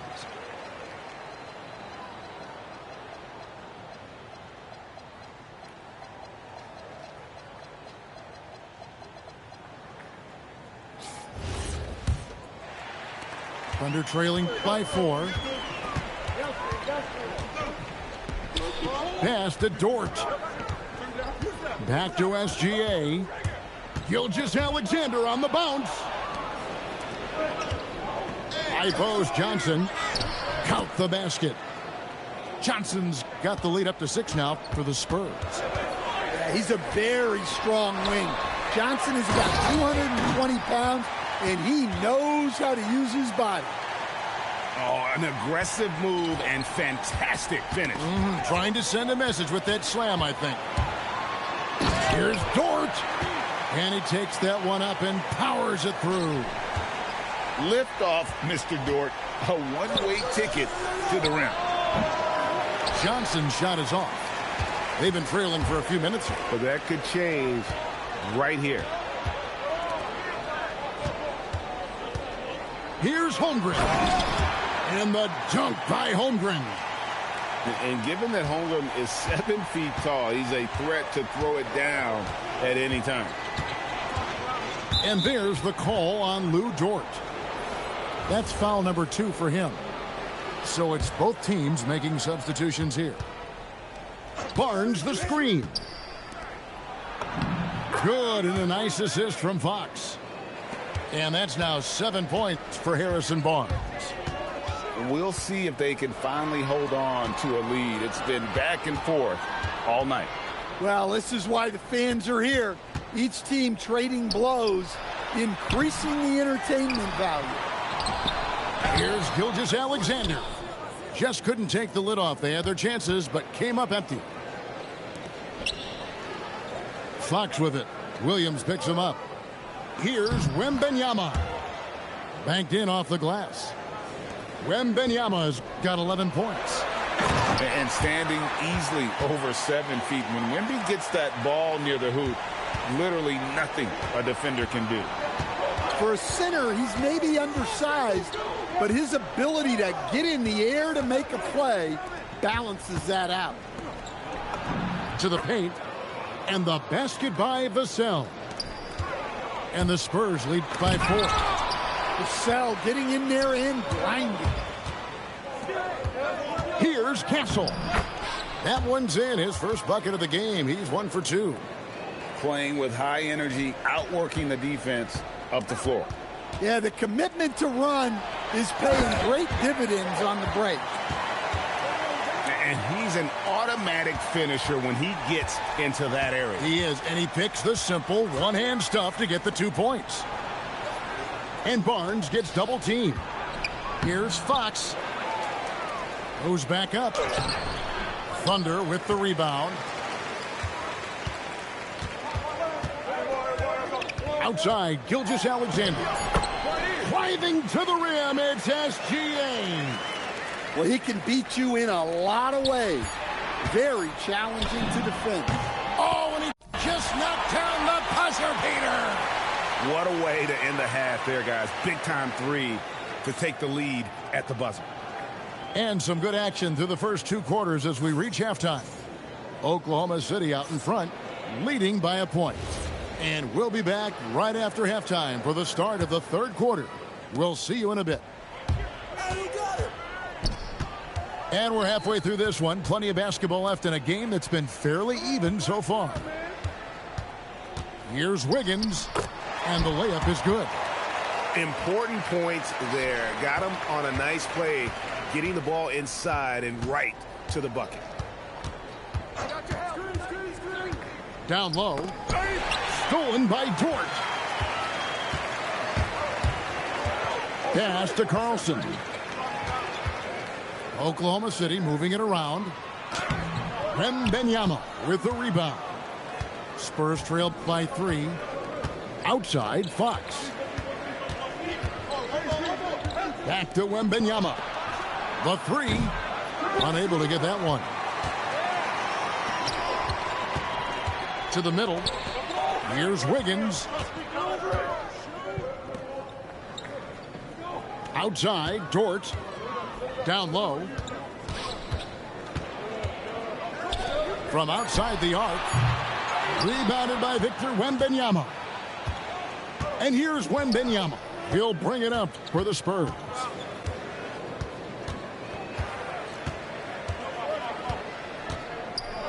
Thunder trailing by 4. Pass to Dort. Back to SGA. Gilgeous-Alexander on the bounce. High post Johnson. Count the basket. Johnson's got the lead up to 6 now for the Spurs. Yeah, he's a very strong wing. Johnson is about 220 pounds, and he knows how to use his body. Oh, an aggressive move and fantastic finish. Trying to send a message with that slam, I think. Here's Dort. And he takes that one up and powers it through. Lift off, Mr. Dort. A one-way ticket to the rim. Johnson's shot is off. They've been trailing for a few minutes. But that could change right here. Here's Holmgren. And the dunk by Holmgren. And given that Holmgren is 7 feet tall, he's a threat to throw it down at any time. And there's the call on Lou Dort. That's foul number 2 for him. So it's both teams making substitutions here. Barnes the screen. Good, and a nice assist from Fox. And that's now 7 points for Harrison Barnes. We'll see if they can finally hold on to a lead. It's been back and forth all night. Well, this is why the fans are here. Each team trading blows, increasing the entertainment value. Here's Gilgeous-Alexander. Just couldn't take the lid off. They had their chances, but came up empty. Fox with it. Williams picks him up. Here's Wembanyama. Banked in off the glass. Wembanyama's got 11 points. And standing easily over 7 feet. When Wemby gets that ball near the hoop, literally nothing a defender can do. For a center, he's maybe undersized, but his ability to get in the air to make a play balances that out. To the paint, and the basket by Vassell. And the Spurs lead by 4. Vassell getting in there and grinding. Here's Castle. That one's in, his first bucket of the game. He's 1 for 2. Playing with high energy, outworking the defense up the floor. Yeah, the commitment to run is paying great dividends on the break. And he's an automatic finisher when he gets into that area. He is, and he picks the simple one-hand stuff to get the 2 points. And Barnes gets double teamed. Here's Fox. Goes back up. Thunder with the rebound. Outside, Gilgeous-Alexander. Driving to the rim, it's SGA. Well, he can beat you in a lot of ways. Very challenging to defend. Oh, and he just knocked down the buzzer beater. What a way to end the half there, guys. Big-time 3 to take the lead at the buzzer. And some good action through the first 2 quarters as we reach halftime. Oklahoma City out in front, leading by a point. And we'll be back right after halftime for the start of the 3rd quarter. We'll see you in a bit. And we're halfway through this one. Plenty of basketball left in a game that's been fairly even so far. Here's Wiggins, and the layup is good. Important points there. Got him on a nice play, getting the ball inside and right to the bucket. Down low. Stolen by Dort. Pass to Carlson. Oklahoma City moving it around. Wembanyama with the rebound. Spurs trailed by 3. Outside, Fox. Back to Wembanyama. The 3. Unable to get that one. To the middle. Here's Wiggins. Outside, Dort. Down low. From outside the arc. Rebounded by Victor Wembanyama. And here's Wembanyama. He'll bring it up for the Spurs.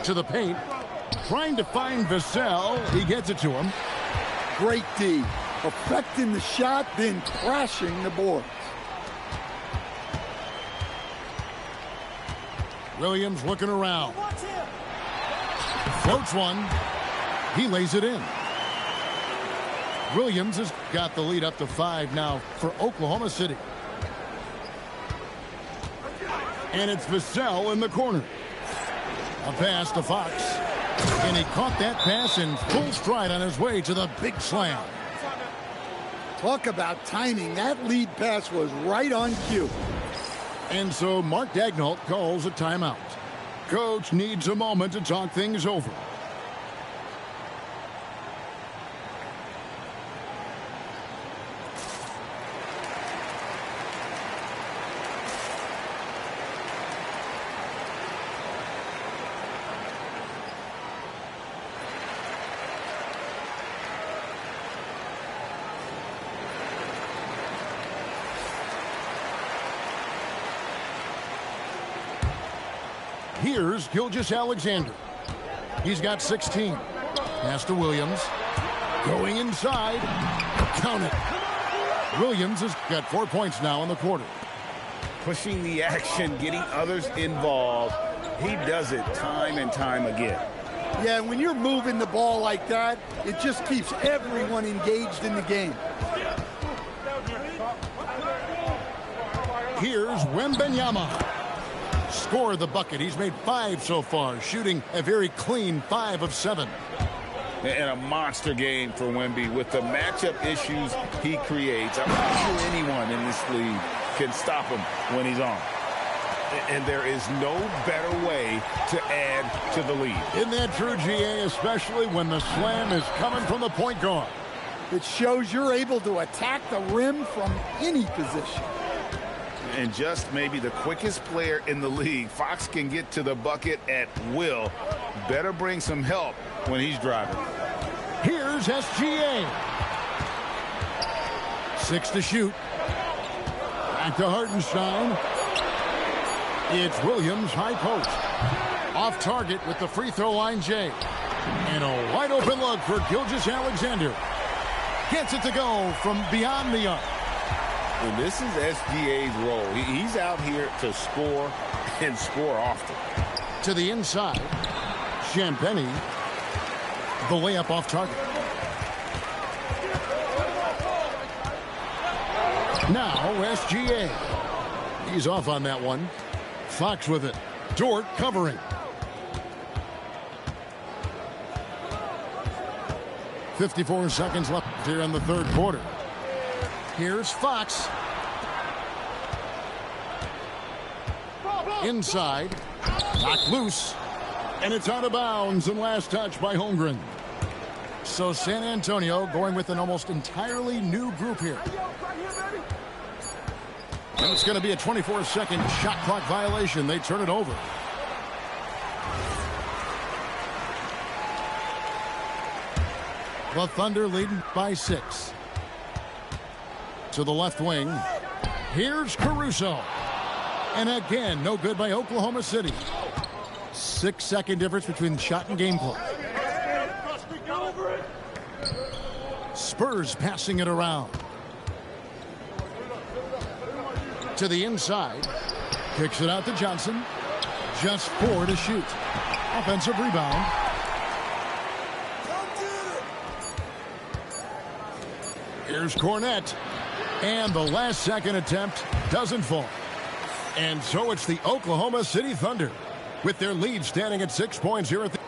To the paint. Trying to find Vassell. He gets it to him. Great D. Affecting the shot, then crashing the boards. Williams looking around. Floats one. He lays it in. Williams has got the lead up to 5 now for Oklahoma City. And it's Vassell in the corner. A pass to Fox. And he caught that pass in full stride on his way to the big slam. Talk about timing. That lead pass was right on cue. And so Mark Daigneault calls a timeout. Coach needs a moment to talk things over. Here's Gilgeous-Alexander. He's got 16. Pass to Williams. Going inside. Count it. Williams has got 4 points now in the quarter. Pushing the action, getting others involved. He does it time and time again. Yeah, when you're moving the ball like that, it just keeps everyone engaged in the game. Here's Wembanyama. Scored the bucket. He's made 5 so far, shooting a very clean 5 of 7. And a monster game for Wemby with the matchup issues he creates. I'm not sure anyone in this league can stop him when he's on. And there is no better way to add to the lead. Isn't that true, GA, especially when the slam is coming from the point guard? It shows you're able to attack the rim from any position. And just maybe the quickest player in the league. Fox can get to the bucket at will. Better bring some help when he's driving. Here's SGA. 6 to shoot. Back to Hartenstein. It's Williams, high post. Off target with the free throw line, Jay. And a wide open look for Gilgeous-Alexander. Gets it to go from beyond the arc. And this is SGA's role. He's out here to score and score often. To the inside. Champagny. The layup off target. Now SGA. He's off on that one. Fox with it. Dort covering. 54 seconds left here in the third quarter. Here's Fox. Inside. Knocked loose. And it's out of bounds and last touch by Holmgren. So San Antonio going with an almost entirely new group here. And it's going to be a 24-second shot clock violation. They turn it over. The Thunder leading by 6. To the left wing. Here's Caruso. And again, no good by Oklahoma City. 6-second difference between shot and game clock. Spurs passing it around. To the inside. Kicks it out to Johnson. Just 4 to shoot. Offensive rebound. Here's Cornette. And the last second attempt doesn't fall. And so it's the Oklahoma City Thunder with their lead standing at 6 points here at the...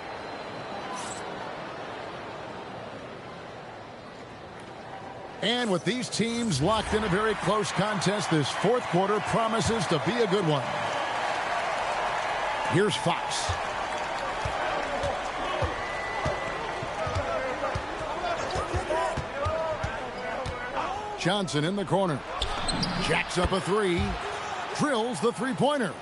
And with these teams locked in a very close contest, this fourth quarter promises to be a good one. Here's Fox. Johnson in the corner. Jacks up a 3. Drills the three-pointer.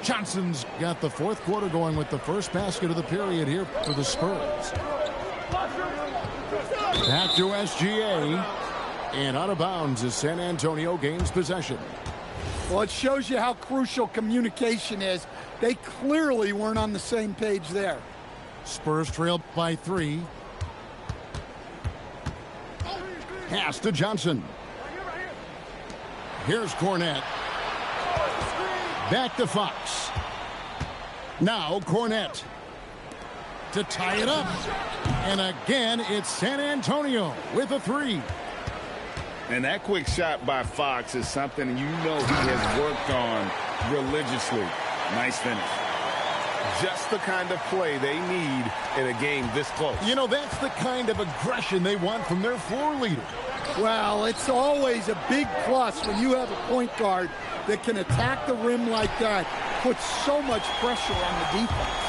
Johnson's got the fourth quarter going with the first basket of the period here for the Spurs. Back to SGA. And out of bounds as San Antonio gains possession. Well, it shows you how crucial communication is. They clearly weren't on the same page there. Spurs trail by 3. Pass to Johnson. Here's Cornette. Back to Fox. Now Cornette. To tie it up. And again, it's San Antonio with a 3. And that quick shot by Fox is something you know he has worked on religiously. Nice finish. Just the kind of play they need in a game this close. You know, that's the kind of aggression they want from their floor leader. Well, it's always a big plus when you have a point guard that can attack the rim like that, puts so much pressure on the defense.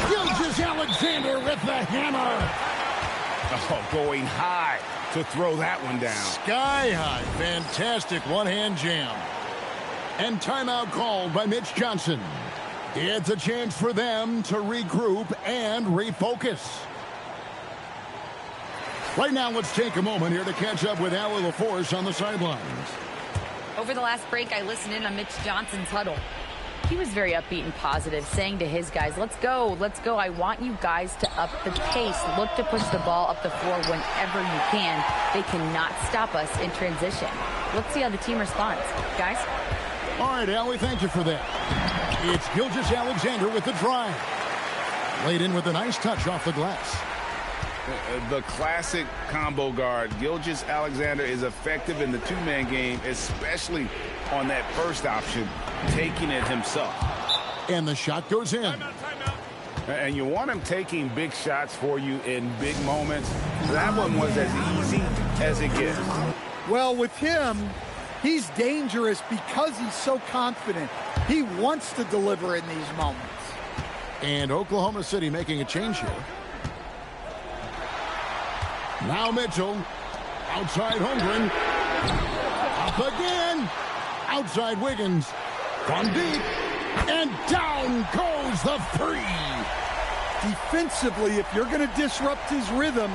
Gilgeous-Alexander with the hammer. Oh, going high to throw that one down. Sky high. Fantastic one-hand jam. And timeout called by Mitch Johnson. It's a chance for them to regroup and refocus. Right now, let's take a moment here to catch up with Allie LaForce on the sidelines. Over the last break, I listened in on Mitch Johnson's huddle. He was very upbeat and positive, saying to his guys, let's go, let's go. I want you guys to up the pace. Look to push the ball up the floor whenever you can. They cannot stop us in transition. Let's see how the team responds. Guys? All right, Allie, thank you for that. It's Gilgeous-Alexander with the drive. Laid in with a nice touch off the glass. The classic combo guard. Gilgeous-Alexander is effective in the two-man game, especially on that first option, taking it himself. And the shot goes in. And you want him taking big shots for you in big moments. That one was as easy as it gets. Well, with him, he's dangerous because he's so confident. He wants to deliver in these moments. And Oklahoma City making a change here. Now Mitchell. Outside Holmgren. Up again. Outside Wiggins. From deep. And down goes the three. Defensively, if you're going to disrupt his rhythm,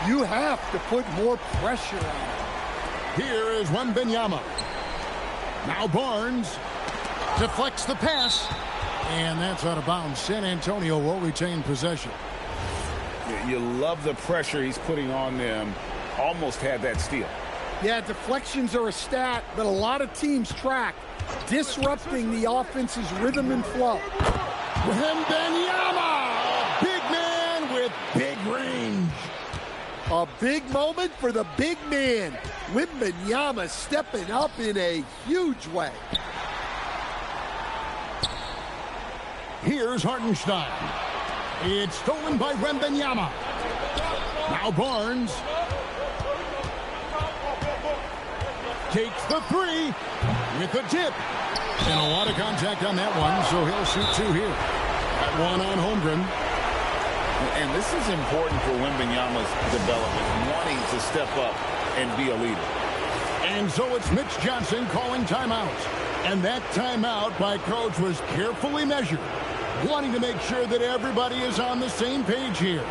you have to put more pressure on him. Here is Wembanyama. Now Barnes deflects the pass. And that's out of bounds. San Antonio will retain possession. You love the pressure he's putting on them. Almost had that steal. Yeah, deflections are a stat that a lot of teams track. Disrupting the offense's rhythm and flow. Wembanyama! Big man with big range. A big moment for the big man. Wembanyama stepping up in a huge way. Here's Hartenstein. It's stolen by Wembanyama. Now Barnes takes the three with a tip. And a lot of contact on that one, so he'll shoot two here. That one on Holmgren. And this is important for Wembanyama's development, wanting to step up and be a leader. And so it's Mitch Johnson calling timeout. And that timeout by coach was carefully measured, wanting to make sure that everybody is on the same page here.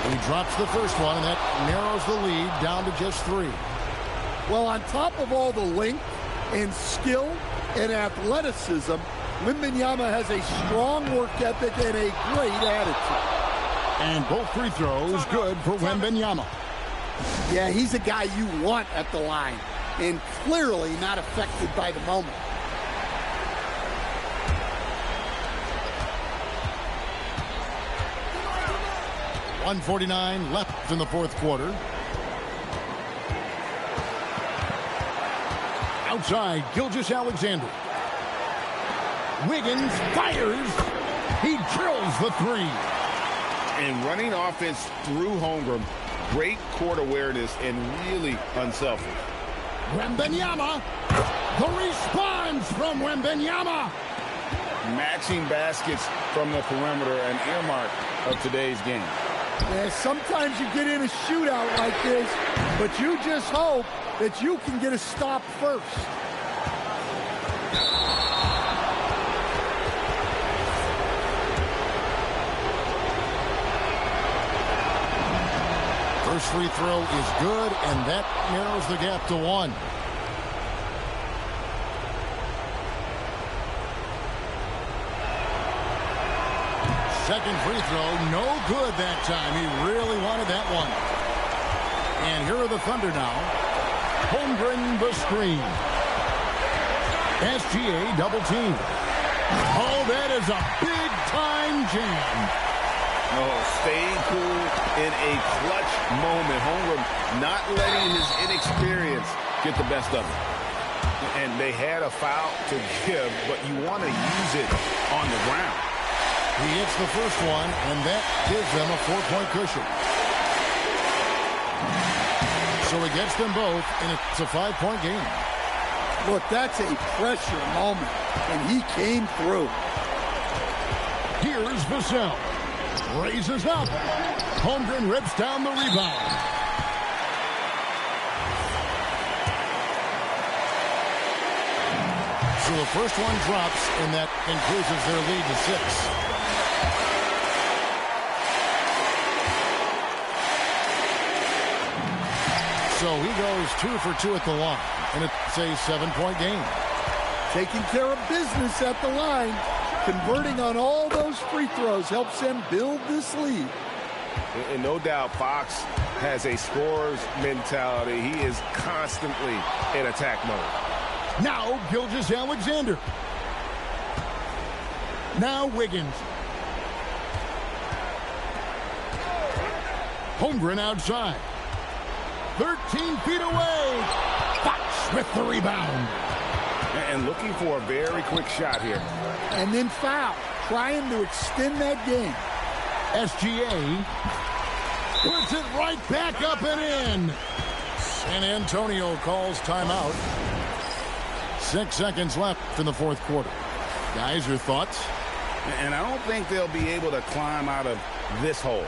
He drops the first one, and that narrows the lead down to just three. Well, on top of all the length and skill and athleticism, Wembanyama has a strong work ethic and a great attitude. And both free throws good for Wembanyama. Yeah, he's a guy you want at the line, and clearly not affected by the moment. .149 left in the fourth quarter. Outside, Gilgeous-Alexander. Wiggins fires. He drills the three. And running offense through Holmgren, great court awareness and really unselfish. Wembanyama. The response from Wembanyama. Matching baskets from the perimeter, an earmark of today's game. Yeah, sometimes you get in a shootout like this, but you just hope that you can get a stop first. First free throw is good, and that narrows the gap to one. Second free throw, no good that time. He really wanted that one. And here are the Thunder now. Holmgren the screen. SGA double team. Oh, that is a big-time jam. Oh, staying cool in a clutch moment. Holmgren not letting his inexperience get the best of him. And they had a foul to give, but you want to use it on the ground. He hits the first one, and that gives them a 4-point cushion. So he gets them both, and it's a 5-point game. Look, that's a pressure moment, and he came through. Here's Vassell. Raises up. Holmgren rips down the rebound. So the first one drops, and that increases their lead to 6. So he goes 2 for 2 at the line, and it's a 7-point game. Taking care of business at the line. Converting on all those free throws helps them build this lead. And no doubt Fox has a scorer's mentality. He is constantly in attack mode. Now Gilgeous-Alexander. Now Wiggins. Holmgren outside. 13 feet away. Fox with the rebound. And looking for a very quick shot here. And then foul. Trying to extend that game. SGA puts it right back up and in. San Antonio calls timeout. 6 seconds left in the fourth quarter. Guys, your thoughts? And I don't think they'll be able to climb out of this hole.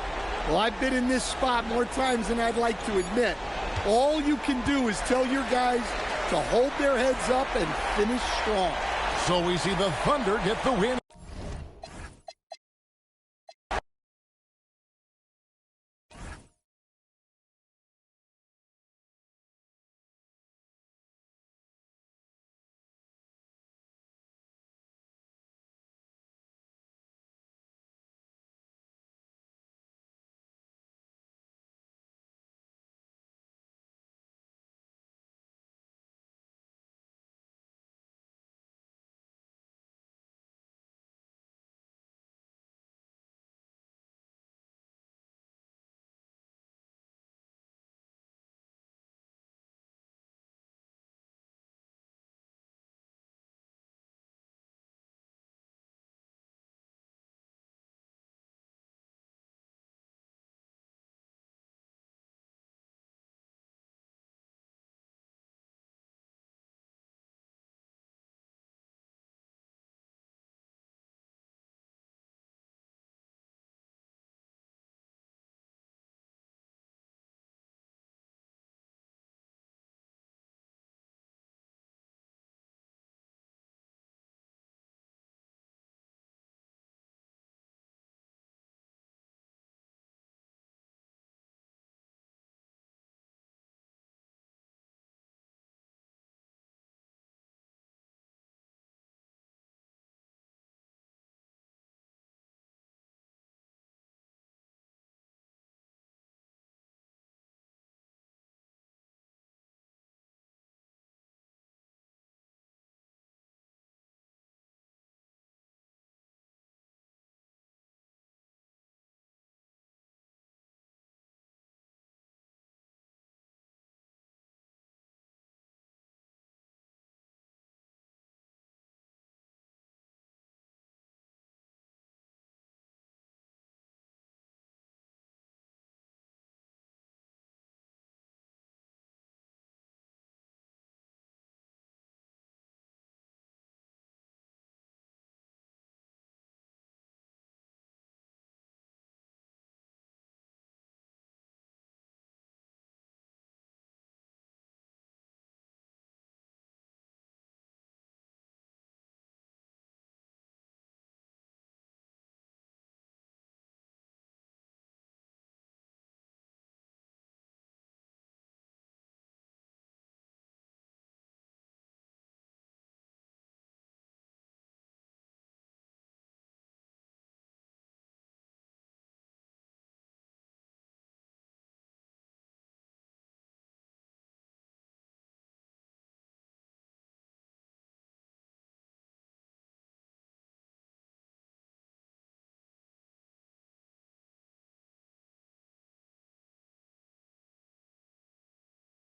Well, I've been in this spot more times than I'd like to admit. All you can do is tell your guys to hold their heads up and finish strong. So we see the Thunder get the win.